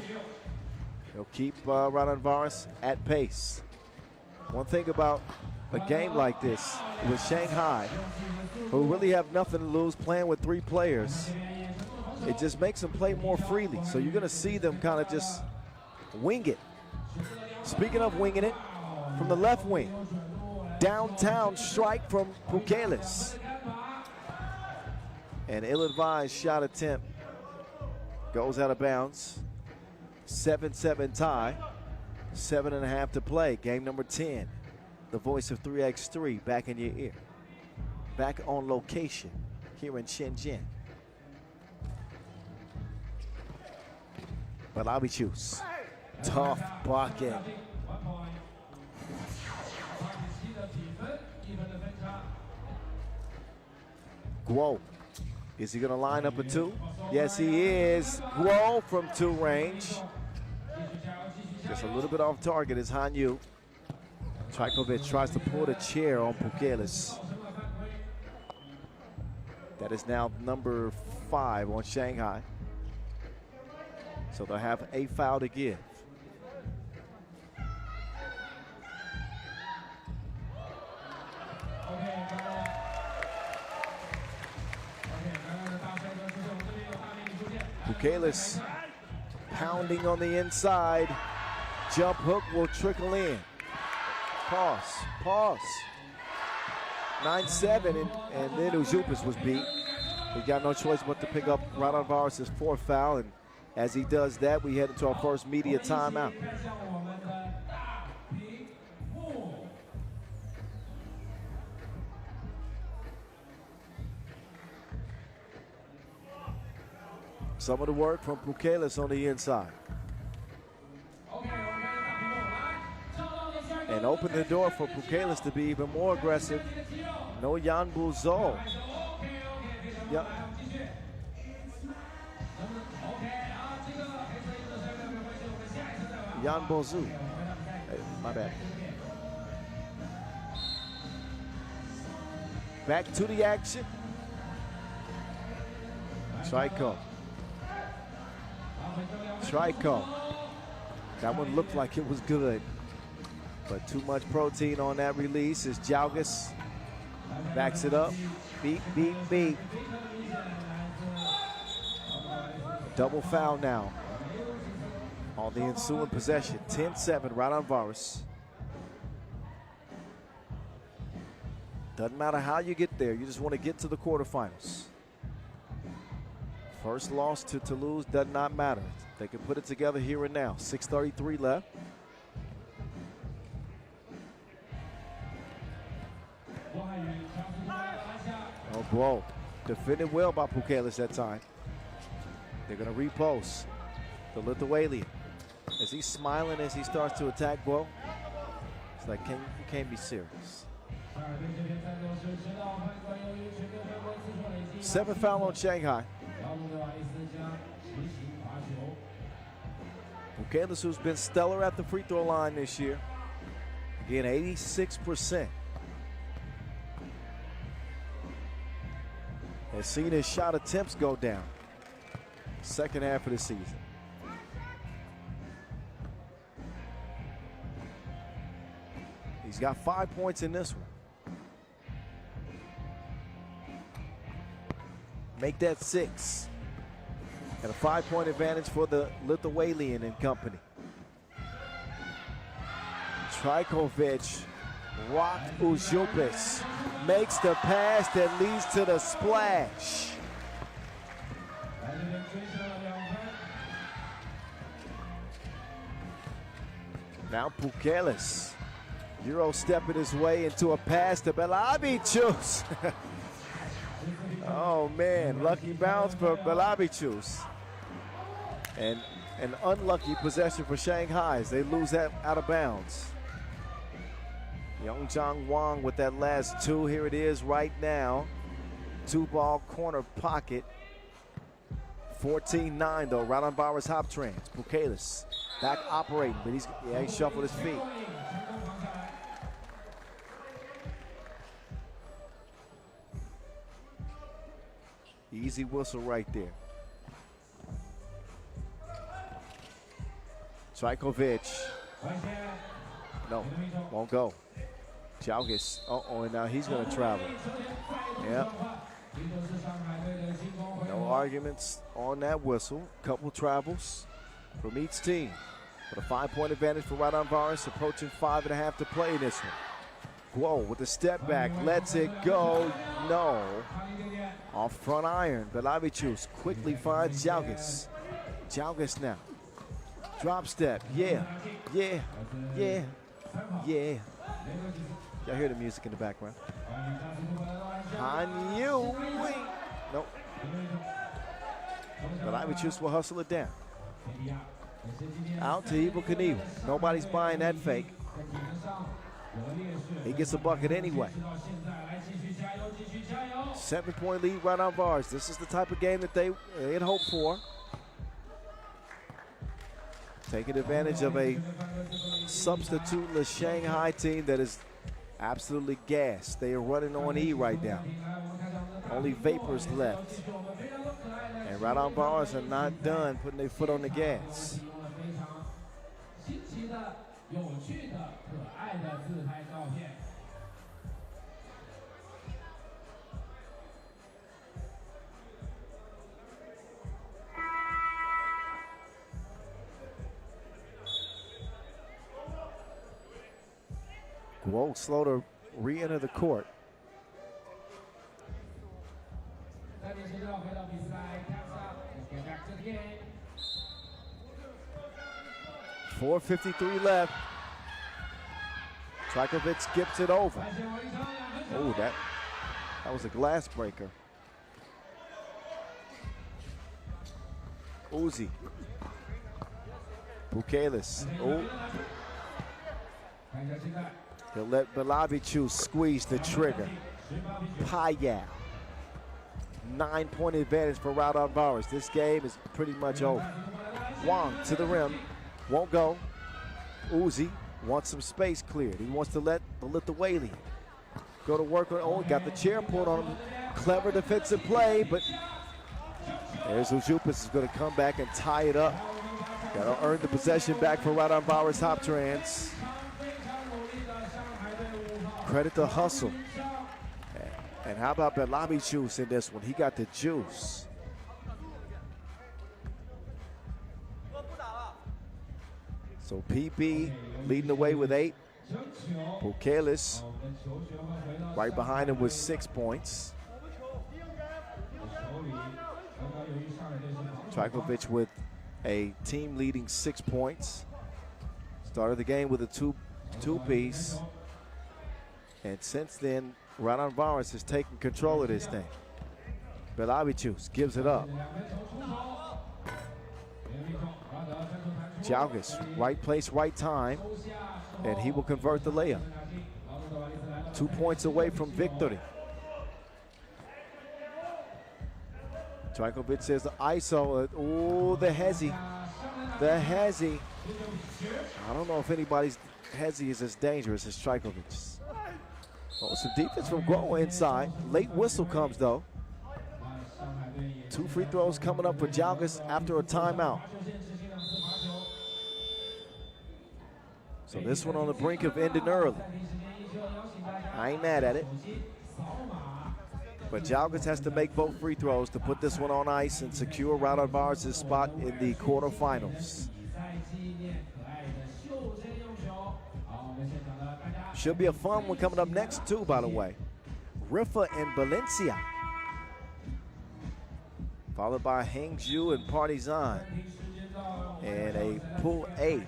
Speaker 1: He'll keep Raudondvaris at pace. One thing about a game like this with Shanghai, who really have nothing to lose playing with 3 players, it just makes them play more freely. So you're going to see them kind of just wing it. Speaking of winging it, from the left wing, downtown strike from Pukelis. An ill-advised shot attempt goes out of bounds. 7-7 tie. 7.5 to play. Game number 10. The voice of 3x3 back in your ear. Back on location here in Shenzhen. Belavichus. Tough blocking. Guo. Is he going to line up a 2? Yes, he is. Guo from 2 range. Just a little bit off target is Hanyu. Trajkovic tries to pull the chair on Pukelis. That is now number 5 on Shanghai. So they'll have a foul to give. Pukelis pounding on the inside. Jump hook will trickle in. Pause. 9-7, and then Ujupas was beat. He got no choice but to pick up Raudondvaris' fourth foul, and as he does that, we head into our first media timeout. Some of the work from Pukelis on the inside. And open the door for Pukelis to be even more aggressive. No Yan Buzo. Yep. Yan Bozu. Hey, my bad. Back to the action. Trico. That one looked like it was good, but too much protein on that release as Jalgis backs it up. Beat, beat, beat. Double foul now on the ensuing possession. 10-7, Raudondvaris. Doesn't matter how you get there, you just want to get to the quarterfinals. First loss to Toulouse does not matter. They can put it together here and now. 6:33 left. Oh, bro. Defended well by Pukelis that time. They're going to repost the Lithuanian. Is he smiling as he starts to attack Bo? It's like, you can't be serious. 7th foul on Shanghai. Pukelis, who's been stellar at the free throw line this year. Again, 86%. Has seen his shot attempts go down. Second half of the season. He's got 5 points in this one. Make that 6. And a 5-point advantage for the Lithuanian and company. Trajkovic rocked Užupis. Makes the pass that leads to the splash. Now Pukelis. Euro stepping his way into a pass to Belabicius. Oh man, lucky bounce for Belabicius. And an unlucky possession for Shanghai as they lose that out of bounds. Yongjiang Wang with that last two. Here it is right now. 2-ball corner pocket. 14-9 though. Raudondvaris Hoptrans. Pukelis back operating, but he shuffled his feet. Easy whistle right there. Trajkovic. No, won't go. Jalgis. And now he's going to travel. Yep. No arguments on that whistle. Couple travels from each team. But a 5-point advantage for Raudondvaris, approaching 5.5 to play in this one. Guo with the step back, lets it go. No. Off front iron. Belabicius quickly finds Jalgis. Jalgis now. Drop step. Yeah. Yeah. Yeah. Yeah. Y'all hear the music in the background? On you. Nope. Belabicius will hustle it down. Out to Evel Knievel. Nobody's buying that fake. He gets a bucket anyway. 7-point lead Raudondvaris. This is the type of game that they had hoped for. Taking advantage of a substituteless Shanghai team that is absolutely gassed. They are running on E right now. Only vapors left. And Raudondvaris are not done putting their foot on the gas. Guo slow to re-enter the court. 4:53 left. Trajkovic skips it over. Oh, that was a glass breaker. Uzi. Bukelis. Oh. He'll let Belavichus squeeze the trigger. Payal. 9-point advantage for Raudondvaris. This game is pretty much over. Wang to the rim. Won't go. Uzi wants some space cleared. He wants to let the Lithuanian go to work on. Oh, got the chair pulled on him. Clever defensive play, but there's Ujupas is going to come back and tie it up. Got to earn the possession back for Raudondvaris Hoptrans. Credit to hustle. And how about Belavichus in this one? He got the juice. So PB leading the way with 8. Bukelis right behind him with 6 points. Trajkovic with a team leading 6 points. Started the game with a two-piece. And since then, Raudondvaris has taken control of this thing. Belavichus gives it up. Jalgis, right place, right time, and he will convert the layup. 2 points away from victory. Trajkovic says the ISO. Oh, the hezzy. The hezzy. I don't know if anybody's hezzy is as dangerous as Trajkovic's. Oh, some defense from Groa inside. Late whistle comes, though. 2 free throws coming up for Jalgis after a timeout. So this one on the brink of ending early. I ain't mad at it. But Jalgis has to make both free throws to put this one on ice and secure Raudondvaris' spot in the quarterfinals. Should be a fun one coming up next, too, by the way. Riffa and Valencia. Followed by Hangzhou and Partizan. And a Pool A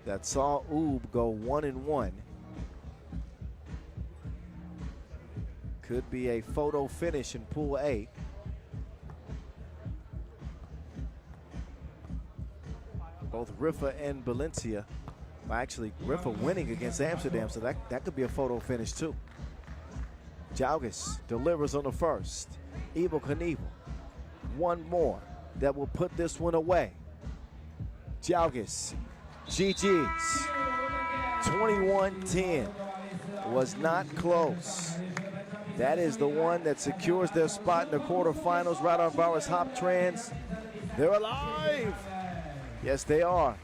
Speaker 1: that saw Oob go 1-1. Could be a photo finish in Pool A. Both Riffa and Valencia. Well, actually, Riffa winning against Amsterdam, so that could be a photo finish too. Jalgis delivers on the first. Evel Knievel. One more that will put this one away. Jalgis. GG's. 21-10. Was not close. That is the one that secures their spot in the quarterfinals. Raudondvaris Hoptrans. They're alive. Yes, they are.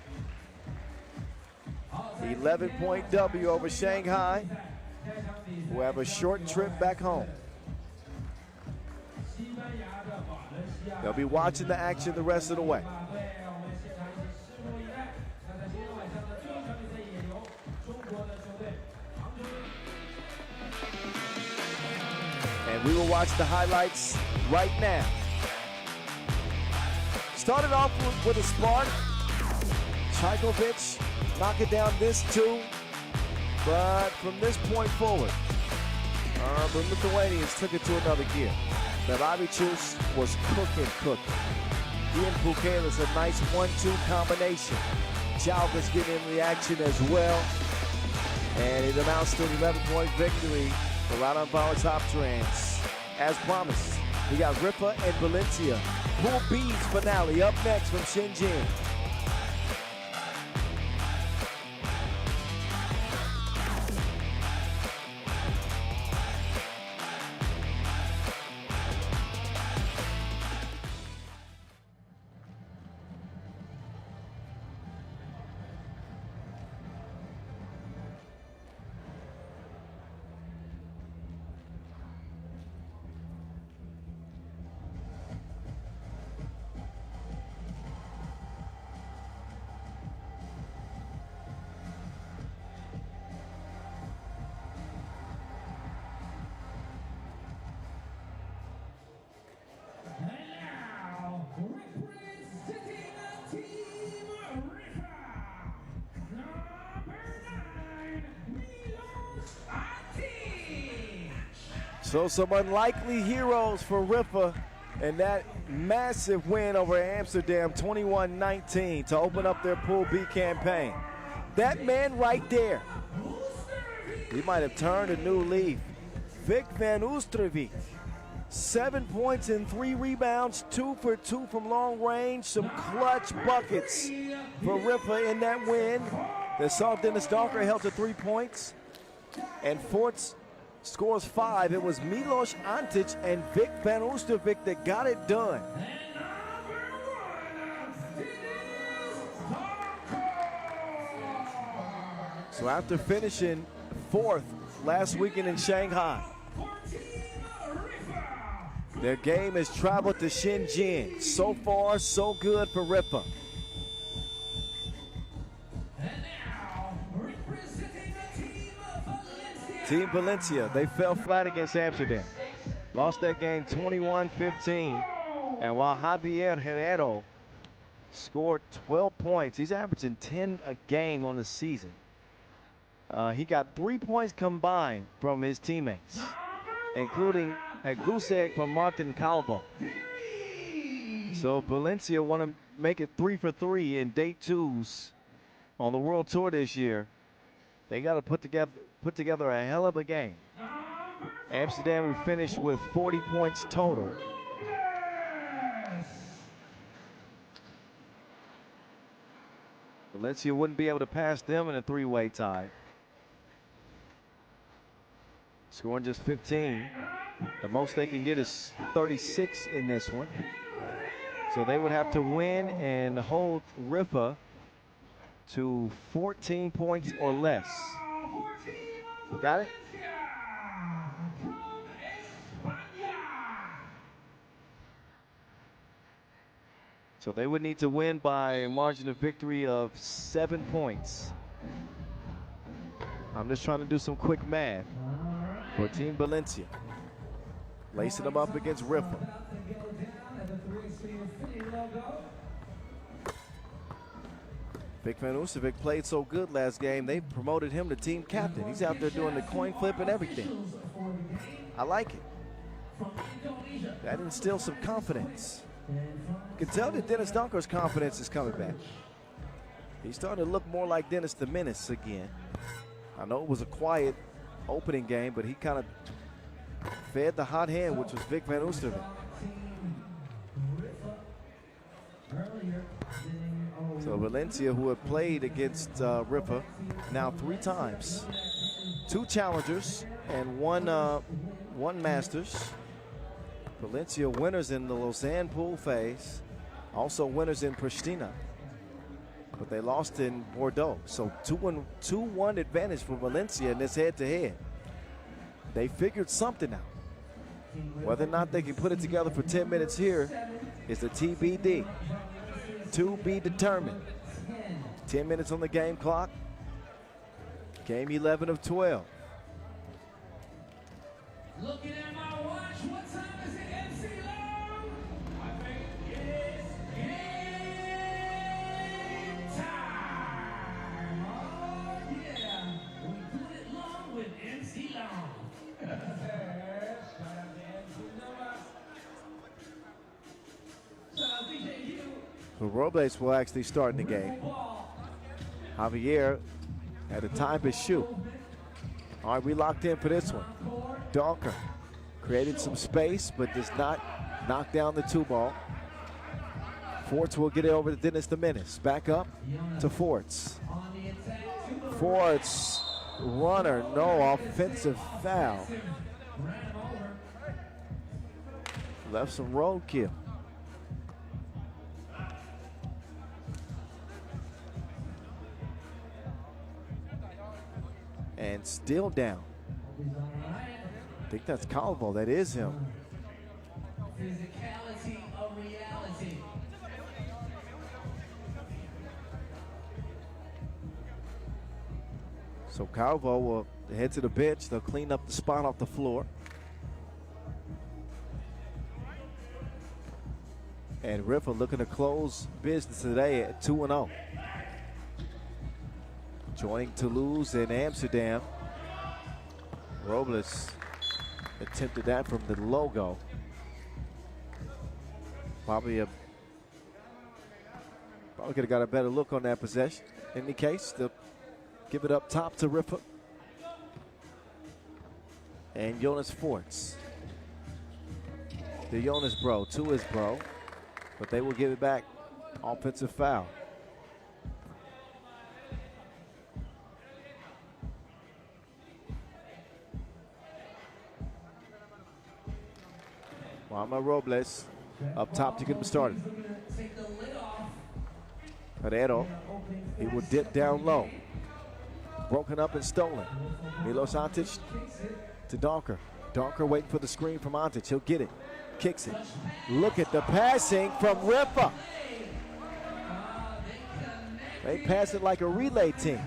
Speaker 1: 11-point W over Shanghai, who have a short trip back home. They'll be watching the action the rest of the way. And we will watch the highlights right now. Started off with a spark. Trajkovic knocking down this two. But from this point forward, the Lithuanians took it to another gear. Belavichus was cooking. He and Bukelis a nice 1-2 combination. Jalgis getting in the action as well. And it amounts to an 11-point victory for Raudondvaris Hoptrans. As promised, we got Riffa and Valencia. Pool B's finale up next from Shenzhen. So some unlikely heroes for Riffa and that massive win over Amsterdam 21-19 to open up their Pool B campaign. That man right there, he might have turned a new leaf. Vic van Oosterwijk, 7 points and 3 rebounds, 2 for 2 from long range, some clutch buckets for Riffa in that win. They saw Dennis Donker held to 3 points, and Forts scores 5. It was Milos Antic and Vic van Oosterwijk that got it done. So after finishing 4th last weekend in Shanghai, their game has traveled to Shenzhen. So far, so good for Riffa. Team Valencia, they fell flat against Amsterdam. Lost that game 21-15. And while Javier Herrero scored 12 points, he's averaging 10 a game on the season. He got 3 points combined from his teammates, including a goose egg from Martin Calvo. So Valencia want to make it 3 for 3 in day 2s on the World Tour this year. They got to put together a hell of a game. Amsterdam will finish with 40 points total. Valencia wouldn't be able to pass them in a 3-way tie. Scoring just 15. The most they can get is 36 in this one. So they would have to win and hold Riffa to 14 points or less. Got it? So they would need to win by a margin of victory of 7 points. I'm just trying to do some quick math for Team Valencia. Lacing them up against Riffa. Vic van Oosterwijk played so good last game, they promoted him to team captain. He's out there doing the coin flip and everything. I like it. That instills some confidence. You can tell that Dennis Donker's confidence is coming back. He's starting to look more like Dennis the Menace again. I know it was a quiet opening game, but he kind of fed the hot hand, which was Vic van Oosterwijk. So Valencia, who have played against Riffa now 3 times, 2 challengers and one Masters. Valencia winners in the Lausanne pool phase, also winners in Pristina, but they lost in Bordeaux. So 2-1 advantage for Valencia in this head-to-head. They figured something out. Whether or not they can put it together for 10 minutes here is the TBD. To be determined. 10 minutes on the game clock. Game 11 of 12.
Speaker 2: Looking at my watch, what time is it, MC Long? I think it's game time. Oh yeah, we do it long with MC Long.
Speaker 1: So Robles will actually start in the game. Javier had a time to shoot. All right, we locked in for this one. Donker created some space, but does not knock down the 2-ball. Forts will get it over to Dennis the Menace. Back up to Forts. Forts, runner, no offensive foul. Left some roadkill. And still down. I think that's Calvo. That is him.
Speaker 2: Physicality of reality.
Speaker 1: So Calvo will head to the bench. They'll clean up the spot off the floor. And Riffa looking to close business today at 2-0. Joining Toulouse and Amsterdam. Robles attempted that from the logo. Probably could have got a better look on that possession. In any case, they'll give it up top to Riffa. And Jonas Forts. The Jonas bro to his bro, but they will give it back. Offensive foul. Juanma Robles up top to get him started. Herrero, he will dip down low. Broken up and stolen. Milos Antic to Donker. Donker waiting for the screen from Antic. He'll get it. Kicks it. Look at the passing from Riffa. They pass it like a relay team.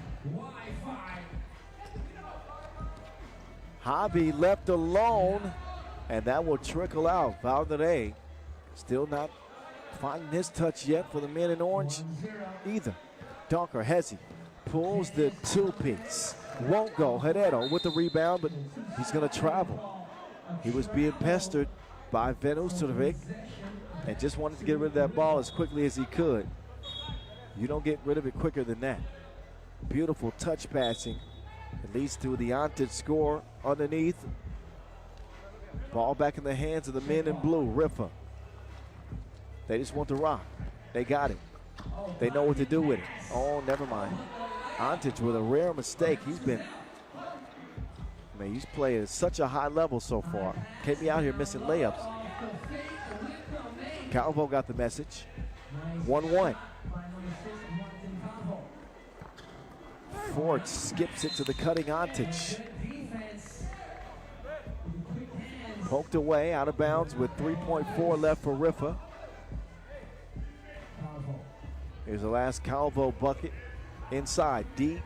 Speaker 1: Hobby left alone, and that will trickle out. Valderey still not finding his touch yet for the men in orange either. Donker, Hezi pulls the two-piece. Won't go. Herrero with the rebound, but he's going to travel. He was being pestered by Van Oosterwijk and just wanted to get rid of that ball as quickly as he could. You don't get rid of it quicker than that. Beautiful touch passing. It leads to the Antic score underneath. Ball back in the hands of the men in blue, Riffa. They just want to rock. They got it. They know what to do with it. Oh, never mind. Antic with a rare mistake. He's playing at such a high level so far. Can't be out here missing layups. Calvo got the message. 1-1. Ford skips it to the cutting Antic. Poked away, out of bounds with 3.4 left for Riffa. Here's the last Calvo bucket. Inside, D.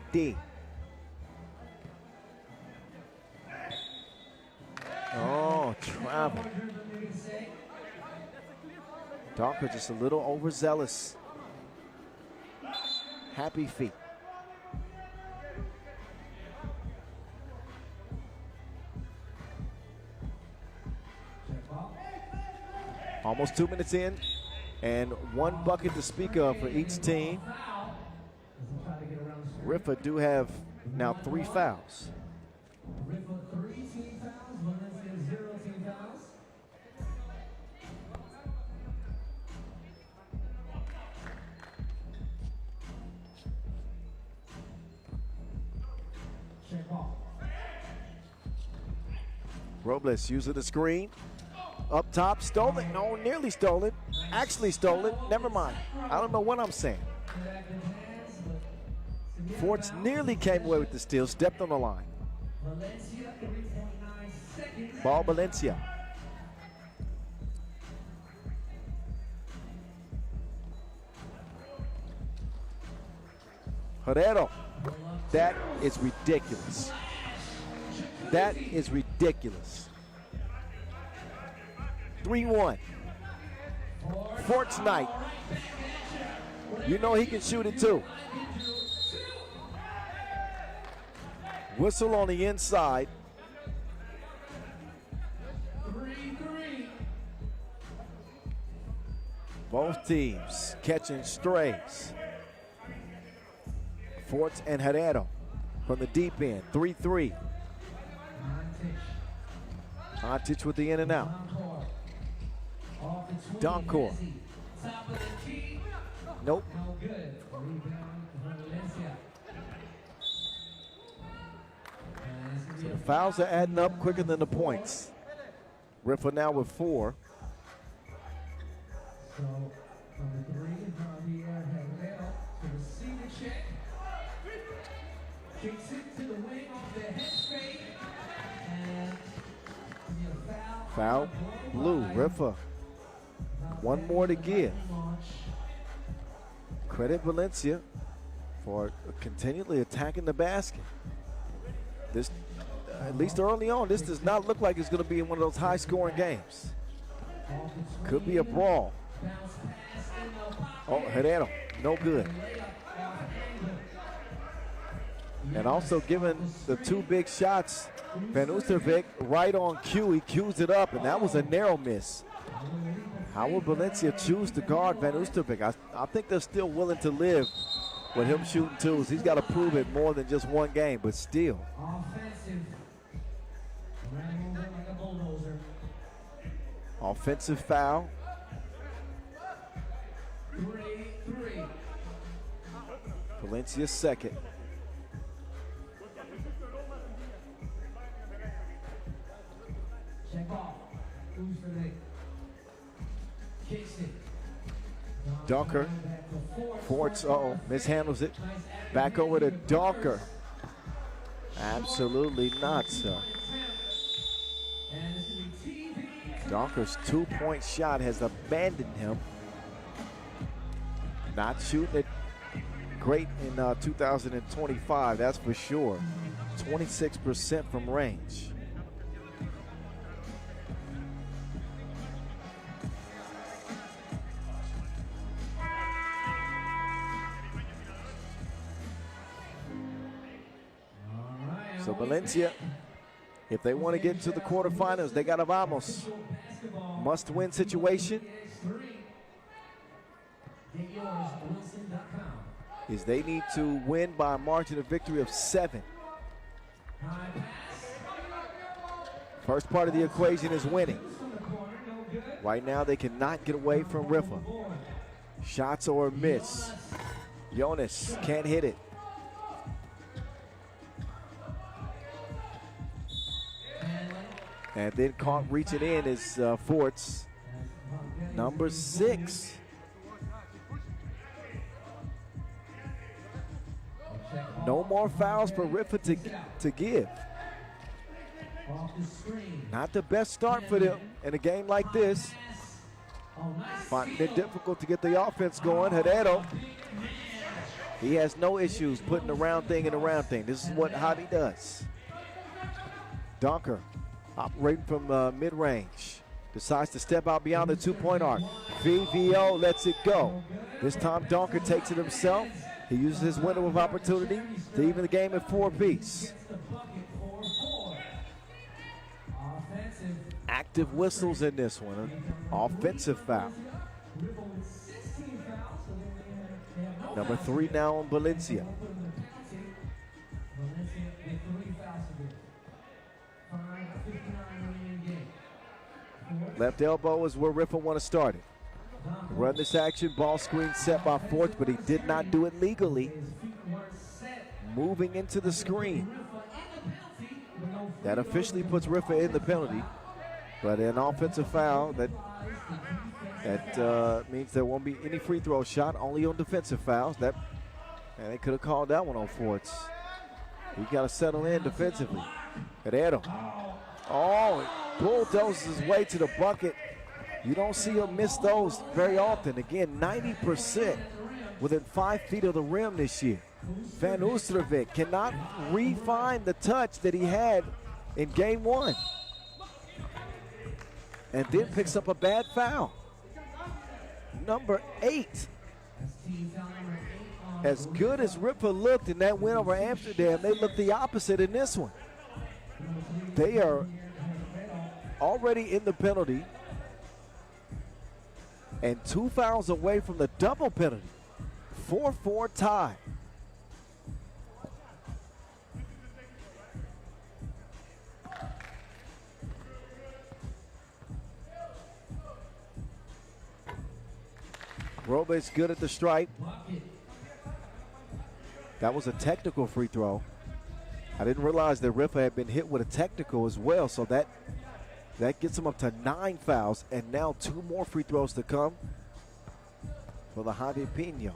Speaker 1: Oh, travel. Donker just a little overzealous. Happy feet. Almost 2 minutes in, and one bucket to speak of for each team. Riffa do have now 3 fouls.
Speaker 2: Riffa 3 team fouls, Valencia 0 team fouls. Check ball.
Speaker 1: Robles using the screen. Up top, stolen. No, nearly stolen. Actually stolen. Never mind. I don't know what I'm saying. Forts nearly came away with the steal, stepped on the line.
Speaker 2: Valencia 3.9 seconds.
Speaker 1: Ball Valencia. Herrero. That is ridiculous. That is ridiculous. 3-1. Forts night. You know he can shoot it too. Whistle on the inside.
Speaker 2: 3-3.
Speaker 1: Both teams catching strays. Forts and Herrero from the deep end. 3-3. Antic with the in and out. Doncor. Nope. So the fouls are adding up quicker than the points. Riffa now with 4.
Speaker 2: So, number 3, Javier Herrero to receive the check. Kicks it to the wing off the head fake. And
Speaker 1: foul blue, Riffa. One more to give. Credit Valencia for continually attacking the basket. This, at least early on, this does not look like it's going to be one of those high-scoring games. Could be a brawl. Oh, Herrero, no good. And also given the two big shots, Van Oosterbeek right on cue, he cues it up, and that was a narrow miss. How will Valencia choose to guard Van Oosterbeek? I think they're still willing to live with him shooting twos. He's got to prove it more than just one game, but still. Offensive foul. Valencia's second. Dunker. Forts, mishandles it. Back over to Dunker. Absolutely not, sir. Dunker's two-point shot has abandoned him. Not shooting it great in 2025, that's for sure. 26% from range. So Valencia, if they want to get into the quarterfinals, they got a vamos. Must-win situation is they need to win by a margin of victory of 7. First part of the equation is winning. Right now they cannot get away from Riffa. Shots or a miss. Jonas can't hit it. And then caught reaching in is Forts, number 6. No more fouls for Riffa to give. Not the best start for them in a game like this. Finding it difficult to get the offense going. Herrero, he has no issues putting the round thing in the round thing. This is what Javi does. Dunker, operating from mid-range. Decides to step out beyond the two-point arc. VVO lets it go. This time Dunker takes it himself. He uses his window of opportunity to even the game at 4-piece. Active whistles in this one. Offensive foul. Number 3 now on Valencia. Left elbow is where Riffa want to start it. Run this action, ball screen set by Forts, but he did not do it legally. Moving into the screen. That officially puts Riffa in the penalty, but an offensive foul that means there won't be any free throw shot, only on defensive fouls. And they could have called that one on Forts. He got to settle in defensively. Herrero. Oh, bulldozes his way to the bucket. You don't see him miss those very often. Again, 90% within 5 feet of the rim this year. Van Oosterbeek cannot refine the touch that he had in game 1. And then picks up a bad foul. Number 8. As good as Riffa looked in that win over Amsterdam, they look the opposite in this one. They are already in the penalty and 2 fouls away from the double penalty. 4-4 tie. Roba's good at the stripe. That was a technical free throw. I didn't realize that Riffa had been hit with a technical as well, so that gets him up to 9 fouls, and now 2 more free throws to come for the Javi Pino.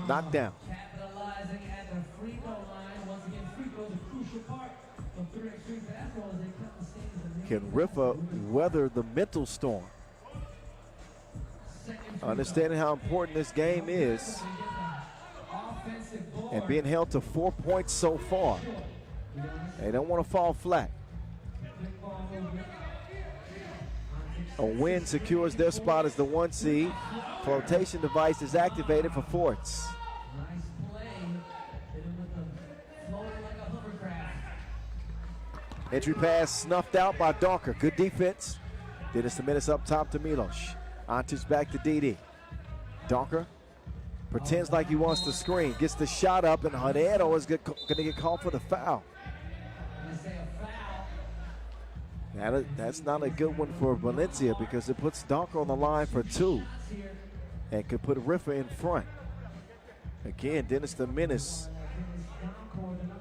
Speaker 1: Knocked down.
Speaker 2: Capitalizing at the free throw line. Once again, free throw is a crucial part of 3x3 basketball as they cut the stands.
Speaker 1: Can Riffa weather the mental storm? Understanding how important this game is and being held to 4 points so far. They don't want to fall flat. A win secures their spot as the 1 seed. Flotation device is activated for Forts.
Speaker 2: Nice play. Hit him with the floater like a hovercraft.
Speaker 1: Entry pass snuffed out by Donker. Good defense. Dennis the Menace up top to Milos. Antic back to DD. Donker pretends like he wants to screen. Gets the shot up, and Herrero is going to get called for the foul. That's not a good one for Valencia because it puts Donker on the line for 2 and could put Riffa in front. Again, Dennis the Menace,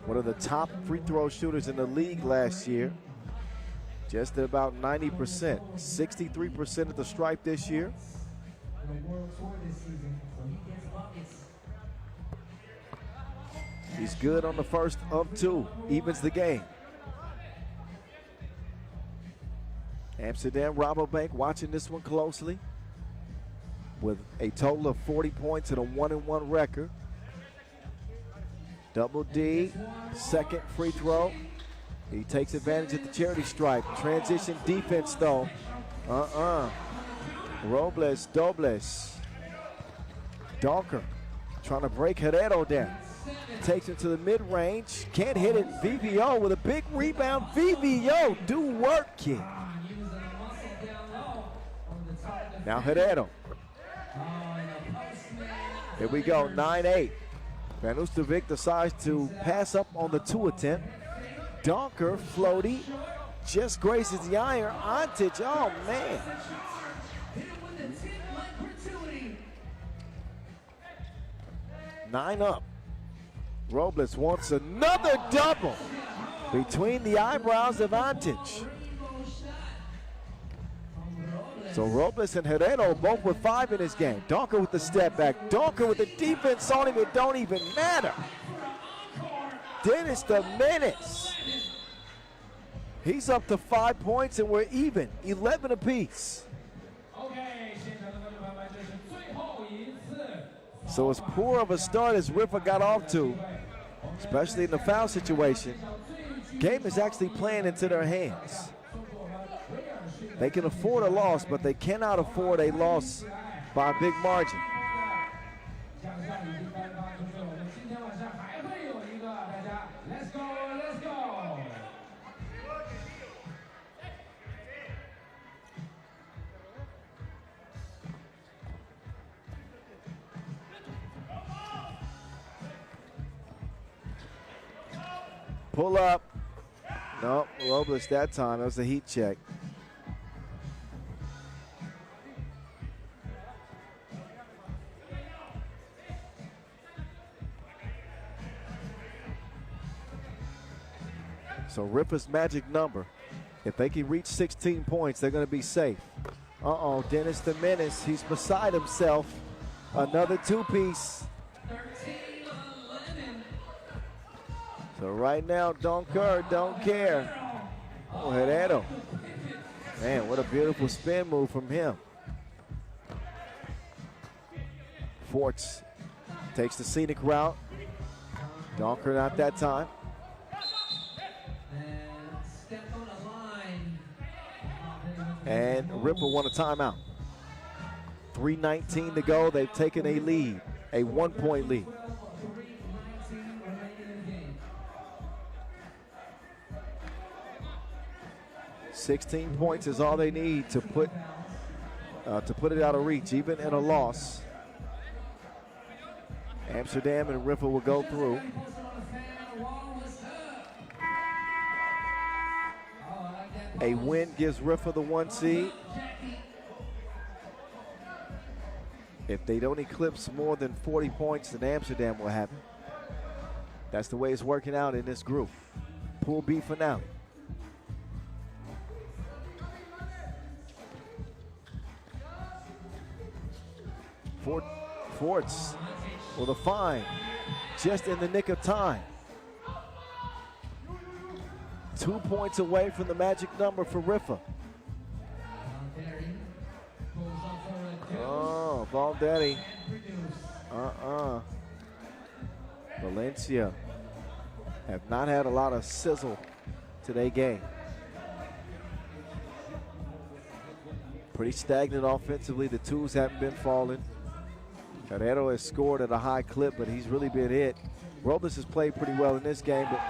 Speaker 1: one of the top free throw shooters in the league last year. Just at about 90%. 63% at the stripe this year. He's good on the first of 2. Evens the game. Amsterdam RABOBANK watching this one closely with a total of 40 points and a 1-1 record. Double D, second free throw. He takes advantage of the charity stripe. Transition defense though. Robles, Dobles. Donker trying to break Herrero down. Takes it to the mid-range. Can't hit it. VVO with a big rebound. VVO, do work, kid. Now Herrero. Here we go, 9-8. Van Oostervik decides to pass up on the 2 attempt. Donker, floaty, just graces the iron. Antic, oh man. 9 up. Robles wants another double between the eyebrows of Antic. So Robles and Herrero both with 5 in this game. Donker with the step back. Donker with the defense on him. It don't even matter. Dennis the Menace. He's up to 5 points and we're even. 11 apiece. So as poor of a start as Riffa got off to, especially in the foul situation, game is actually playing into their hands. They can afford a loss, but they cannot afford a loss by a big margin. Pull up. No, Robles that time. It was a heat check. So Riffa's magic number, if they can reach 16 points, they're going to be safe. Uh-oh, Dennis the Menace, he's beside himself. Another 2-piece. So right now, Donker don't care. Oh, Herrero. Man, what a beautiful spin move from him. Forts takes the scenic route. Donker not that time. And Riffa won a timeout. 3:19 to go. They've taken a lead, a 1-point lead. $16 points is all they need to put it out of reach, even in a loss. Amsterdam and Riffa will go through. A win gives Riffa the 1 seed. If they don't eclipse more than 40 points, then Amsterdam will have it. That's the way it's working out in this group. Pool B finale. Forts with a fine just in the nick of time. 2 points away from the magic number for Riffa. Oh, Valdetti. Valencia have not had a lot of sizzle today game. Pretty stagnant offensively. The twos haven't been falling. Carrero has scored at a high clip, but he's really been hit. Robles has played pretty well in this game, but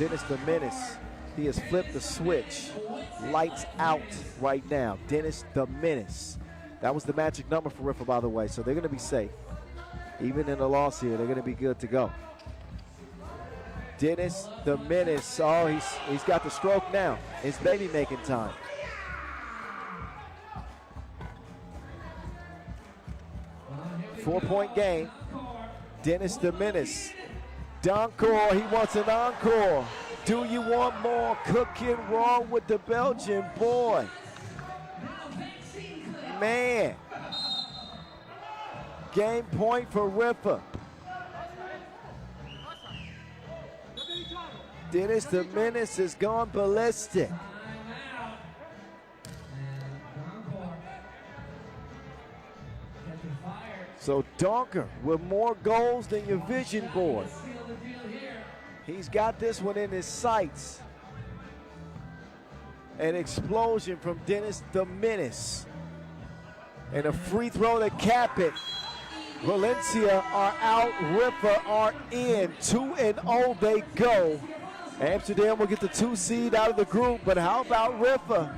Speaker 1: Dennis the Menace, he has flipped the switch. Lights out right now. Dennis the Menace. That was the magic number for Riffa, by the way, so they're going to be safe. Even in a loss here, they're going to be good to go. Dennis the Menace. Oh, he's got the stroke now. It's baby making time. Four-point game. Dennis the Menace. Donkor, he wants an encore. Do you want more? Cooking raw with the Belgian boy. Man. Game point for Riffa. Dennis the Menace has gone ballistic. So Donker with more goals than your vision board. He's got this one in his sights. An explosion from Dennis the Menace. And a free throw to cap it. Valencia are out, Riffa are in. 2-0 they go. Amsterdam will get the 2 seed out of the group, but how about Riffa?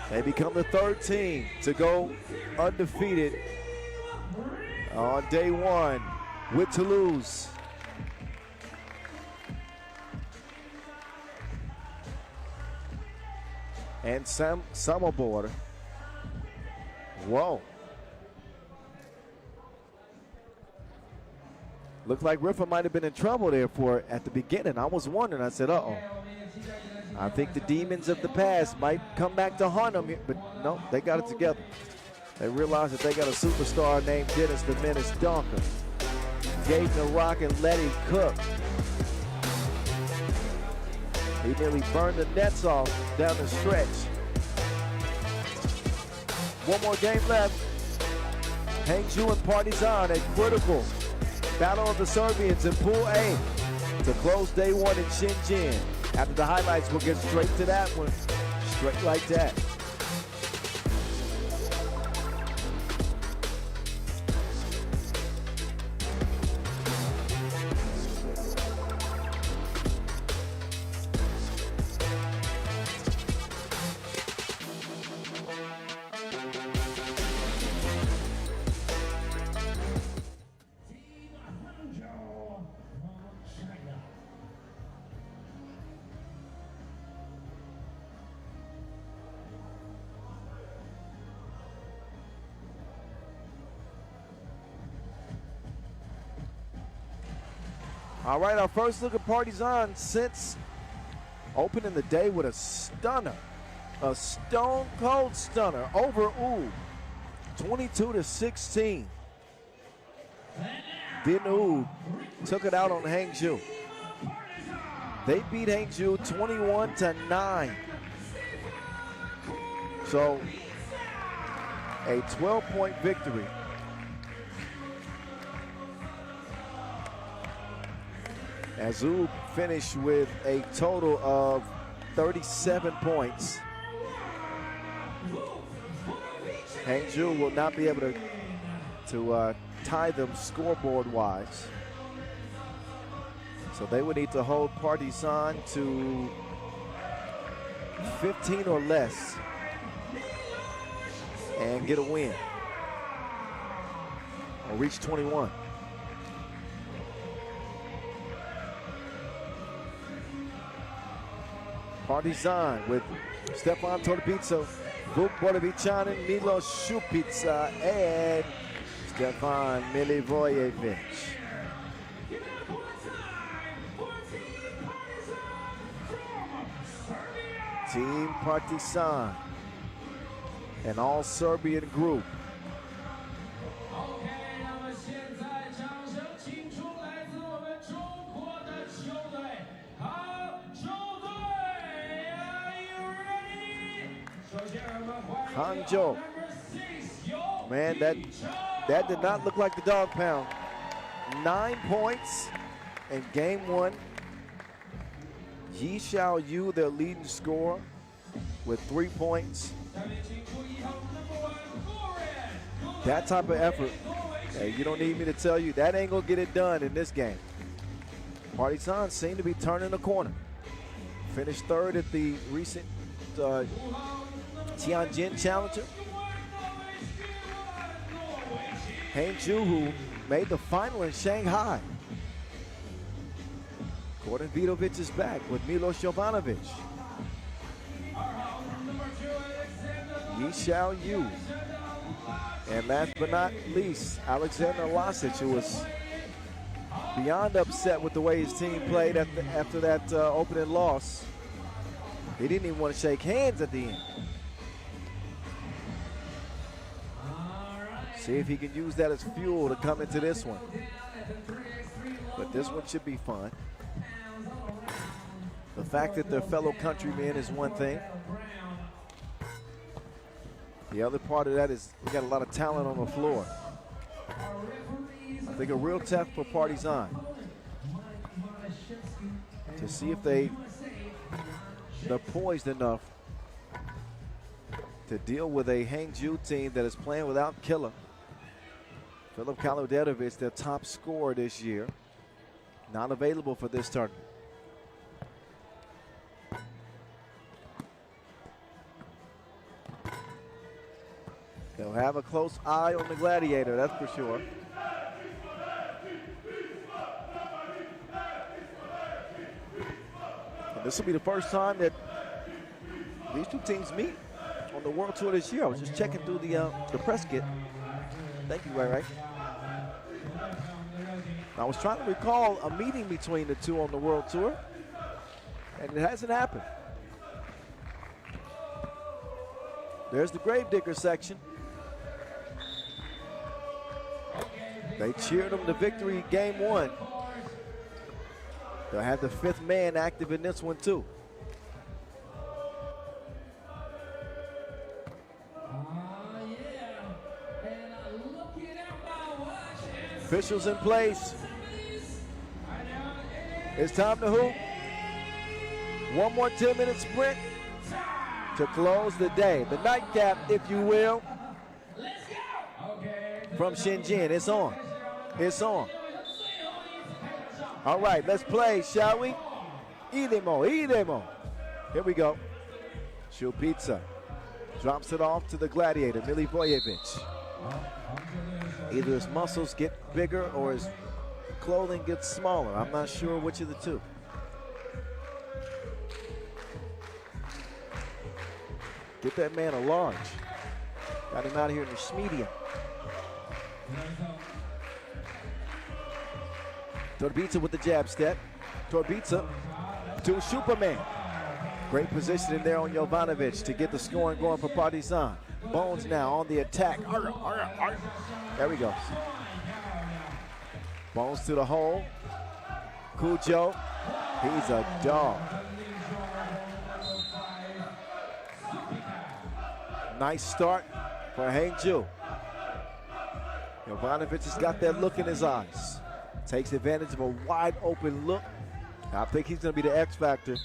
Speaker 1: They become the 3rd team to go undefeated on day 1 with Toulouse. And Samobor. Whoa. Looked like Riffa might have been in trouble there at the beginning. I was wondering. I said, uh-oh. I think the demons of the past might come back to haunt them here, but no, they got it together. They realized that they got a superstar named Dennis the Menace Donker. Gave him the rock and let him cook. He nearly burned the nets off down the stretch. One more game left. Hangzhou and Partizan, a critical battle of the Serbians in Pool A to close day 1 in Shenzhen. After the highlights, we'll get straight to that one. Straight like that. All right, our first look at Partizan since opening the day with a stunner, a stone cold stunner over Oud, 22-16. Then Oud took it out on Hangzhou. They beat Hangzhou 21-9. So a 12-point victory. As Oud finished with a total of 37 points. Hangzhou will not be able to tie them scoreboard-wise. So they would need to hold Partizan to 15 or less and get a win. Or reach 21. Partizan with Stefan Torbica, Vuk Borovicanin, Milos Šupica, and Stefan Milivojevic. Team Partizan, an all-Serbian group. Hangzhou. Man, that did not look like the dog pound. 9 points in game 1. Yi Xiaoyu, their leading scorer, with 3 points. That type of effort, hey, you don't need me to tell you, that ain't gonna get it done in this game. Partizan seem to be turning the corner. Finished third at the recent Tianjin Challenger. Hangzhou, who made the final in Shanghai. Gordon Vidovic is back with Milos Jovanovic. Yi Xiao Yu. And last but not least, Alexander Lasic, who was beyond upset with the way his team played after that opening loss. He didn't even want to shake hands at the end. See if he can use that as fuel to come into this one. But this one should be fun. The fact that they're fellow countrymen is one thing. The other part of that is we got a lot of talent on the floor. I think a real test for Partizan to see if they're poised enough to deal with a Hangzhou team that is playing without Killer. Filip Kaludetovic, their top scorer this year, not available for this tournament. They'll have a close eye on the Gladiator, that's for sure. And this will be the first time that these two teams meet on the World Tour this year. I was just checking through the press kit. Thank you, Ray. I was trying to recall a meeting between the two on the World Tour, and it hasn't happened. There's the Gravedigger section. They cheered them to victory game one. They'll have the 5th man active in this one too. Officials in place. It's time to hoop. One more 10-minute sprint to close the day. The nightcap, if you will, from Shenzhen. It's on. It's on. All right, let's play, shall we? Idemo, idemo. Here we go. Šupica drops it off to the Gladiator, Milivojevic. Either his muscles get bigger or his clothing gets smaller. I'm not sure which of the two. Get that man a large. Got him out here in the medium. Torbica with the jab step. Torbica to Superman. Great position in there on Jovanovic to get the scoring going for Partizan. Bones now on the attack. There we go. Bones to the hole. Cujo, he's a dog. Nice start for Hangzhou. Jovanovic has got that look in his eyes. Takes advantage of a wide open look. I think he's going to be the X factor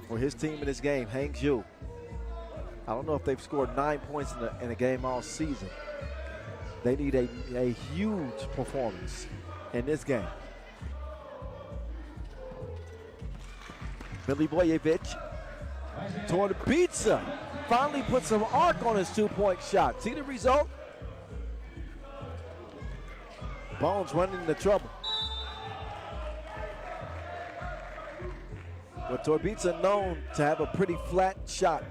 Speaker 1: for his team in this game, Hangzhou. I don't know if they've scored 9 points in a game all season. They need a huge performance in this game. Milivojevic toward the pizza. Finally put some arc on his 2-point shot. See the result? Bones running into trouble. But Torbica known to have a pretty flat shot.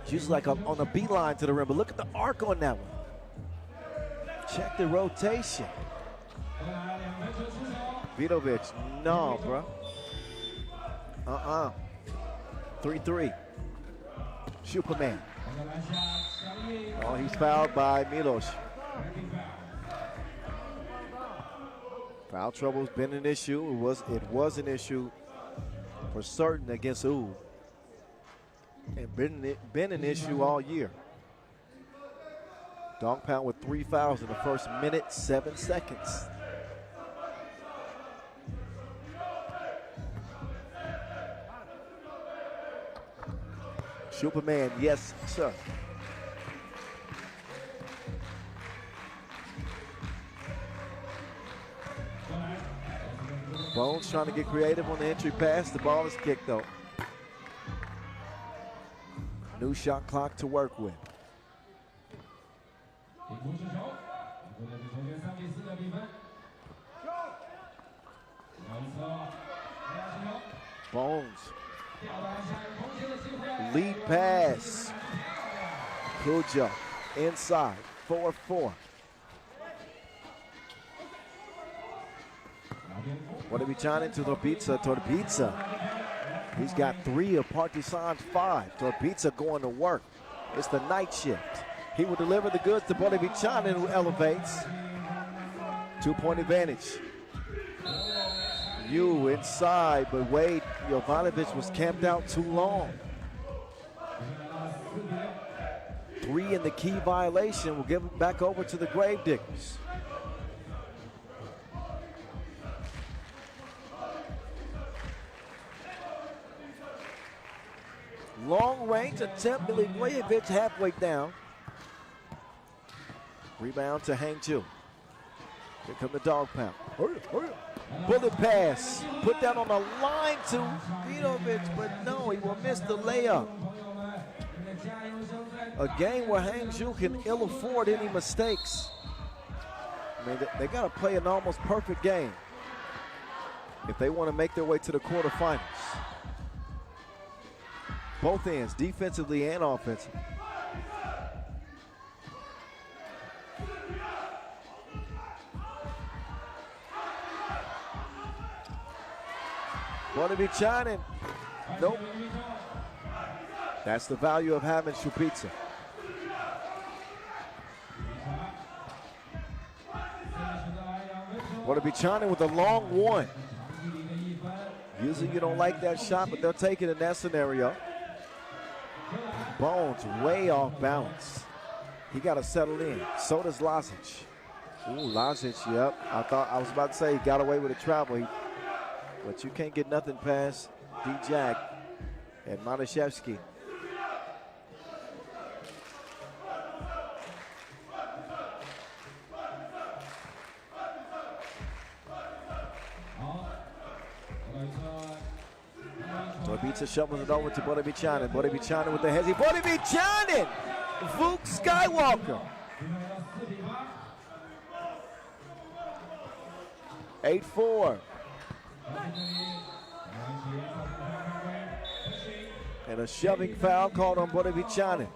Speaker 1: She's like on a beeline to the rim, but look at the arc on that one. Check the rotation. Vidovic, no, bro. 3-3. Superman. Oh, he's fouled by Milos. Foul trouble's been an issue. It was an issue for certain against U. And been an issue all year. Dog pound with 3 fouls in the first minute, 7 seconds. Superman, yes, sir. Bones trying to get creative on the entry pass. The ball is kicked though. New shot clock to work with. Bones. Lead pass. Kuja inside. 4-4. What are we trying to Torbica? He's got 3 of Partizan's 5. Torbica going to work. It's the night shift. He will deliver the goods to Bolivichanin, who elevates. 2-point advantage. You inside, but Wade Jovanovic was camped out too long. 3 in the key violation. We'll give it back over to the Gravediggers. Long range attempt, Milivojevic halfway down. Rebound to Hangzhou. Here come the dog pound. Bullet pass. Put that on the line to Vidovic, but no, he will miss the layup. A game where Hangzhou can ill afford any mistakes. I mean, they got to play an almost perfect game if they want to make their way to the quarterfinals. Both ends, defensively and offensively. Bolivichanin, nope. That's the value of having Šupica. Bolivichanin with a long one. Usually you don't like that shot, but they'll take it in that scenario. Bones way off balance. He got to settle in. So does Lazic. Ooh, Lazic, yep. I was about to say he got away with a travel, but you can't get nothing past D-Jack and Maniszewski. Torbica shovels it over to Bolivichanin. Bolivichanin with the hezzy. Bolivichanin! Vuk Skywalker. 8-4. And a shoving foul called on Bolivichanin.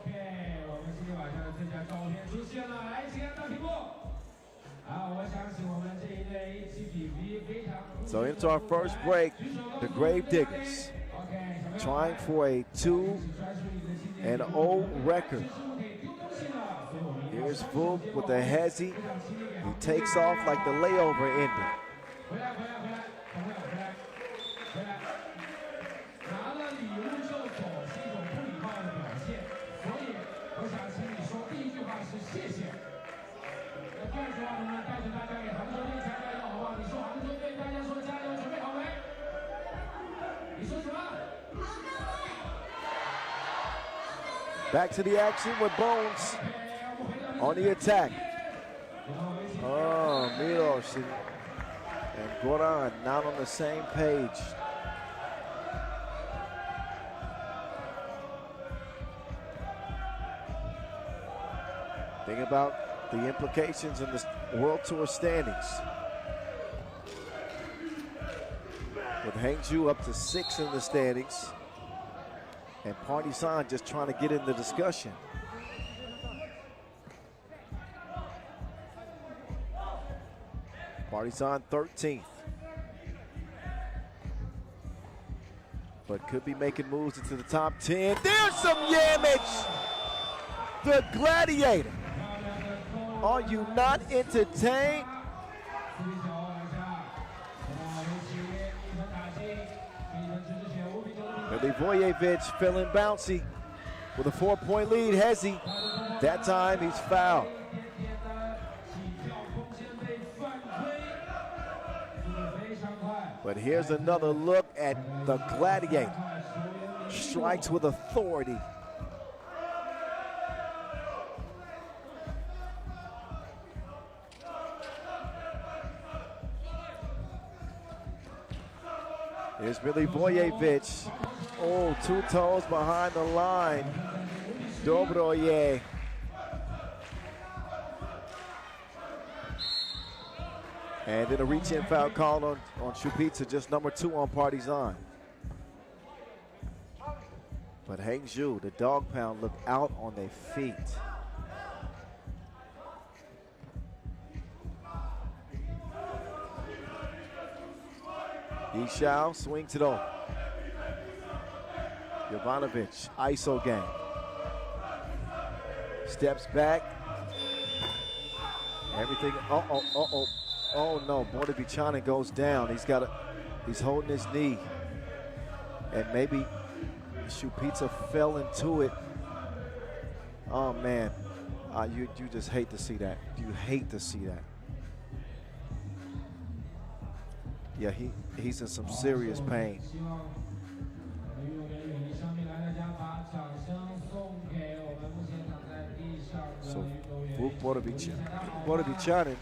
Speaker 1: So into our first break, the Gravediggers trying for a 2-0 record. Here's Vuk with the hezzy. He takes off like the layover ended. Back to the action with Bones on the attack. Oh, Milos and Goran not on the same page. Think about the implications in the World Tour standings. With Hangzhou up to 6 in the standings, and Partizan just trying to get in the discussion. Partizan 13th. But could be making moves into the top 10. There's some Yamich! The Gladiator. Are you not entertained? Milivojevic feeling bouncy with a 4-point lead. Hezzy, that time he's fouled. But here's another look at the Gladiator. Strikes with authority Here's Milivojevic. Oh, 2 toes behind the line. Dobroje. And then a reach-in foul called on Šupica, just number 2 on Partizan. But Hangzhou, the dog pound, looked out on their feet. Yishao swings it over. Jovanovic, ISO game. Steps back. Everything, oh no, Bordovichane goes down. He's holding his knee. And maybe Šupica fell into it. Oh man, you just hate to see that. You hate to see that. Yeah, he's in some serious pain. So Bordovichane,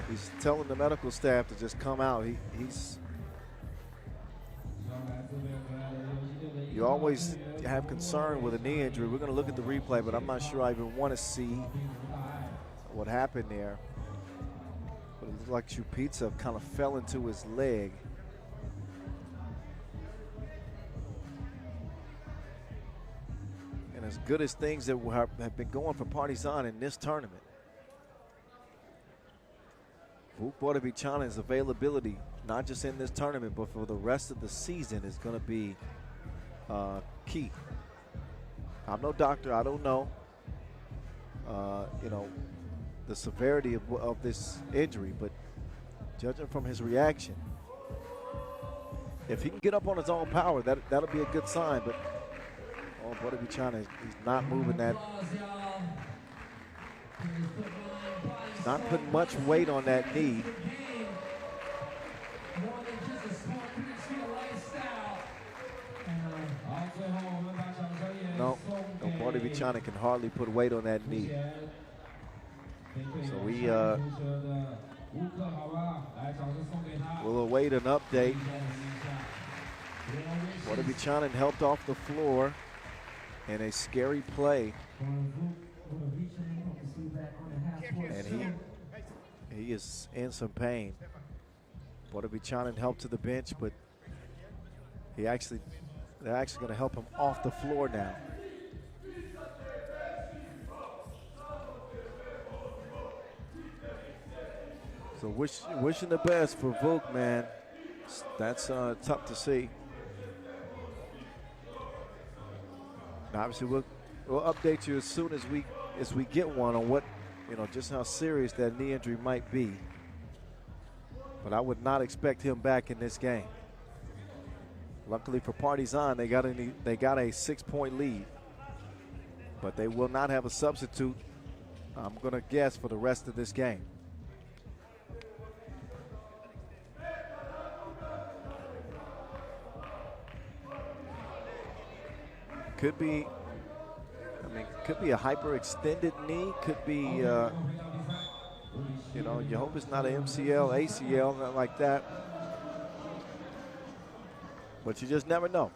Speaker 1: he's telling the medical staff to just come out. You always have concern with a knee injury. We're going to look at the replay, but I'm not sure I even want to see what happened there. But it looked like Šupica kind of fell into his leg. And as good as things that have been going for Partizan in this tournament, Vuk Bordovichane's availability, not just in this tournament, but for the rest of the season, is going to be key. I'm no doctor, I don't know, you know, the severity of this injury, but judging from his reaction, if he can get up on his own power, that'll be a good sign. But Bordovichane, he's not moving that. He's not putting much weight on that knee. No, Bordovichane can hardly put weight on that knee. So we'll await an update. Bordovichane helped off the floor in a scary play. And he is in some pain. Bordovichane helped to the bench, but they're actually going to help him off the floor now. So wishing the best for Vuk, man. That's tough to see. And obviously, we'll update you as soon as we get one on what, you know, just how serious that knee injury might be. But I would not expect him back in this game. Luckily for Partizan, they got a 6-point lead, but they will not have a substitute, I'm going to guess, for the rest of this game. Could be, could be a hyperextended knee. Could be, you know, you hope it's not an MCL, ACL, not like that. But you just never know.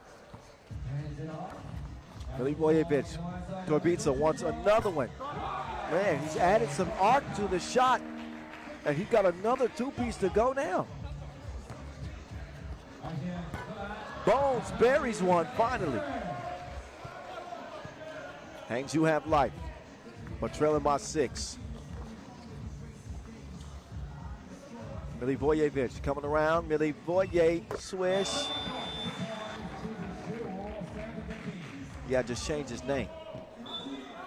Speaker 1: Milivojevic, Šupica wants another one. Man, he's added some arc to the shot, and he got another 2-piece to go now. Bones buries one finally. Hangzhou have life, but trailing by 6. Milivojevic coming around. Milivoje swish. Yeah, just changed his name.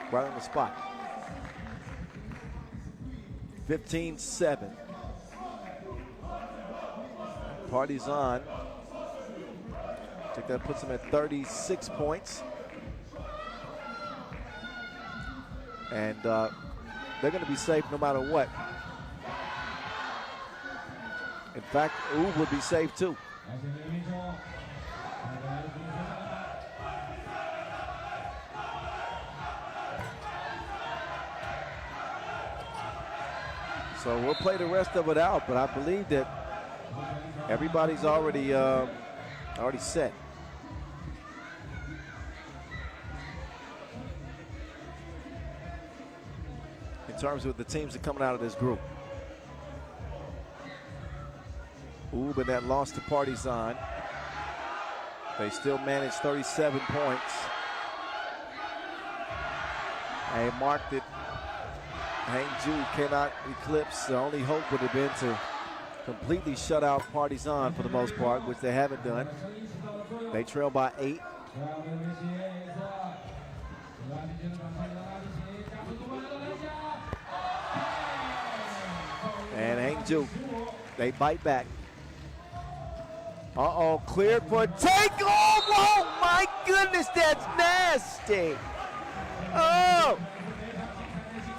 Speaker 1: Right on the spot. 15-7. Partizan. I think that puts him at 36 points. And they're going to be safe no matter what. In fact, Ub would be safe too. So we'll play the rest of it out, but I believe that everybody's already set. In terms of the teams that are coming out of this group. Ooh, but that loss to Partizan. They still managed 37 points. A mark that Hangzhou cannot eclipse. The only hope would have been to completely shut out Partizan for the most part, which they haven't done. They trail by 8. And Hangzhou, they bite back. Uh-oh, cleared for take. Oh my goodness, that's nasty. Oh,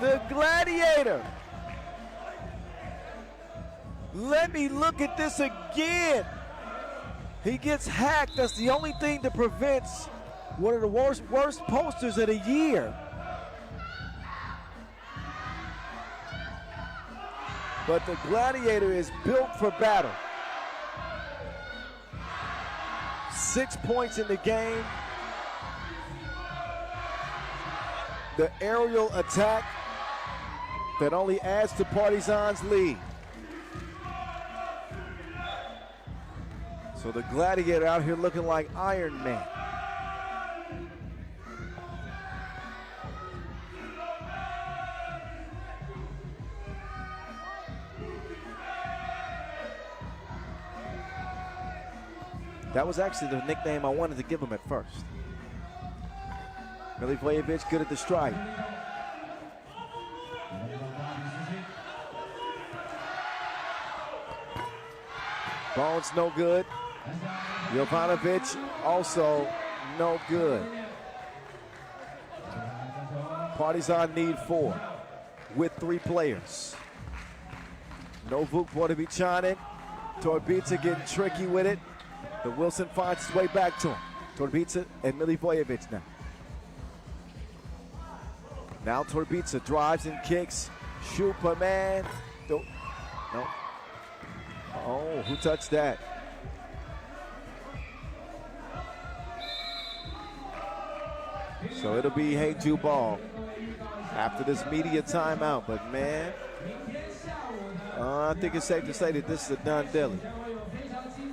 Speaker 1: the Gladiator. Let me look at this again. He gets hacked. That's the only thing that prevents one of the worst posters of the year. But the Gladiator is built for battle. 6 points in the game. The aerial attack that only adds to Partizan's lead. So the Gladiator out here looking like Iron Man. That was actually the nickname I wanted to give him at first. Milivojevic good at the strike. Bones no good. Jovanovic also no good. Partizan need 4 with 3 players. No Vuk Vordovichanin. Torbica getting tricky with it. But Wilson finds his way back to him. Torbica and Milivojevic now. Now Torbica drives and kicks. Superman. No. Oh, who touched that? So it'll be Hangzhou ball after this media timeout. But man, I think it's safe to say that this is a done deal.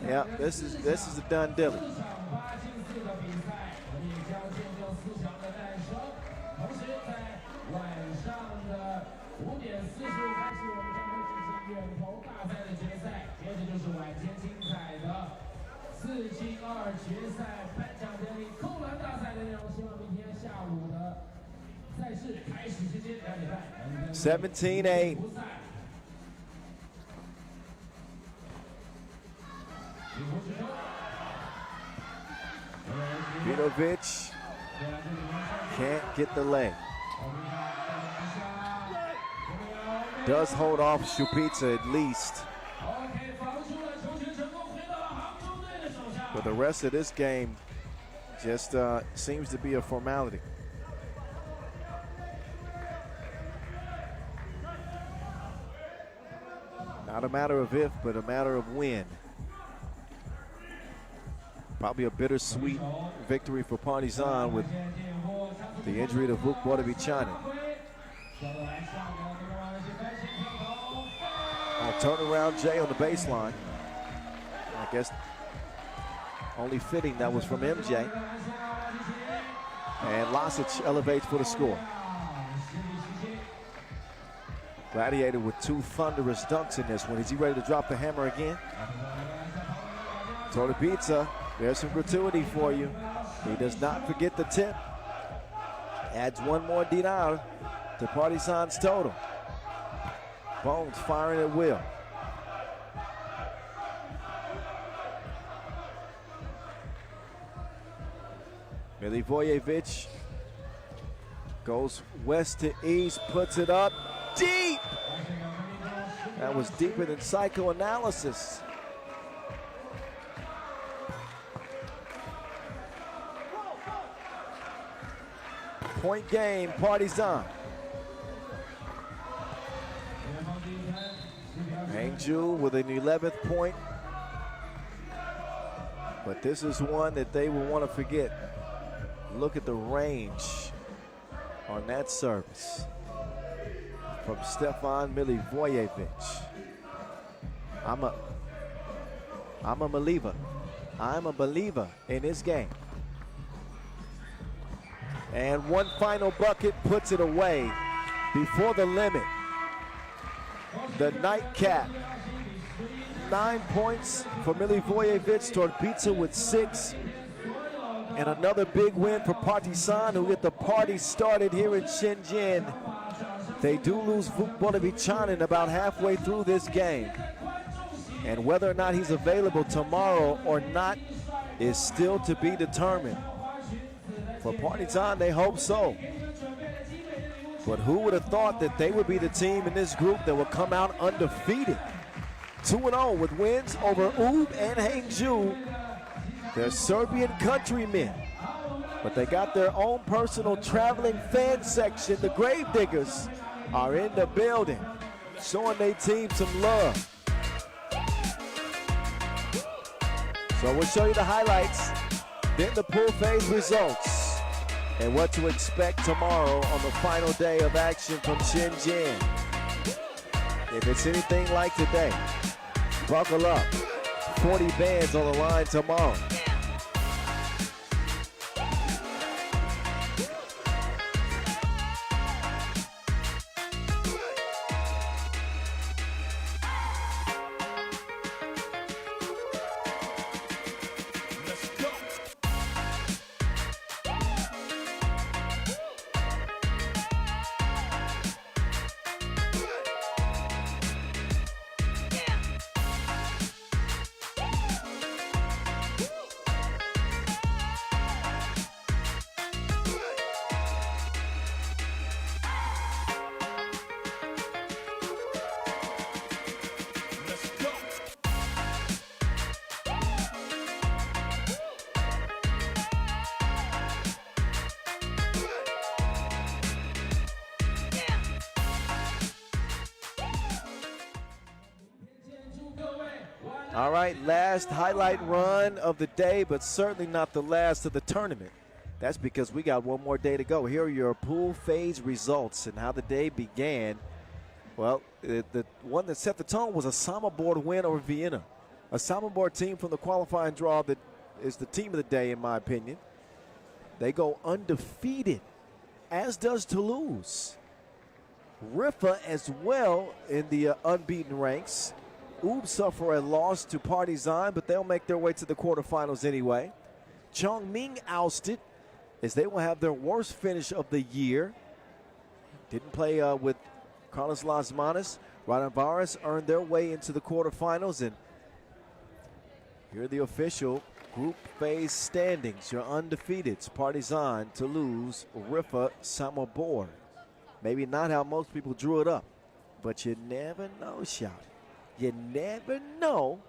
Speaker 1: Yeah, this is a done deal. (17-8). Vidovic can't get the leg. Does hold off Šupica at least. But the rest of this game just seems to be a formality. Not a matter of if, but a matter of when. Probably a bittersweet victory for Partizan with the injury to Vuk Vordovichanin. Turnaround J on the baseline. I guess only fitting that was from MJ. And Lasic elevates for the score. Gladiator with 2 thunderous dunks in this one. Is he ready to drop the hammer again? Torbica, there's some gratuity for you. He does not forget the tip. Adds 1 more dinar to Partizan's total. Bones firing at will. Milivojevic goes west to east, puts it up deep. That was deeper than psychoanalysis. Point game, Partizan. Hangzhou with an 11th point. But this is one that they will want to forget. Look at the range on that service from Stefan Milivojevic. I'm a believer. I'm a believer in this game. And one final bucket puts it away before the limit. The nightcap. 9 points for Milivojevic. Torbica with 6. And another big win for Partizan, who get the party started here in Shenzhen. They do lose Vukbolovichanin about halfway through this game. And whether or not he's available tomorrow or not is still to be determined. For Partizan, they hope so. But who would have thought that they would be the team in this group that would come out undefeated? 2-0 with wins over UB and Hangzhou. They're Serbian countrymen, but they got their own personal traveling fan section. The Gravediggers are in the building, showing their team some love. So we'll show you the highlights, then the pool phase results, and what to expect tomorrow on the final day of action from Shenzhen. If it's anything like today, buckle up. 40 bands on the line tomorrow. All right, last highlight run of the day, but certainly not the last of the tournament. That's because we got one more day to go. Here are your pool phase results and how the day began. Well, the one that set the tone was a Samobor win over Vienna. A Samobor team from the qualifying draw that is the team of the day, in my opinion. They go undefeated, as does Toulouse. Riffa as well in the unbeaten ranks. UB suffer a loss to Partizan, but they'll make their way to the quarterfinals anyway. Chongming ousted, as they will have their worst finish of the year. Didn't play with Carlos Las Manas. Raudondvaris earned their way into the quarterfinals, and here are the official group phase standings. Your undefeateds: Partizan, Toulouse, Riffa, Samobor. Maybe not how most people drew it up, but you never know, shout. You never know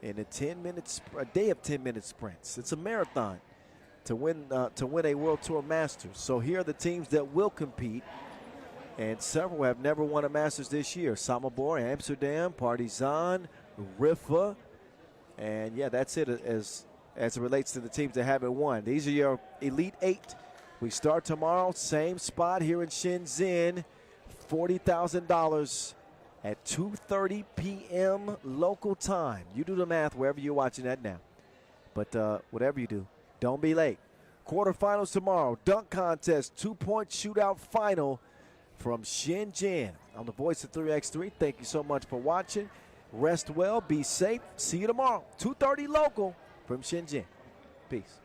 Speaker 1: in a day of 10-minute sprints. It's a marathon to win a World Tour Masters. So here are the teams that will compete, and several have never won a Masters this year. Samobor, Amsterdam, Partizan, Riffa, and yeah, that's it as it relates to the teams that haven't won. These are your Elite 8. We start tomorrow, same spot here in Shenzhen, $40,000. at 2:30 p.m. local time. You do the math wherever you're watching that now. But whatever you do, don't be late. Quarterfinals tomorrow. Dunk contest, 2-point shootout final from Shenzhen. I'm the voice of 3x3. Thank you so much for watching. Rest well. Be safe. See you tomorrow. 2:30 local from Shenzhen. Peace.